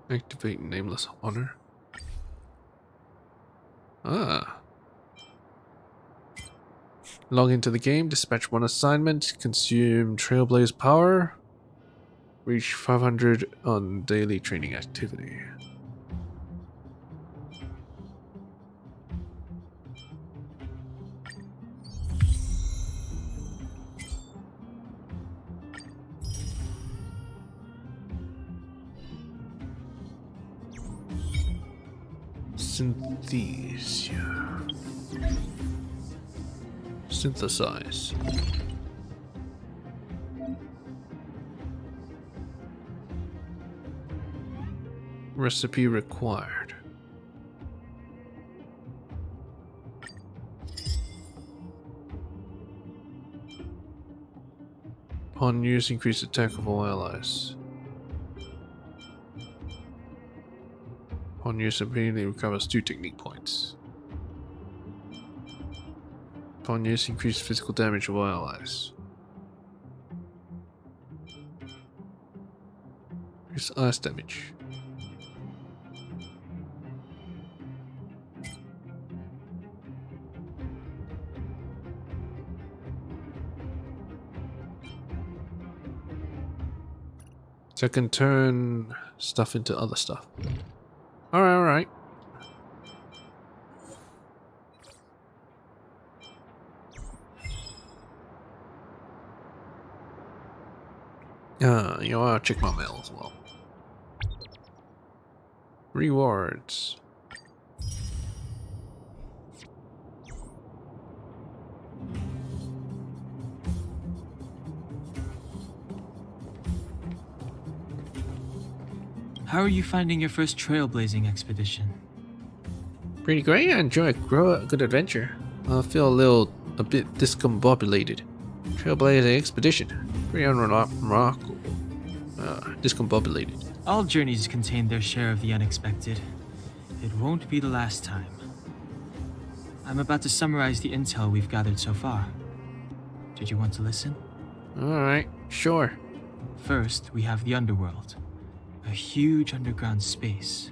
S1: Activate nameless honor. Ah. Log into the game, dispatch one assignment, consume Trailblaze power, reach 500 on daily training activity. Synthesize. Recipe required. Upon use, increase attack of all allies. Upon use, ability recovers 2 technique points. Upon use, increase physical damage of all allies. Increase ice damage. So I can turn stuff into other stuff. Alright. You know, I'll check my mail as well. Rewards.
S7: How are you finding your first trailblazing expedition?
S1: Pretty great. I enjoy a good adventure. I feel a bit discombobulated. Trailblazing expedition. Pretty unremarkable. Discombobulated.
S7: All journeys contain their share of the unexpected. It won't be the last time. I'm about to summarize the intel we've gathered so far. Did you want to listen?
S1: Alright, sure.
S7: First, we have the Underworld. A huge underground space.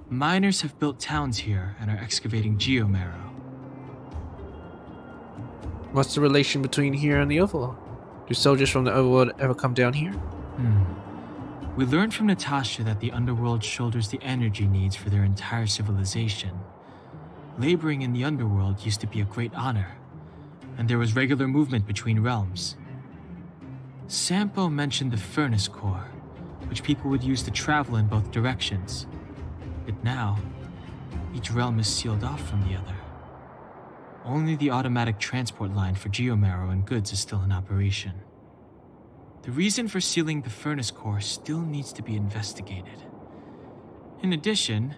S7: Miners have built towns here and are excavating geomarrow.
S1: What's the relation between here and the Overworld? Do soldiers from the Overworld ever come down here?
S7: We learned from Natasha that the Underworld shoulders the energy needs for their entire civilization. Laboring in the Underworld used to be a great honor, and there was regular movement between realms. Sampo mentioned the furnace core, which people would use to travel in both directions. But now, each realm is sealed off from the other. Only the automatic transport line for geomarrow and goods is still in operation. The reason for sealing the furnace core still needs to be investigated. In addition,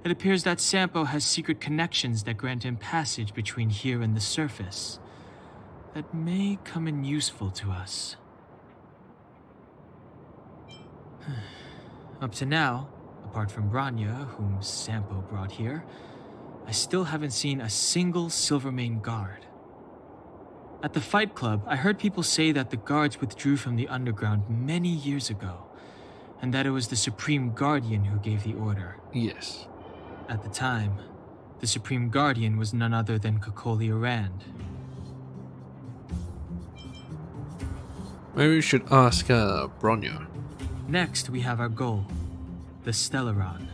S7: it appears that Sampo has secret connections that grant him passage between here and the surface that may come in useful to us. Up to now, apart from Branya, whom Sampo brought here, I still haven't seen a single Silvermane guard. At the Fight Club, I heard people say that the guards withdrew from the underground many years ago, and that it was the Supreme Guardian who gave the order.
S1: Yes.
S7: At the time, the Supreme Guardian was none other than Kokoli Rand.
S1: Maybe we should ask Bronya.
S7: Next, we have our goal, the Stellaron.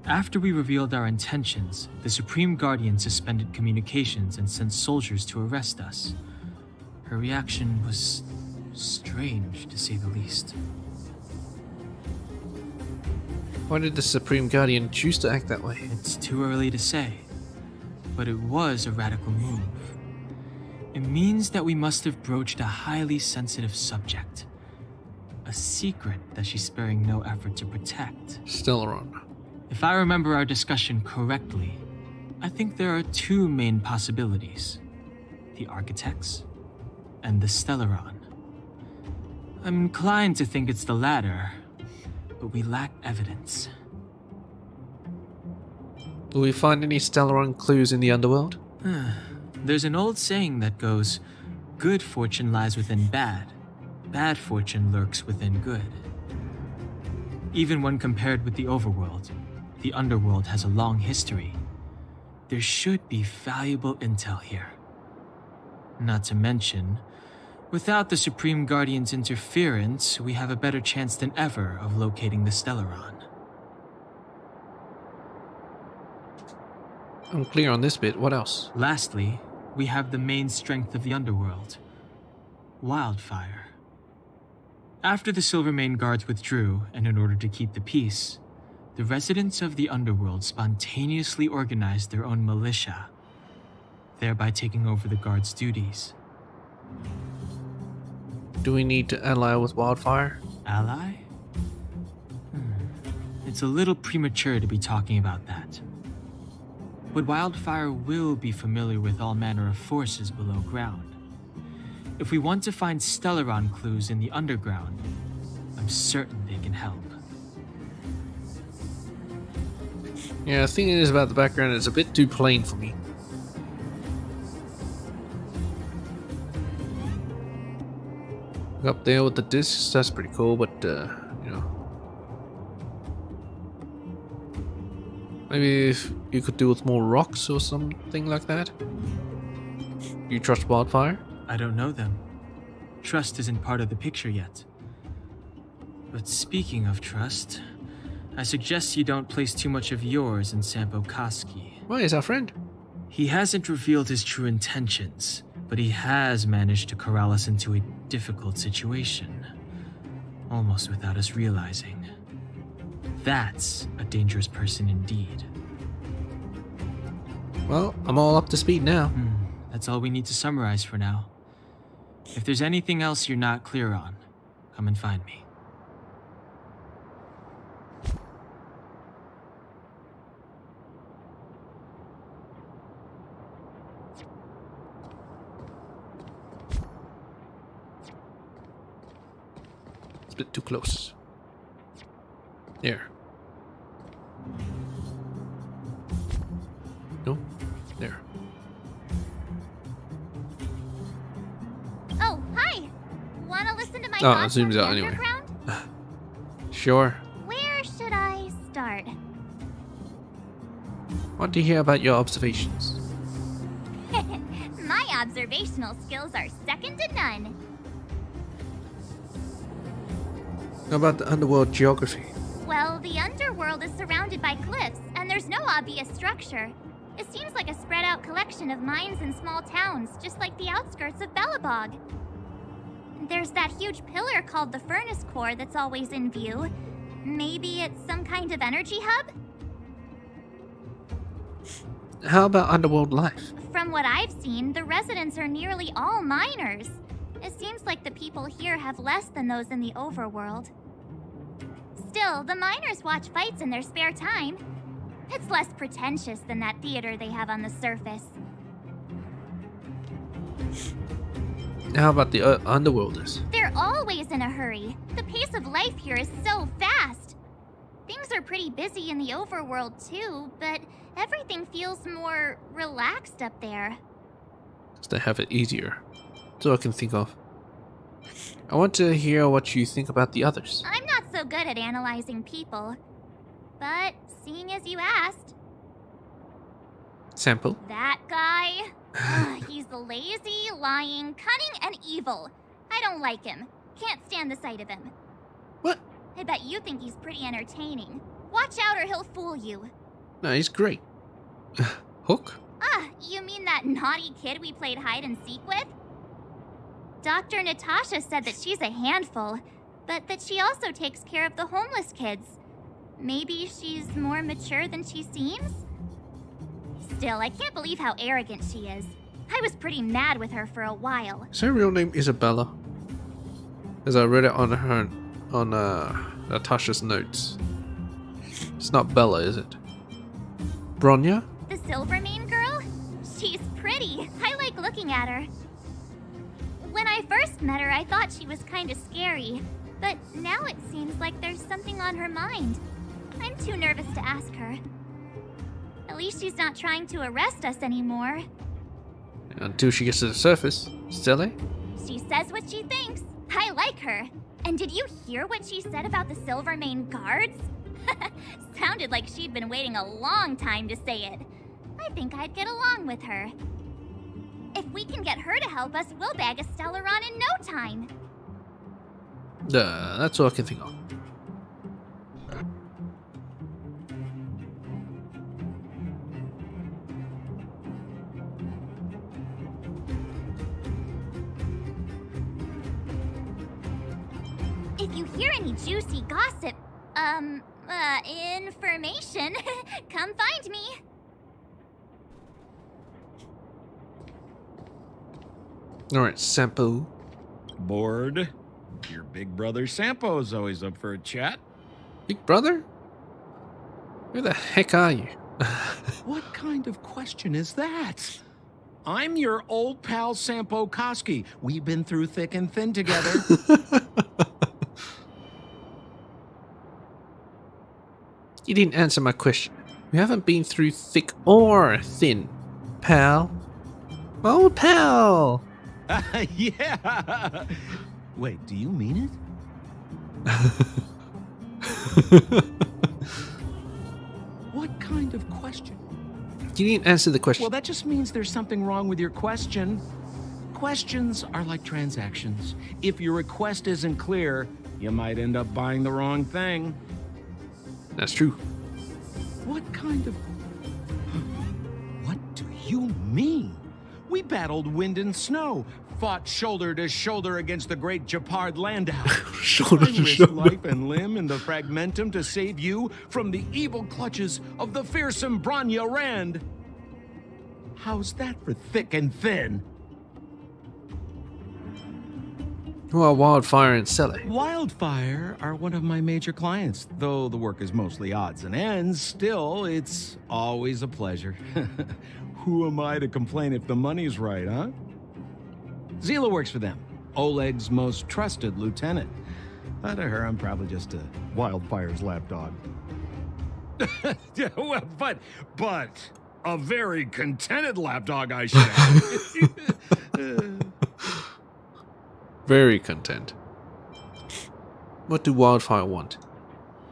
S7: After we revealed our intentions, the Supreme Guardian suspended communications and sent soldiers to arrest us. Her reaction was strange, to say the least.
S1: Why did the Supreme Guardian choose to act that way?
S7: It's too early to say, but it was a radical move. It means that we must have broached a highly sensitive subject. A secret that she's sparing no effort to protect.
S1: Stellaron.
S7: If I remember our discussion correctly, I think there are two main possibilities. The Architects and the Stellaron. I'm inclined to think it's the latter, but we lack evidence.
S1: Will we find any Stellaron clues in the Underworld?
S7: There's an old saying that goes, good fortune lies within bad, bad fortune lurks within good. Even when compared with the Overworld, the Underworld has a long history. There should be valuable intel here. Not to mention, without the Supreme Guardian's interference, we have a better chance than ever of locating the Stellaron.
S1: I'm clear on this bit. What else?
S7: Lastly, we have the main strength of the Underworld, wildfire. After the Silvermane guards withdrew, and in order to keep the peace, the residents of the Underworld spontaneously organized their own militia, thereby taking over the guards' duties.
S1: Do we need to ally with wildfire?
S7: Ally? It's a little premature to be talking about that. But wildfire will be familiar with all manner of forces below ground. If we want to find Stellaron clues in the underground, I'm certain they can help.
S1: Yeah, the thing is about the background, it's a bit too plain for me. Up there with the discs, that's pretty cool, but, you know. Maybe if you could do with more rocks or something like that? You trust wildfire?
S7: I don't know them. Trust isn't part of the picture yet. But speaking of trust, I suggest you don't place too much of yours in Sampo Koski.
S1: Why, is our friend?
S7: He hasn't revealed his true intentions, but he has managed to corral us into a difficult situation, almost without us realizing. That's a dangerous person indeed.
S1: Well, I'm all up to speed now.
S7: That's all we need to summarize for now. If there's anything else you're not clear on, come and find me.
S1: It's a bit too close. There. No? There.
S2: Oh, hi! Wanna listen to my
S1: Oh, it
S2: thoughts on
S1: zooms
S2: the
S1: out anyway.
S2: underground?
S1: Sure.
S2: Where should I start?
S1: Want to hear about your observations.
S2: My observational skills are second to none.
S1: How about the underworld geography?
S2: Well, the Underworld is surrounded by cliffs, and there's no obvious structure. It seems like a spread out collection of mines and small towns, just like the outskirts of Belobog. There's that huge pillar called the Furnace Core that's always in view. Maybe it's some kind of energy hub?
S1: How about underworld life?
S2: From what I've seen, the residents are nearly all miners. It seems like the people here have less than those in the overworld. Still, the miners watch fights in their spare time. It's less pretentious than that theater they have on the surface.
S1: How about the underworlders?
S2: They're always in a hurry. The pace of life here is so fast. Things are pretty busy in the overworld too, but everything feels more relaxed up there.
S1: They have it easier. That's all I can think of. I want to hear what you think about the others.
S2: I'm not so good at analyzing people, but seeing as you asked...
S1: Sample?
S2: That guy? He's lazy, lying, cunning, and evil. I don't like him. Can't stand the sight of him.
S1: What?
S2: I bet you think he's pretty entertaining. Watch out or he'll fool you.
S1: No, he's great. Hook?
S2: You mean that naughty kid we played hide and seek with? Dr. Natasha said that she's a handful, but that she also takes care of the homeless kids. Maybe she's more mature than she seems? Still, I can't believe how arrogant she is. I was pretty mad with her for a while.
S1: Is her real name Isabella? As I read it on Natasha's notes. It's not Bella, is it? Bronya?
S2: The Silvermane girl? She's pretty. I like looking at her. When I first met her, I thought she was kind of scary. But now it seems like there's something on her mind. I'm too nervous to ask her. At least she's not trying to arrest us anymore.
S1: Until she gets to the surface. Silly?
S2: She says what she thinks. I like her. And did you hear what she said about the Silvermane guards? Sounded like she'd been waiting a long time to say it. I think I'd get along with her. If we can get her to help us, we'll bag a Stellaron in no time.
S1: That's all I can think of.
S2: If you hear any juicy gossip, information, come find me.
S1: Alright, Sampo.
S8: Bored? Your big brother Sampo's always up for a chat.
S1: Big brother? Who the heck are you?
S8: What kind of question is that? I'm your old pal Sampo Koski. We've been through thick and thin together.
S1: You didn't answer my question. We haven't been through thick or thin, pal. My old pal!
S8: Yeah! Wait, do you mean it? What kind of question?
S1: You didn't answer the question.
S8: Well, that just means there's something wrong with your question. Questions are like transactions. If your request isn't clear, you might end up buying the wrong thing.
S1: That's true.
S8: What kind of... What do you mean? We battled wind and snow, fought shoulder to shoulder against the great Japard Landau.
S1: Shoulder to
S8: risked
S1: shoulder.
S8: life and limb in the Fragmentum to save you from the evil clutches of the fearsome Bronya Rand. How's that for thick and thin?
S1: Who are Wildfire and Sally?
S8: Wildfire are one of my major clients. Though the work is mostly odds and ends, still, it's always a pleasure. Who am I to complain if the money's right, huh? Zila works for them, Oleg's most trusted lieutenant. To her, I'm probably just a Wildfire's lapdog. Yeah, well, but a very contented lapdog, I should add.
S1: Very content. What do Wildfire want?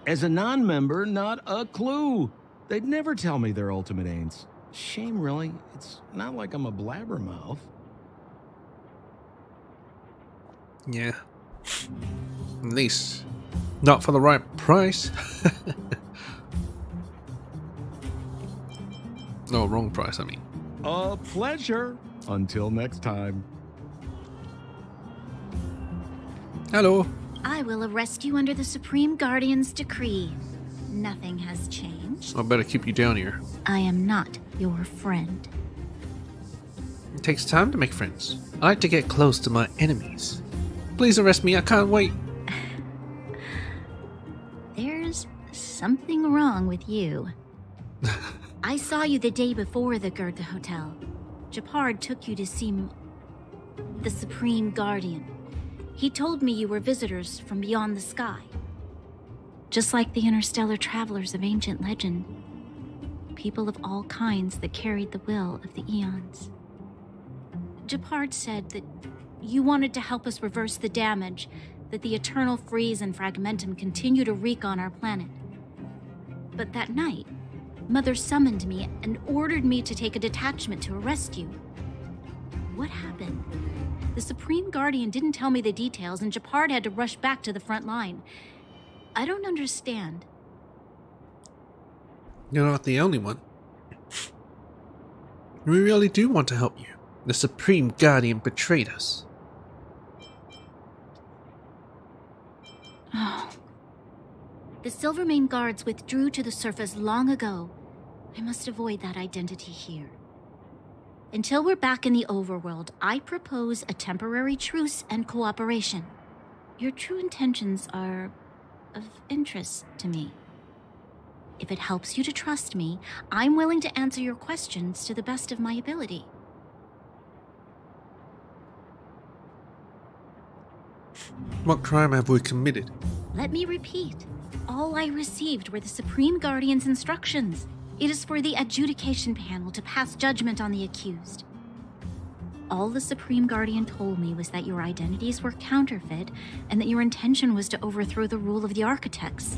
S8: As a non-member, not a clue. They'd never tell me their ultimate aims. Shame, really. It's not like I'm a blabbermouth.
S1: Yeah. At least Not for the right price. No, wrong price, I mean.
S8: A pleasure. Until next time.
S1: Hello.
S9: I will arrest you under the Supreme Guardian's decree. Nothing has changed.
S1: I better keep you down here.
S9: I am not your friend.
S1: It takes time to make friends. I like to get close to my enemies. Please arrest me, I can't wait.
S9: There's something wrong with you. I saw you the day before the Goethe Hotel. Japard took you to see the Supreme Guardian. He told me you were visitors from beyond the sky. Just like the interstellar travelers of ancient legend. People of all kinds that carried the will of the eons. Japard said that you wanted to help us reverse the damage that the eternal freeze and fragmentum continue to wreak on our planet. But that night, Mother summoned me and ordered me to take a detachment to arrest you. What happened? The Supreme Guardian didn't tell me the details, and Japard had to rush back to the front line. I don't understand.
S1: You're not the only one. We really do want to help you. The Supreme Guardian betrayed us.
S9: Oh. The Silvermane guards withdrew to the surface long ago. I must avoid that identity here. Until we're back in the overworld, I propose a temporary truce and cooperation. Your true intentions are of interest to me. If it helps you to trust me, I'm willing to answer your questions to the best of my ability.
S1: What crime have we committed?
S9: Let me repeat. All I received were the Supreme Guardian's instructions. It is for the adjudication panel to pass judgment on the accused. All the Supreme Guardian told me was that your identities were counterfeit and that your intention was to overthrow the rule of the architects.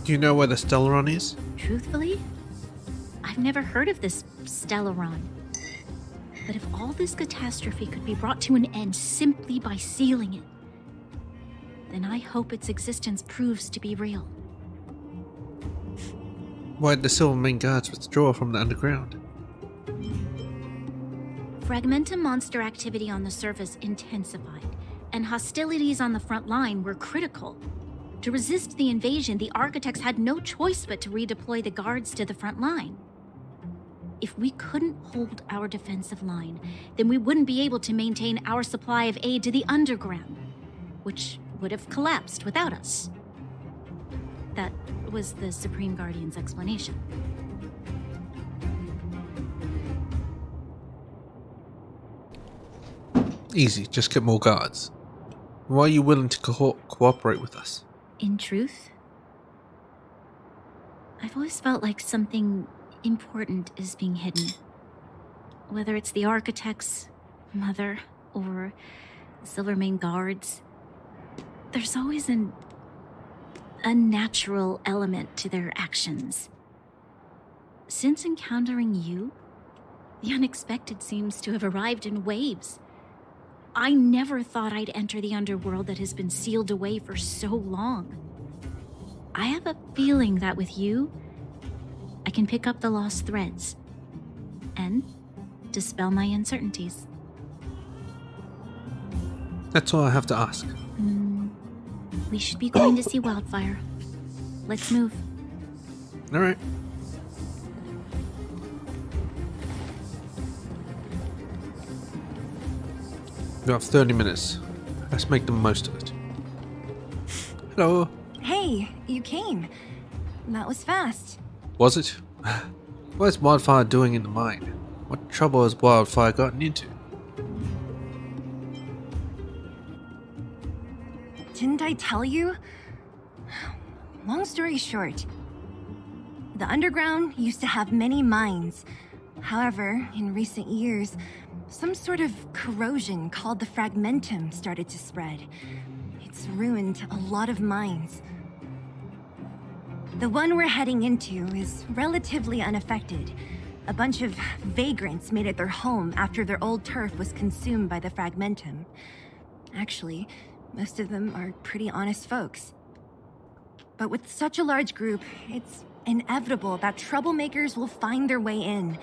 S1: Do you know where the Stellaron is?
S9: Truthfully, I've never heard of this Stellaron. But if all this catastrophe could be brought to an end simply by sealing it, then I hope its existence proves to be real.
S1: Why did the Silvermane guards withdraw from the underground?
S9: Fragmentum monster activity on the surface intensified, and hostilities on the front line were critical. To resist the invasion, the architects had no choice but to redeploy the guards to the front line. If we couldn't hold our defensive line, then we wouldn't be able to maintain our supply of aid to the underground, which would have collapsed without us. That was the Supreme Guardian's explanation.
S1: Easy, just get more guards. Why are you willing to cooperate with us?
S9: In truth, I've always felt like something important is being hidden. Whether it's the architects, Mother, or the Silvermane guards, there's always an unnatural element to their actions. Since encountering you, the unexpected seems to have arrived in waves. I never thought I'd enter the underworld that has been sealed away for so long. I have a feeling that with you, I can pick up the lost threads and dispel my uncertainties.
S1: That's all I have to ask.
S9: We should be going to see Wildfire. Let's move.
S1: Alright. We have 30 minutes. Let's make the most of it. Hello.
S10: Hey, you came. That was fast.
S1: Was it? What's Wildfire doing in the mine? What trouble has Wildfire gotten into?
S10: Didn't I tell you? Long story short, the underground used to have many mines. However, in recent years, some sort of corrosion called the fragmentum started to spread. It's ruined a lot of mines. The one we're heading into is relatively unaffected. A bunch of vagrants made it their home after their old turf was consumed by the fragmentum. Actually, most of them are pretty honest folks. But with such a large group, it's inevitable that troublemakers will find their way in.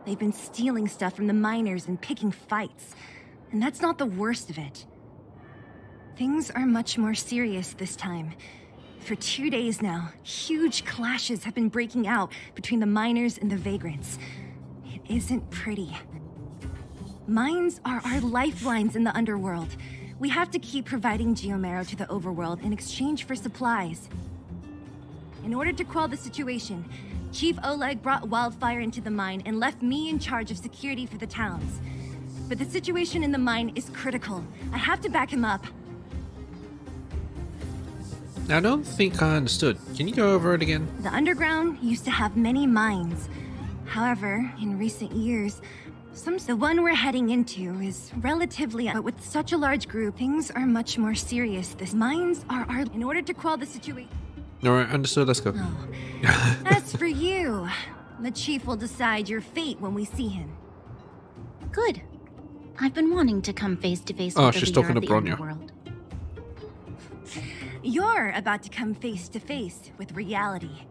S10: They've been stealing stuff from the miners and picking fights. And that's not the worst of it. Things are much more serious this time. For 2 days now, huge clashes have been breaking out between the miners and the vagrants. It isn't pretty. Mines are our lifelines in the Underworld. We have to keep providing geomarrow to the overworld in exchange for supplies. In order to quell the situation, Chief Oleg brought Wildfire into the mine and left me in charge of security for the towns. But the situation in the mine is critical. I have to back him up.
S1: I don't think I understood. Can you go over it again?
S10: The underground used to have many mines. However, in recent years, the one we're heading into is relatively... But with such a large group, things are much more serious. The mines are our... In order to quell the situation...
S1: Alright, understood. Let's go.
S10: Oh. As for you, the chief will decide your fate when we see him.
S9: Good. I've been wanting to come face to face
S1: Oh,
S9: with the
S1: she's
S9: leader
S1: talking
S9: of
S1: to
S9: the
S1: Bronya.
S9: Underworld.
S10: You're about to come face to face with reality.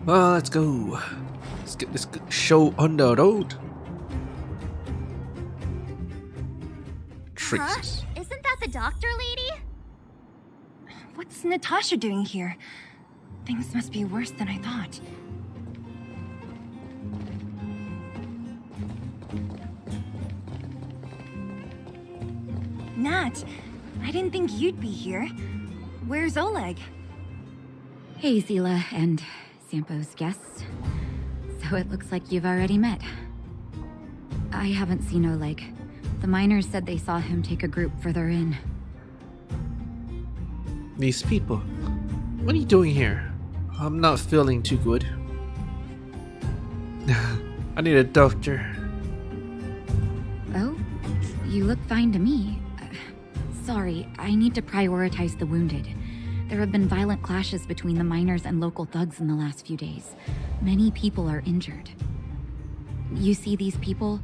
S1: Well, let's go. Let's get this show on the road. Tricks.
S2: Isn't that the doctor lady?
S10: What's Natasha doing here? Things must be worse than I thought. Nat, I didn't think you'd be here. Where's Oleg?
S11: Hey, Zila and Sampo's guests. So it looks like you've already met. I haven't seen Oleg. The miners said they saw him take a group further in.
S1: These people. What are you doing here? I'm not feeling too good. I need a doctor.
S11: Oh? You look fine to me. Sorry, I need to prioritize the wounded. There have been violent clashes between the miners and local thugs in the last few days. Many people are injured. You see these people?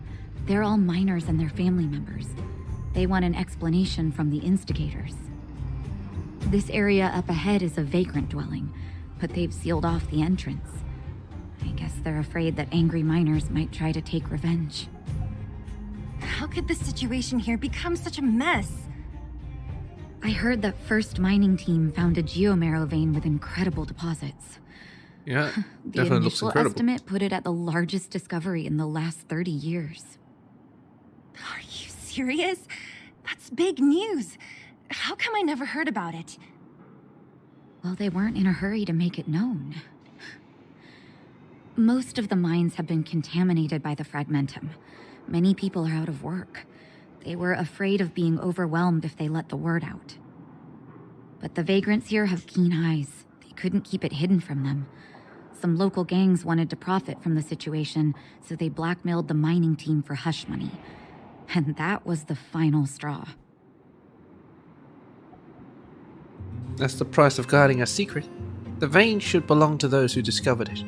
S11: They're all miners and their family members. They want an explanation from the instigators. This area up ahead is a vagrant dwelling, but they've sealed off the entrance. I guess they're afraid that angry miners might try to take revenge.
S10: How could the situation here become such a mess?
S11: I heard that First Mining Team found a geomarrow vein with incredible deposits.
S1: Yeah,
S11: The
S1: definitely looks
S11: initial
S1: incredible.
S11: estimate put it at the largest discovery in the last 30 years.
S10: Are you serious? That's big news. How come I never heard about it?
S11: Well, they weren't in a hurry to make it known. Most of the mines have been contaminated by the fragmentum. Many people are out of work. They were afraid of being overwhelmed if they let the word out. But the vagrants here have keen eyes. They couldn't keep it hidden from them. Some local gangs wanted to profit from the situation, so they blackmailed the mining team for hush money. And that was the final straw.
S1: That's the price of guarding a secret. The vein should belong to those who discovered it.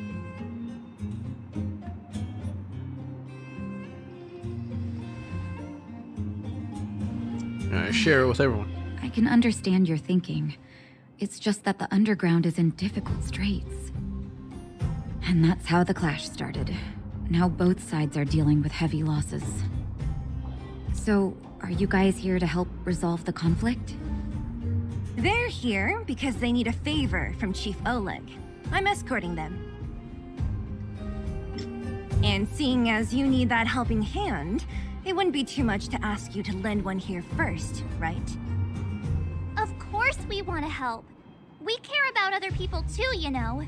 S1: Share it with everyone.
S11: I can understand your thinking. It's just that the underground is in difficult straits. And that's how the clash started. Now both sides are dealing with heavy losses. So, are you guys here to help resolve the conflict?
S10: They're here because they need a favor from Chief Oleg. I'm escorting them. And seeing as you need that helping hand, it wouldn't be too much to ask you to lend one here first, right?
S2: Of course we want to help. We care about other people too, you know.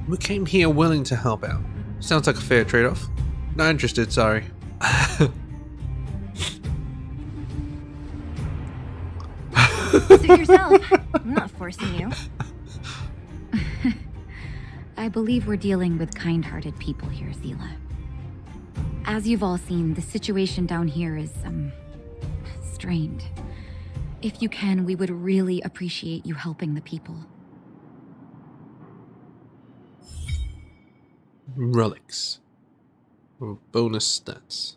S1: We came here willing to help out. Sounds like a fair trade-off. Not interested, sorry.
S10: Suit yourself. I'm not forcing you.
S11: I believe we're dealing with kind-hearted people here, Zila. As you've all seen, the situation down here is, strained. If you can, we would really appreciate you helping the people.
S1: Relics. Bonus stats.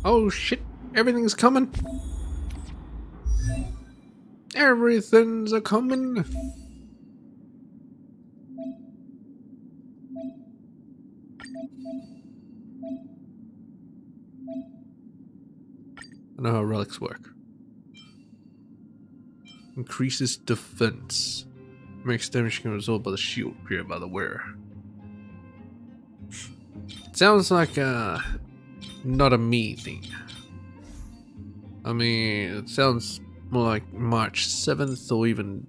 S1: Oh shit, everything's coming. Everything's a coming. I know how relics work. Increases defense. Makes damage can resolve by the shield created by the wearer. Sounds like not a me thing. I mean, it sounds more like March 7th or even,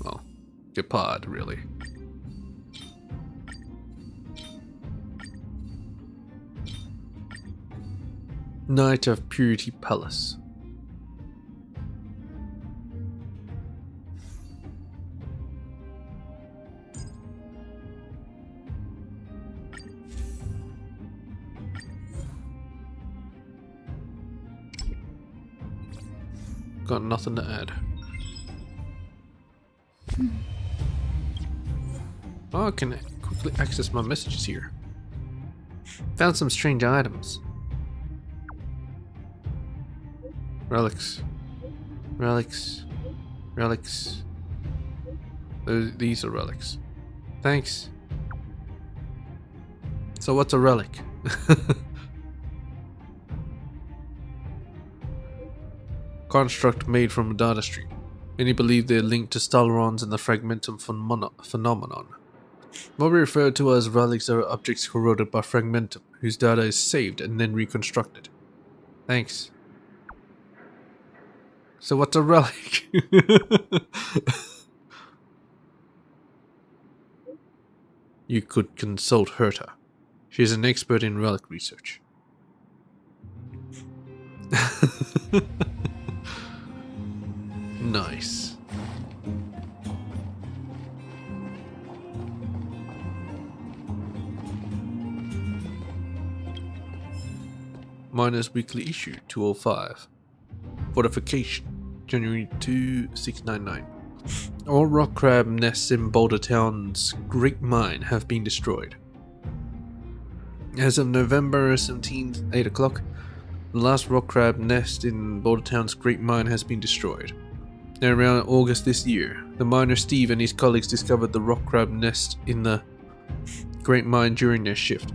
S1: well, Gepard, really. Knight of Purity Palace. Got nothing to add. Oh, I can quickly access my messages here. Found some strange items. Relics. Relics. Relics. These are relics. Thanks. So what's a relic? Construct made from a data stream. Many believe they're linked to Stalrons and the fragmentum phenomenon. What we refer to as relics are objects corroded by fragmentum, whose data is saved and then reconstructed. Thanks. So what's a relic? You could consult Herta. She is an expert in relic research. Nice. Miners Weekly Issue 205. Fortification, January 2699. All rock crab nests in Boulder Town's Great Mine have been destroyed. As of November 17th, 8 o'clock, the last rock crab nest in Boulder Town's Great Mine has been destroyed. And around August this year, the miner Steve and his colleagues discovered the rock crab nest in the Great Mine during their shift,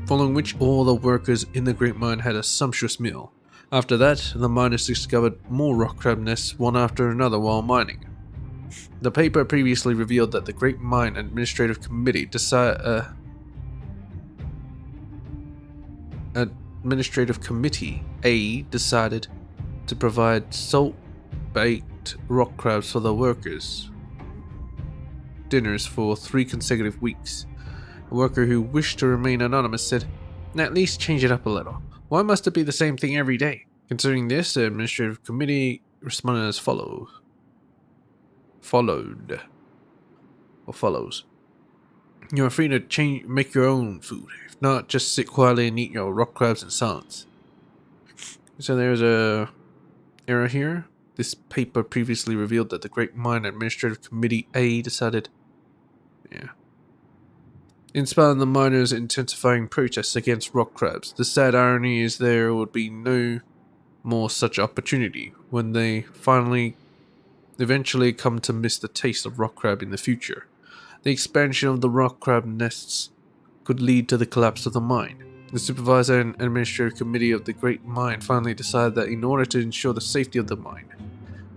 S1: following which all the workers in the Great Mine had a sumptuous meal. After that, the miners discovered more rock crab nests one after another while mining. The paper previously revealed that the Great Mine Administrative Committee Administrative Committee A decided to provide salt-baked rock crabs for the workers' dinners for 3 consecutive weeks. A worker who wished to remain anonymous said, "At least change it up a little. Why must it be the same thing every day?" Considering this, the Administrative Committee responded as follows. You are free to make your own food. If not, just sit quietly and eat your rock crabs in silence. So there's a error here. This paper previously revealed that the Great Mine Administrative Committee A decided... Yeah. In spite of the miners' intensifying protests against rock crabs, the sad irony is there would be no more such opportunity when they eventually come to miss the taste of rock crab in the future. The expansion of the rock crab nests could lead to the collapse of the mine. The supervisor and administrative committee of the Great Mine finally decided that in order to ensure the safety of the mine,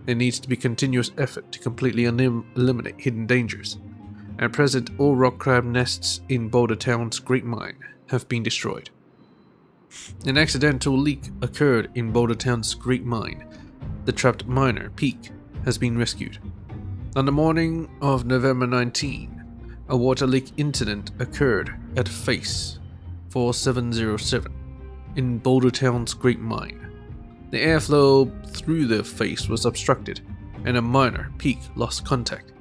S1: there needs to be continuous effort to completely eliminate hidden dangers. At present, all rock crab nests in Boulder Town's Great Mine have been destroyed. An accidental leak occurred in Boulder Town's Great Mine. The trapped miner, Peak, has been rescued. On the morning of November 19, a water leak incident occurred at Face 4707 in Boulder Town's Great Mine. The airflow through the face was obstructed, and a miner, Peak, lost contact.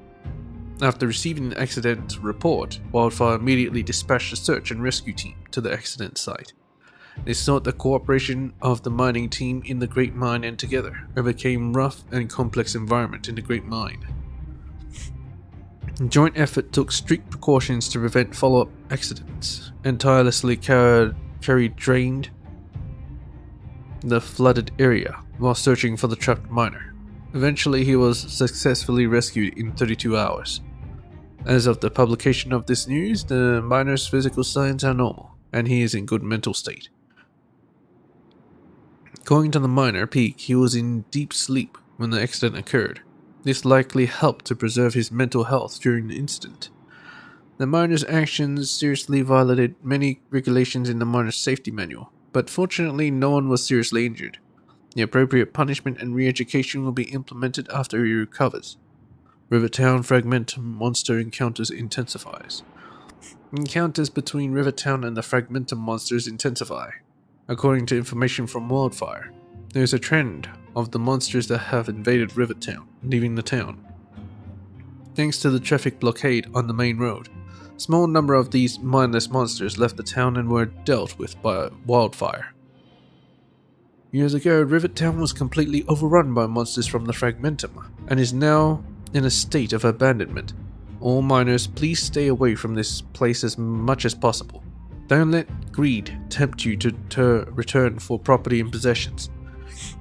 S1: After receiving an accident report, Wildfire immediately dispatched a search and rescue team to the accident site. They sought the cooperation of the mining team in the Great Mine and together overcame rough and complex environment in the Great Mine. Joint effort took strict precautions to prevent follow-up accidents and tirelessly carried drained the flooded area while searching for the trapped miner. Eventually, he was successfully rescued in 32 hours. As of the publication of this news, the miner's physical signs are normal, and he is in good mental state. According to the miner, Peak, he was in deep sleep when the accident occurred. This likely helped to preserve his mental health during the incident. The miner's actions seriously violated many regulations in the miner's safety manual, but fortunately no one was seriously injured. The appropriate punishment and re-education will be implemented after he recovers. Rivertown Fragmentum monster encounters intensifies. Encounters between Rivertown and the Fragmentum monsters intensify. According to information from Wildfire, there is a trend of the monsters that have invaded Rivertown, leaving the town. Thanks to the traffic blockade on the main road, a small number of these mindless monsters left the town and were dealt with by Wildfire. Years ago, Rivertown was completely overrun by monsters from the Fragmentum, and is now in a state of abandonment. All miners, please stay away from this place as much as possible. Don't let greed tempt you to return for property and possessions.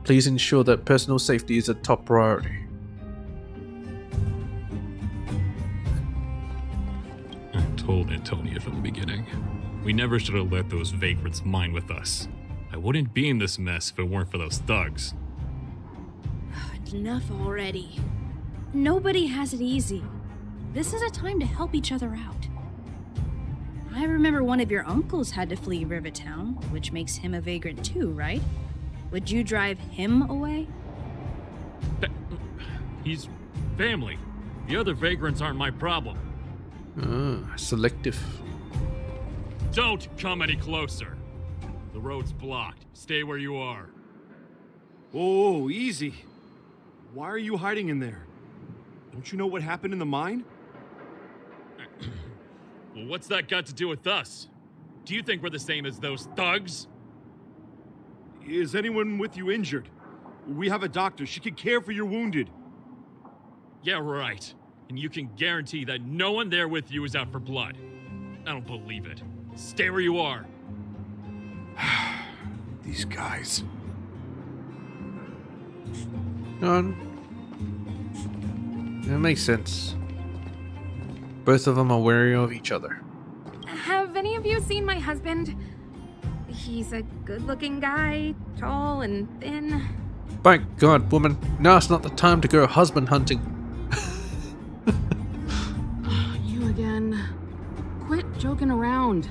S1: Please ensure that personal safety is a top priority.
S12: I told Antonia from the beginning. We never should have let those vagrants mine with us. I wouldn't be in this mess if it weren't for those thugs.
S3: Enough already. Nobody has it easy. This is a time to help each other out. I remember one of your uncles had to flee Rivertown, which makes him a vagrant too, right? Would you drive him away?
S12: He's family. The other vagrants aren't my problem.
S1: Selective.
S12: Don't come any closer. The road's blocked. Stay where you are.
S13: Oh, easy. Why are you hiding in there? Don't you know what happened in the mine?
S12: Well, what's that got to do with us? Do you think we're the same as those thugs?
S13: Is anyone with you injured? We have a doctor. She can care for your wounded.
S12: Yeah, right. And you can guarantee that no one there with you is out for blood. I don't believe it. Stay where you are.
S13: These guys.
S1: That makes sense. Both of them are wary of each other.
S14: Have any of you seen my husband? He's a good-looking guy, tall and thin.
S1: By God, woman, now's not the time to go husband hunting.
S15: You again. Quit joking around.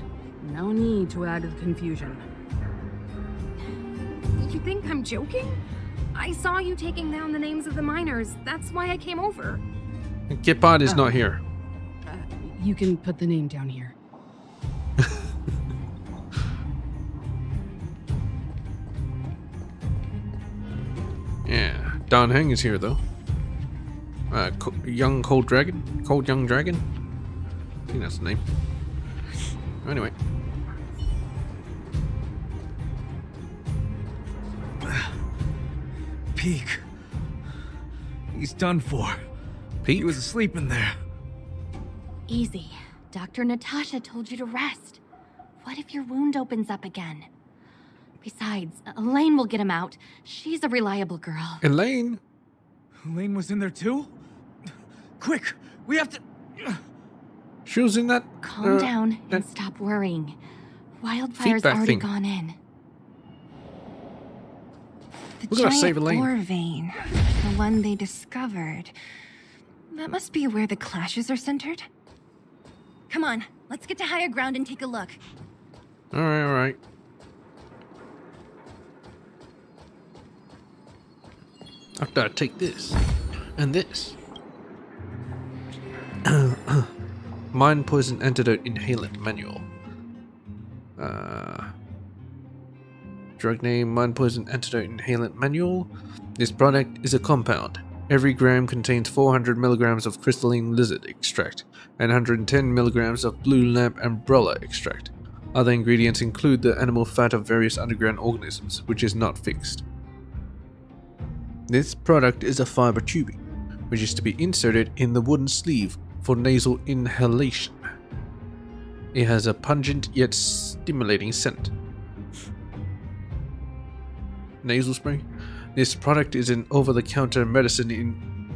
S15: No need to add to the confusion.
S14: You think I'm joking? I saw you taking down the names of the miners. That's why I came over.
S1: Gepard is not here.
S15: You can put the name down here.
S1: Yeah, Dan Heng is here though. Young Cold Dragon? Cold Young Dragon? I think that's the name. Anyway.
S16: Peak. He's done for.
S1: Peak?
S16: He was asleep in there.
S11: Easy. Dr. Natasha told you to rest. What if your wound opens up again? Besides, Elaine will get him out. She's a reliable girl.
S1: Elaine?
S16: Elaine was in there too? Quick, we have to...
S1: She was in that...
S11: Calm down and stop worrying. Wildfire's already gone in.
S10: The giant ore vein, the one they discovered. That must be where the clashes are centered. Come on, let's get to higher ground and take a look.
S1: Alright. After I take this, and this. Mind Poison Antidote Inhalant Manual. Drug name, Mind Poison Antidote Inhalant Manual. This product is a compound. Every gram contains 400 milligrams of crystalline lizard extract and 110 milligrams of blue lamp umbrella extract. Other ingredients include the animal fat of various underground organisms, which is not fixed. This product is a fiber tubing, which is to be inserted in the wooden sleeve for nasal inhalation. It has a pungent yet stimulating scent. Nasal spray. This product is an over-the-counter medicine in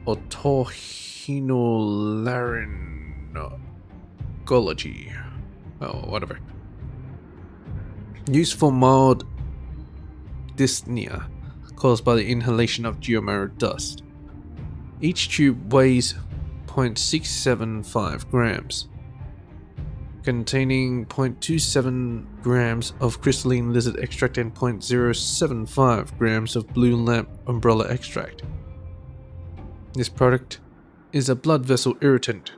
S1: otorhinolaryngology. Oh, whatever. Used for mild dyspnea caused by the inhalation of geomarrow dust. Each tube weighs 0.675 grams, containing 0.27 grams of crystalline lizard extract and 0.075 grams of blue lamp umbrella extract. This product is a blood vessel irritant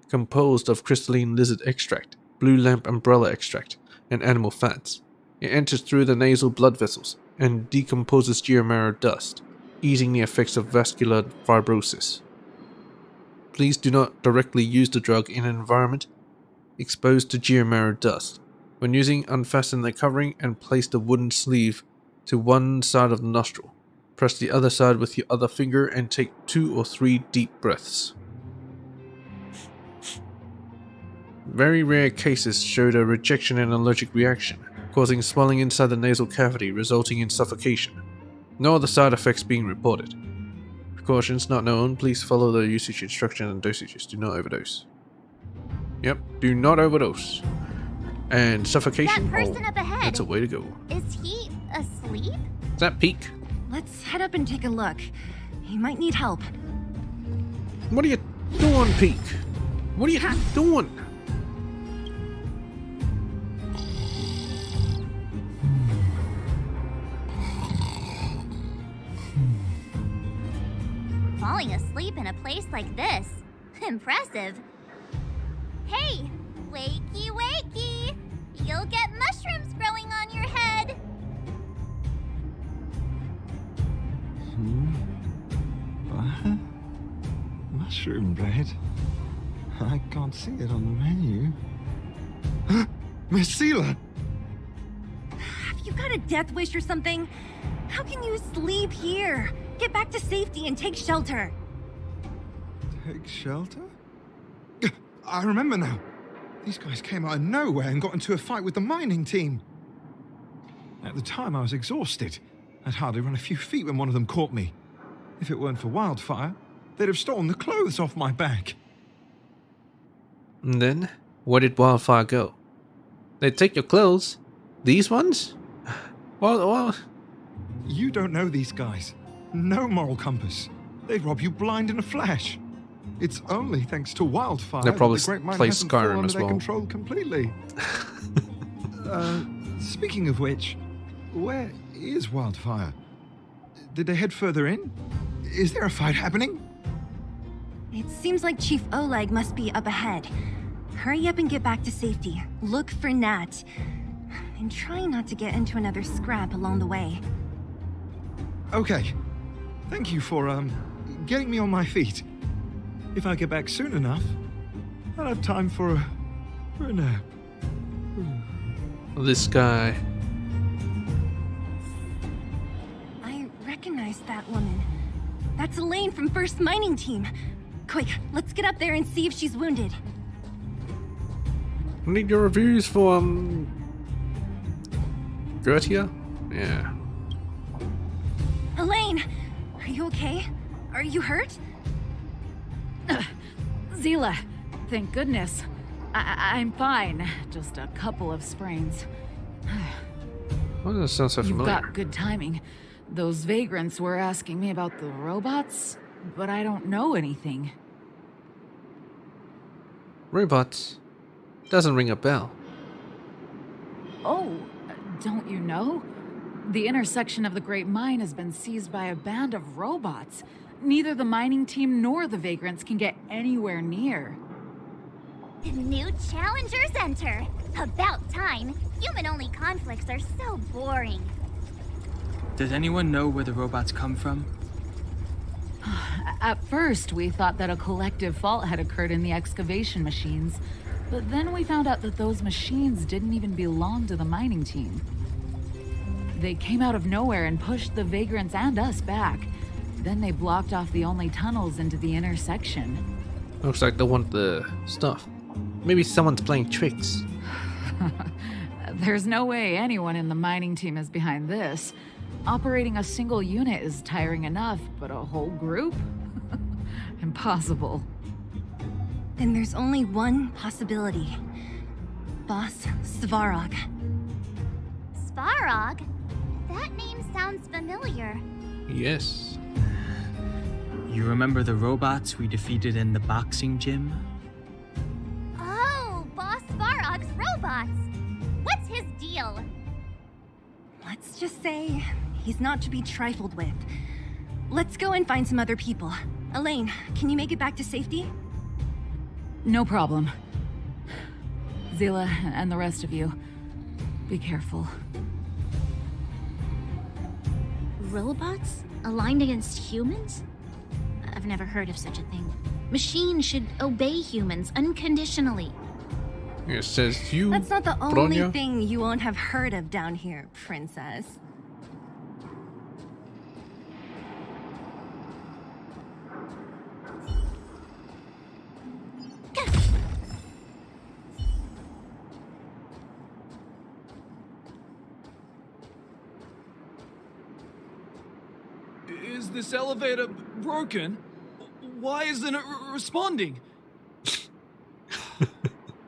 S1: composed of crystalline lizard extract, blue lamp umbrella extract, and animal fats. It enters through the nasal blood vessels and decomposes geomarrow dust, easing the effects of vascular fibrosis. Please do not directly use the drug in an environment exposed to geomarrow dust. When using, unfasten the covering and place the wooden sleeve to one side of the nostril. Press the other side with your other finger and take 2 or 3 deep breaths. Very rare cases showed a rejection and allergic reaction, causing swelling inside the nasal cavity resulting in suffocation. No other side effects being reported. Precautions not known. Please follow the usage instructions and dosages. Do not overdose. Yep, do not overdose. And suffocation.
S2: That person up ahead.
S1: That's a way to go.
S2: Is he asleep?
S1: Is that Peak?
S10: Let's head up and take a look. He might need help.
S1: What are you doing, Peak? What are you doing?
S2: Falling asleep in a place like this. Impressive. Hey, wakey wakey! You'll get mushrooms growing on your head.
S17: What? Mushroom bread? I can't see it on the menu. Miss Seela!
S10: Have you got a death wish or something? How can you sleep here? Get back to safety and take shelter.
S17: Take shelter? I remember now. These guys came out of nowhere and got into a fight with the mining team. At the time, I was exhausted. I'd hardly run a few feet when one of them caught me. If it weren't for Wildfire, they'd have stolen the clothes off my back.
S1: And then, where did Wildfire go? They'd take your clothes? These ones? Well...
S17: You don't know these guys. No moral compass. They'd rob you blind in a flash. It's only thanks to Wildfire
S1: They'll probably
S17: that the Great Mine
S1: play
S17: hasn't fallen
S1: Skyrim
S17: under
S1: as
S17: their
S1: well.
S17: control completely. Speaking of which, where is Wildfire? Did they head further in? Is there a fight happening?
S10: It seems like Chief Oleg must be up ahead. Hurry up and get back to safety. Look for Nat. And try not to get into another scrap along the way.
S17: Okay. Thank you for, getting me on my feet. If I get back soon enough, I'll have time for a nap.
S1: This guy.
S10: I recognize that woman. That's Elaine from First Mining Team. Quick, let's get up there and see if she's wounded.
S1: I need your reviews for, Gertia? Yeah.
S10: Elaine! Are you okay? Are you hurt?
S18: Seela, thank goodness. I'm fine. Just a couple of sprains.
S1: Why does that sound so
S18: You've
S1: familiar?
S18: got good timing. Those vagrants were asking me about the robots, but I don't know anything.
S1: Robots? Doesn't ring a bell.
S18: Oh, don't you know? The intersection of the Great Mine has been seized by a band of robots. Neither the mining team nor the vagrants can get anywhere near.
S2: New challengers enter. About time. Human-only conflicts are so boring.
S7: Does anyone know where the robots come from?
S18: At first, we thought that a collective fault had occurred in the excavation machines, but then we found out that those machines didn't even belong to the mining team. They came out of nowhere and pushed the vagrants and us back. Then they blocked off the only tunnels into the intersection.
S1: Looks like they want the stuff. Maybe someone's playing tricks.
S18: There's no way anyone in the mining team is behind this. Operating a single unit is tiring enough, but a whole group? Impossible.
S10: Then there's only one possibility. Boss Svarog.
S2: Svarog? That name sounds familiar.
S1: Yes.
S7: You remember the robots we defeated in the boxing gym?
S2: Oh, Boss Svarog's robots. What's his deal?
S10: Let's just say he's not to be trifled with. Let's go and find some other people. Elaine, can you make it back to safety?
S18: No problem. Zila and the rest of you, be careful.
S9: Robots? Aligned against humans? I've never heard of such a thing. Machines should obey humans unconditionally.
S1: It says you.
S10: That's not the only
S1: Bronya?
S10: thing you won't have heard of down here, princess.
S16: Is this elevator broken? Why isn't it responding?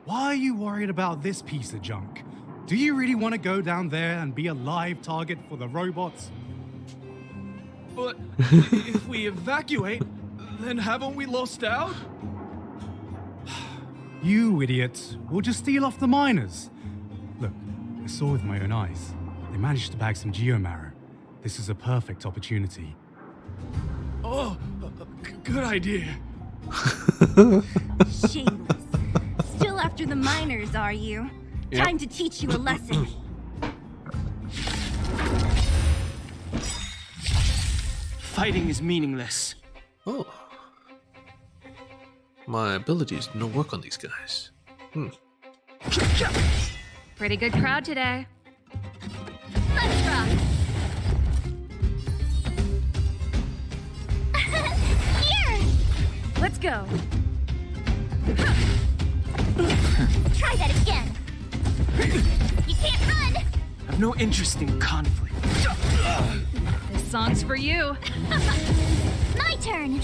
S19: Why are you worried about this piece of junk? Do you really want to go down there and be a live target for the robots?
S16: But if we evacuate, then haven't we lost out?
S19: You idiots. We'll just steal off the miners. Look, I saw with my own eyes. They managed to bag some geomarrow. This is a perfect opportunity.
S16: Oh, good idea.
S10: Shameless. Still after the miners, are you?
S7: Yep.
S10: Time to teach you a lesson.
S7: Fighting is meaningless.
S1: Oh. My abilities do not work on these guys.
S14: Pretty good crowd today.
S2: Let's rock. Here!
S14: Let's go.
S2: Try that again. You can't run.
S7: I have no interest in conflict.
S14: This song's for you.
S2: My turn.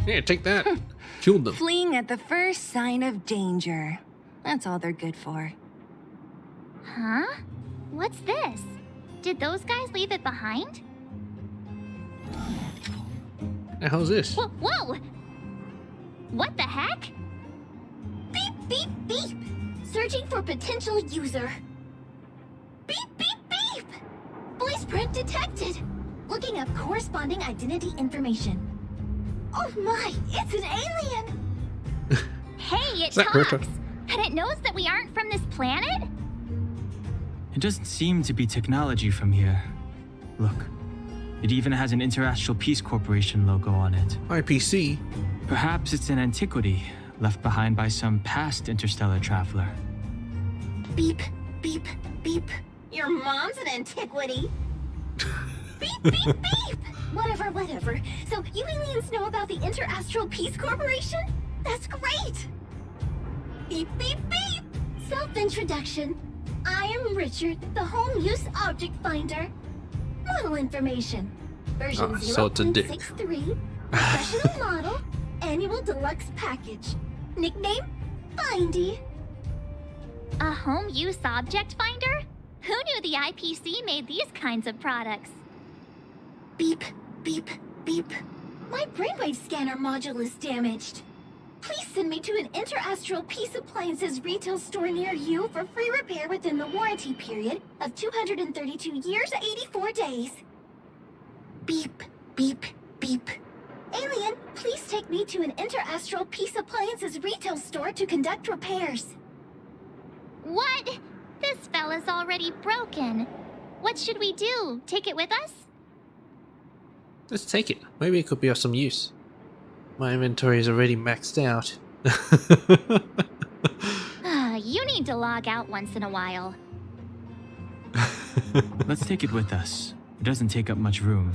S1: Yeah, take that. Killed them.
S10: Fleeing at the first sign of danger. That's all they're good for.
S2: Huh? What's this? Did those guys leave it behind?
S1: The hell's this?
S2: Whoa! Whoa! What the heck? Beep, beep, beep! Searching for potential user. Beep, beep, beep! Voice print detected. Looking up corresponding identity information. Oh my, it's an alien! Hey, it
S1: Is that
S2: talks!
S1: Greta?
S2: And it knows that we aren't from this planet?
S7: It doesn't seem to be technology from here. Look, it even has an Interastral Peace Corporation logo on it.
S1: IPC?
S7: Perhaps it's an antiquity left behind by some past interstellar traveler.
S2: Beep, beep, beep. Your mom's an antiquity. Beep, beep, beep! Whatever, whatever. So, you aliens know about the Interastral Peace Corporation? That's great! Beep, beep, beep! Self-introduction. I am Richard, the Home Use Object Finder. Model information. Version
S1: so it's a dick.
S2: 0.63. Professional model. Annual deluxe package. Nickname? Findy. A home use object finder? Who knew the IPC made these kinds of products? Beep, beep, beep. My brainwave scanner module is damaged. Please send me to an Interastral Peace Appliances retail store near you for free repair within the warranty period of 232 years, 84 days. Beep, beep, beep. Alien, please take me to an Interastral Peace Appliances retail store to conduct repairs. What? This fella's already broken. What should we do? Take it with us?
S1: Let's take it. Maybe it could be of some use. My inventory is already maxed out.
S2: You need to log out once in a while.
S7: Let's take it with us. It doesn't take up much room.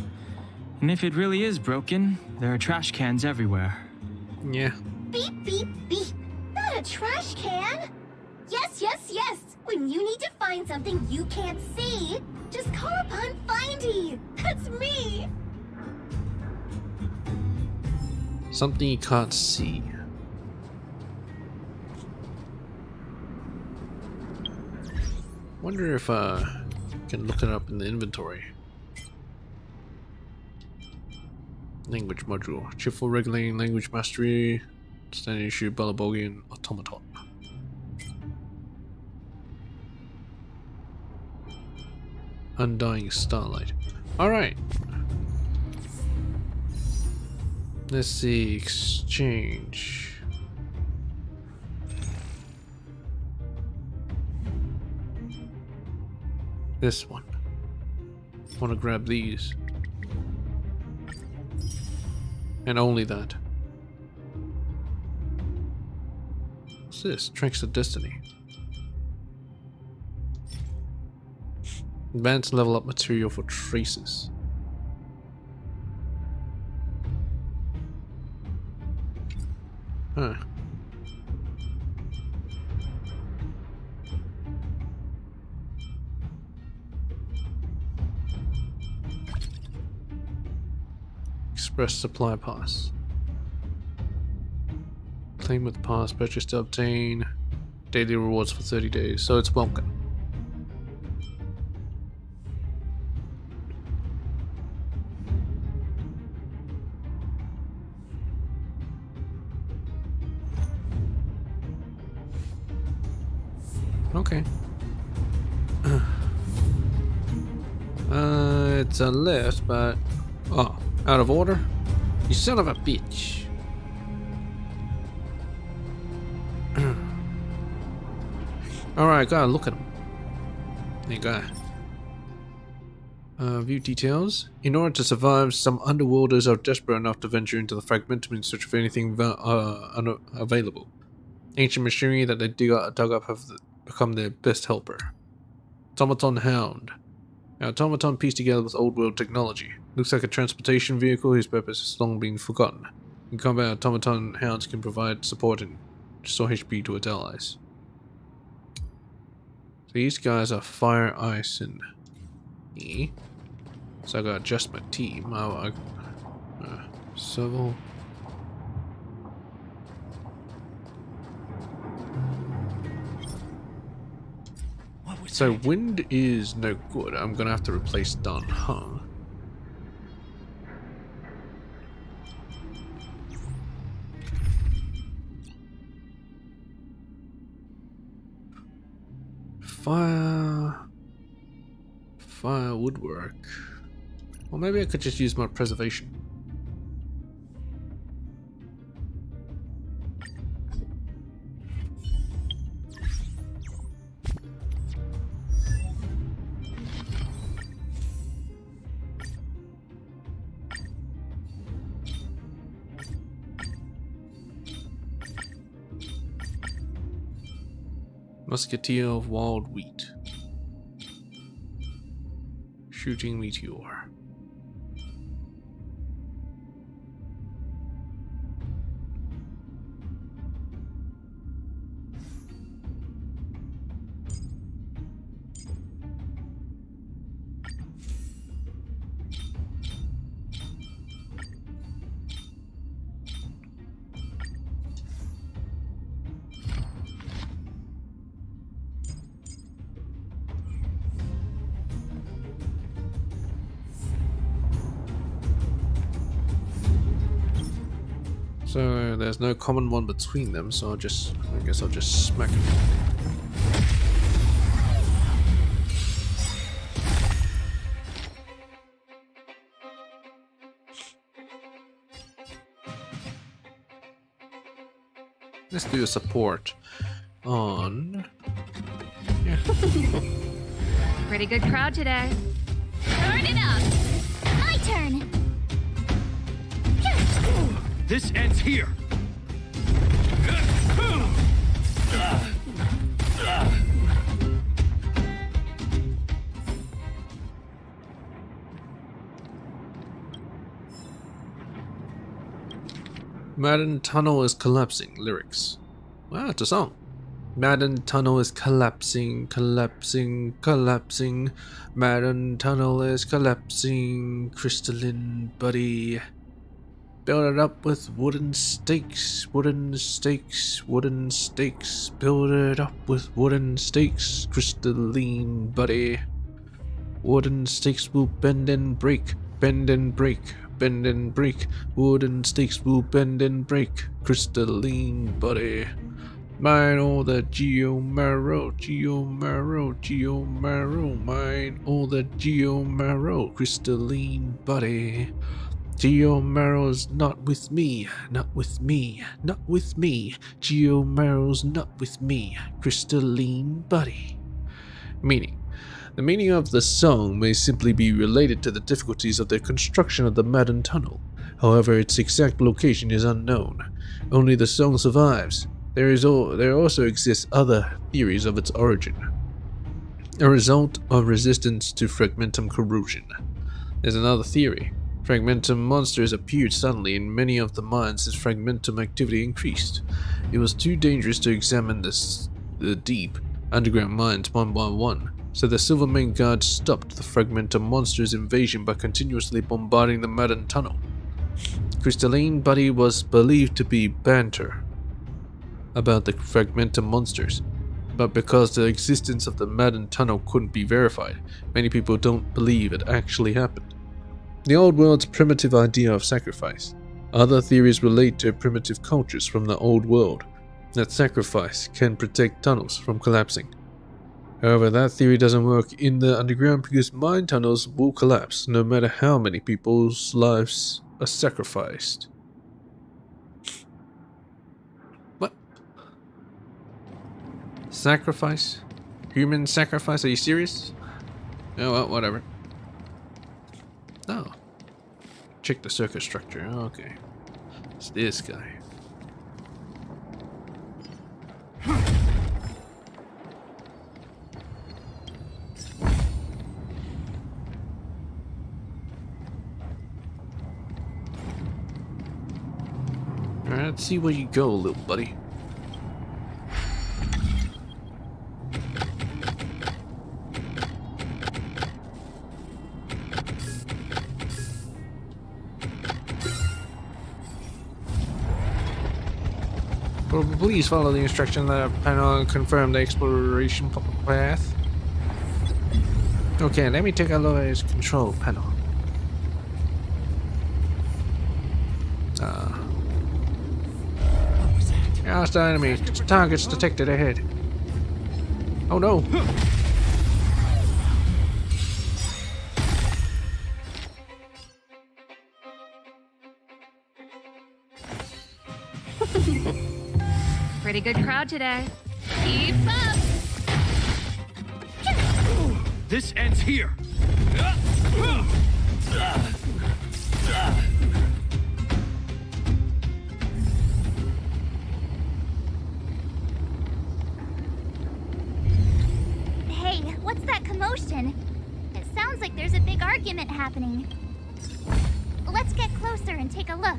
S7: And if it really is broken, there are trash cans everywhere.
S1: Yeah.
S9: Beep, beep, beep. Not a trash can. Yes, yes, yes. When you need to find something you can't see, just call upon Findy. That's me.
S1: Something you can't see. Wonder if I can look it up in the inventory. Language module. Chip for regulating language mastery. Standing issue, Balabogi, and automaton. Undying starlight. Alright. Let's see. Exchange. This one. Want to grab these. And only that. What's this? Tracks of Destiny. Advanced level up material for traces. Huh. Express supply pass. Claim with pass, purchase to obtain daily rewards for 30 days, so it's welcome. Okay. It's a list, but oh, out of order. You son of a bitch. Alright, gotta look at him. There you go. View details. In order to survive, some underworlders are desperate enough to venture into the fragmentum in search of anything available. Ancient machinery that they dug up have become their best helper. Automaton Hound. An automaton pieced together with old world technology. Looks like a transportation vehicle whose purpose has long been forgotten. In combat, automaton hounds can provide support and restore HP to its allies. So these guys are fire, ice, and E. So I gotta adjust my team. Civil. So wind is no good. I'm gonna have to replace Dan Hung. Fire woodwork. Or maybe I could just use my preservation. Musketeer of wild wheat. Shooting meteor. So there's no common one between them, so I guess I'll just smack it. Let's do a support on. Yeah.
S14: Pretty good crowd today.
S2: Turn it up. My turn.
S13: This ends here.
S1: Madden Tunnel is collapsing. Lyrics. Wow, it's a song. Madden Tunnel is collapsing, collapsing, collapsing. Madden Tunnel is collapsing. Crystalline buddy. Build it up with wooden stakes, wooden stakes, wooden stakes. Build it up with wooden stakes, crystalline buddy. Wooden stakes will bend and break, bend and break, bend and break. Wooden stakes will bend and break, crystalline buddy. Mine all the Geomarrow, Geomarrow, Geomarrow. Mine all the Geomarrow, crystalline buddy. Geomarrow's not with me, not with me, not with me. Geomarrow's not with me, crystalline buddy. Meaning, the meaning of the song may simply be related to the difficulties of the construction of the Madden Tunnel. However, its exact location is unknown. Only the song survives. There also exists other theories of its origin. A result of resistance to fragmentum corrosion. There's another theory. Fragmentum monsters appeared suddenly in many of the mines as fragmentum activity increased. It was too dangerous to examine the deep underground mines one by one, so the Silvermane Guard stopped the fragmentum monsters' invasion by continuously bombarding the Madden Tunnel. Crystalline Buddy was believed to be banter about the fragmentum monsters, but because the existence of the Madden Tunnel couldn't be verified, many people don't believe it actually happened. The old world's primitive idea of sacrifice. Other theories relate to primitive cultures from the old world, that sacrifice can protect tunnels from collapsing. However, that theory doesn't work in the underground because mine tunnels will collapse no matter how many people's lives are sacrificed. What? Sacrifice? Human sacrifice? Are you serious? Oh well, whatever. Oh. Check the circuit structure. Okay. It's this guy. Alright, let's see where you go, little buddy. Please follow the instruction that panel and confirm the exploration path. Okay, let me take a look at his control panel. Hostile enemy. Targets detected ahead. Oh no.
S14: Pretty good crowd today. Keep up!
S13: This ends here.
S2: Hey, what's that commotion? It sounds like there's a big argument happening. Let's get closer and take a look.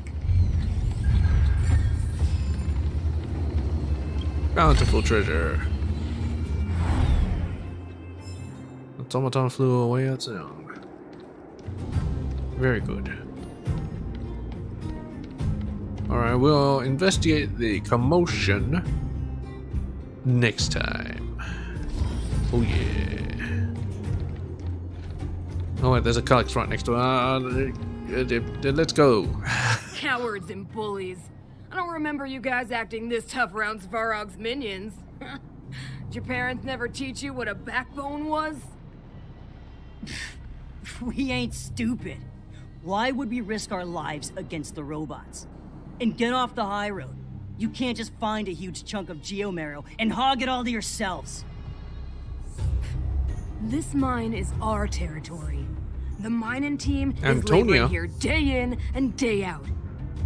S1: Bountiful treasure. Automaton flew away on its own. Very good. Alright, we'll investigate the commotion next time. Oh yeah. Oh wait, there's a Calyx right next to it. Let's go.
S20: Cowards and bullies. I don't remember you guys acting this tough around Svarog's minions. Did your parents never teach you what a backbone was?
S21: We ain't stupid. Why would we risk our lives against the robots? And get off the high road. You can't just find a huge chunk of geomarrow and hog it all to yourselves.
S20: This mine is our territory. The mining team is laboring here day in and day out.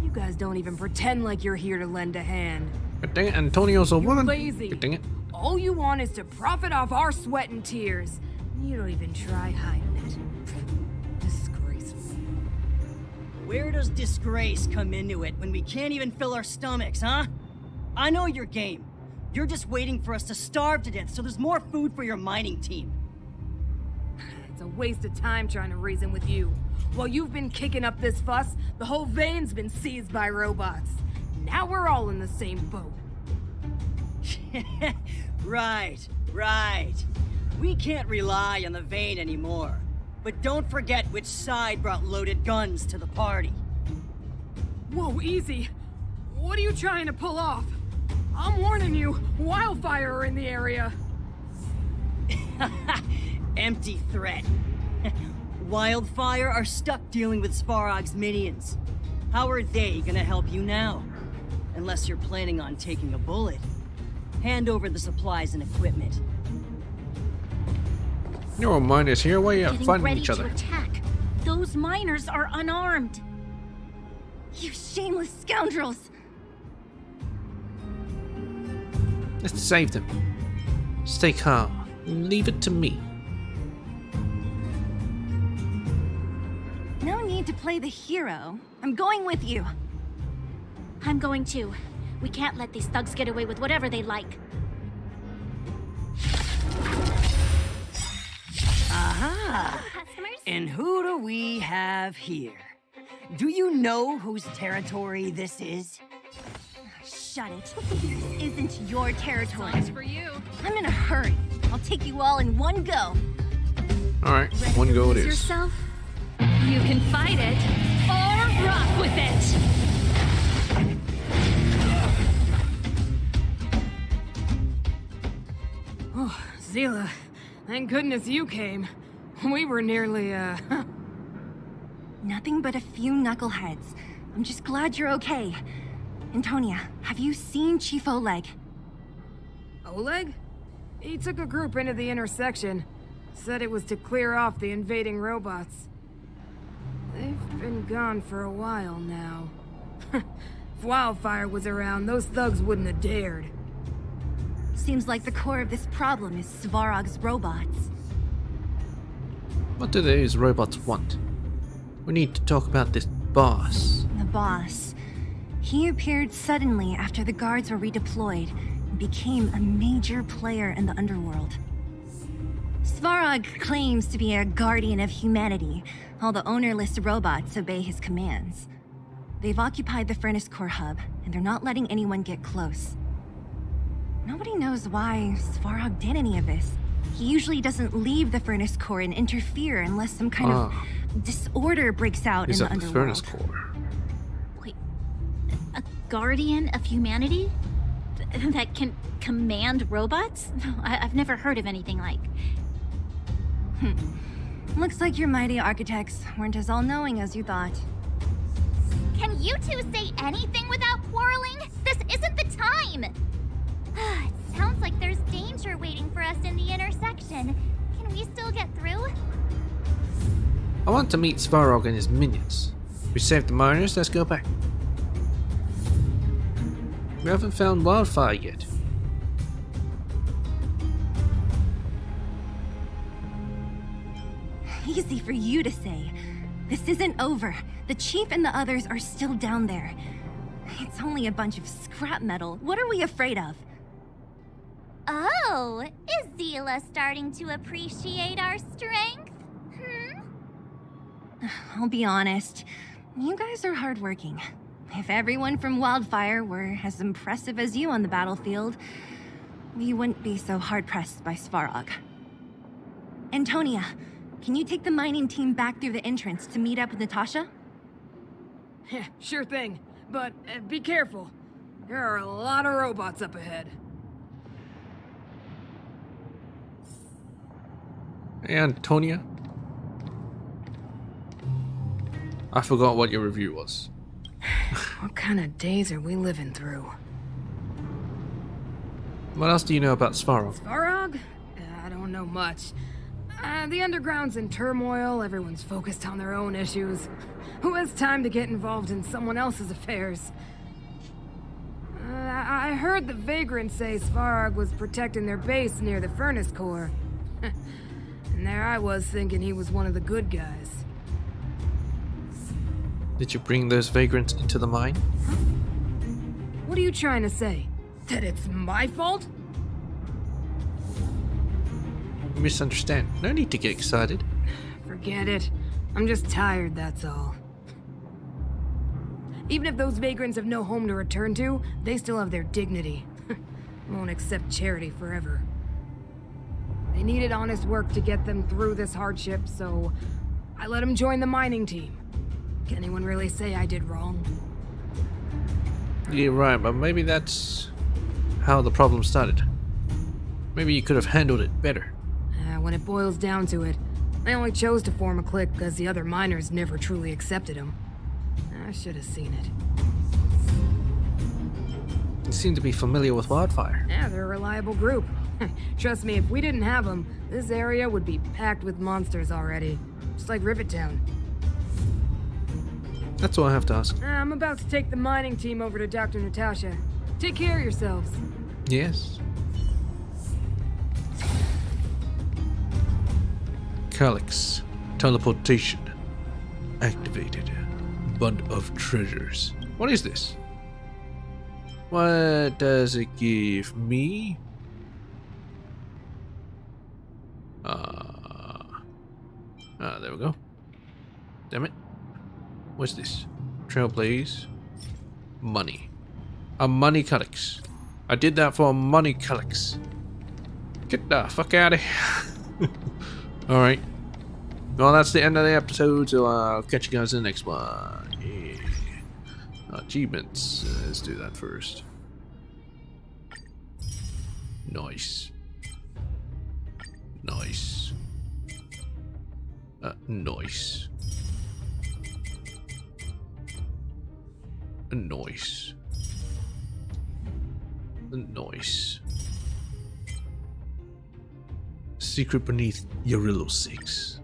S20: You guys don't even pretend like you're here to lend a hand.
S1: Dang it, Antonio's a woman.
S20: Lazy.
S1: Dang it.
S20: All you want is to profit off our sweat and tears. You don't even try hiding it. Disgraceful.
S21: Where does disgrace come into it when we can't even fill our stomachs, huh? I know your game. You're just waiting for us to starve to death so there's more food for your mining team.
S20: It's a waste of time trying to reason with you. While you've been kicking up this fuss, the whole vein's been seized by robots. Now we're all in the same boat.
S21: Right. We can't rely on the vein anymore. But don't forget which side brought loaded guns to the party.
S20: Whoa, easy. What are you trying to pull off? I'm warning you, wildfire are in the area.
S21: Empty threat. Wildfire are stuck dealing with Svarog's minions. How are they gonna help you now? Unless you're planning on taking a bullet. Hand over the supplies and equipment.
S1: No miners here. Why are you
S9: Getting
S1: fighting
S9: ready
S1: each other?
S9: to attack. Those miners are unarmed.
S10: You shameless scoundrels!
S1: Let's save them. Stay calm. Leave it to me.
S10: No need to play the hero. I'm going with you.
S9: I'm going too. We can't let these thugs get away with whatever they like.
S21: Aha! And who do we have here? Do you know whose territory this is?
S10: Shut it. This isn't your territory.
S14: Songs for you.
S10: I'm in a hurry. I'll take you all in one go.
S1: Alright, one go it is.
S9: Yourself? You can fight it, or rock with it!
S20: Oh, Zila, thank goodness you came. We were nearly,
S10: Nothing but a few knuckleheads. I'm just glad you're okay. Antonia, have you seen Chief Oleg?
S20: Oleg? He took a group into the intersection. Said it was to clear off the invading robots. They've been gone for a while now. If Wildfire was around, those thugs wouldn't have dared.
S10: Seems like the core of this problem is Svarog's robots.
S1: What do these robots want? We need to talk about this boss.
S10: The boss. He appeared suddenly after the guards were redeployed and became a major player in the Underworld. Svarog claims to be a guardian of humanity, while the ownerless robots obey his commands. They've occupied the Furnace Core hub, and they're not letting anyone get close. Nobody knows why Svarog did any of this. He usually doesn't leave the Furnace Core and interfere unless some kind of disorder breaks out in the Underworld.
S1: Furnace Core.
S9: Wait, a guardian of humanity? That can command robots? I've never heard of anything like.
S10: Looks like your mighty architects weren't as all-knowing as you thought.
S2: Can you two say anything without quarreling? This isn't the time! It sounds like there's danger waiting for us in the intersection. Can we still get through?
S1: I want to meet Svarog and his minions. We saved the miners, let's go back. We haven't found Wildfire yet.
S10: Easy for you to say. This isn't over. The chief and the others are still down there. It's only a bunch of scrap metal. What are we afraid of?
S2: Oh, is Zila starting to appreciate our strength?
S10: I'll be honest. You guys are hardworking. If everyone from Wildfire were as impressive as you on the battlefield, we wouldn't be so hard-pressed by Svarog. Antonia, can you take the mining team back through the entrance to meet up with Natasha?
S20: Yeah, sure thing. But be careful. There are a lot of robots up ahead.
S1: Hey, Antonia. I forgot what your review was.
S20: What kind of days are we living through?
S1: What else do you know about Svarog?
S20: Svarog? I don't know much. The underground's in turmoil, everyone's focused on their own issues. Who has time to get involved in someone else's affairs? I heard the Vagrants say Svarog was protecting their base near the Furnace Core. And there I was thinking he was one of the good guys.
S1: Did you bring those vagrants into the mine?
S20: What are you trying to say? That it's my fault?
S1: You misunderstand. No need to get excited.
S20: Forget it. I'm just tired, that's all. Even if those vagrants have no home to return to, they still have their dignity. Won't accept charity forever. They needed honest work to get them through this hardship, so I let them join the mining team. Can anyone really say I did wrong?
S1: You're right, but maybe that's how the problem started. Maybe you could have handled it better.
S20: When it boils down to it, I only chose to form a clique because the other miners never truly accepted them. I should have seen it.
S1: You seem to be familiar with Wildfire.
S20: Yeah, they're a reliable group. Trust me, if we didn't have them, this area would be packed with monsters already. Just like Rivet Town.
S1: That's all I have to ask.
S20: I'm about to take the mining team over to Dr. Natasha. Take care of yourselves.
S1: Yes. Calyx. Teleportation. Activated. Bund of treasures. What is this? What does it give me? There we go. Damn it. What's this? Trailblaze. Money. A money calyx. I did that for a money calyx. Get the fuck out of here. Alright. Well, that's the end of the episode, so I'll catch you guys in the next one. Yeah. Achievements. Let's do that first. Nice. Nice. Nice. Nice. Nice. Secret beneath Yorillo 6.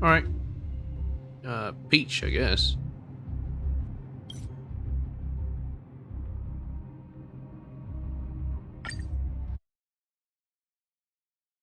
S1: Alright. Peach, I guess.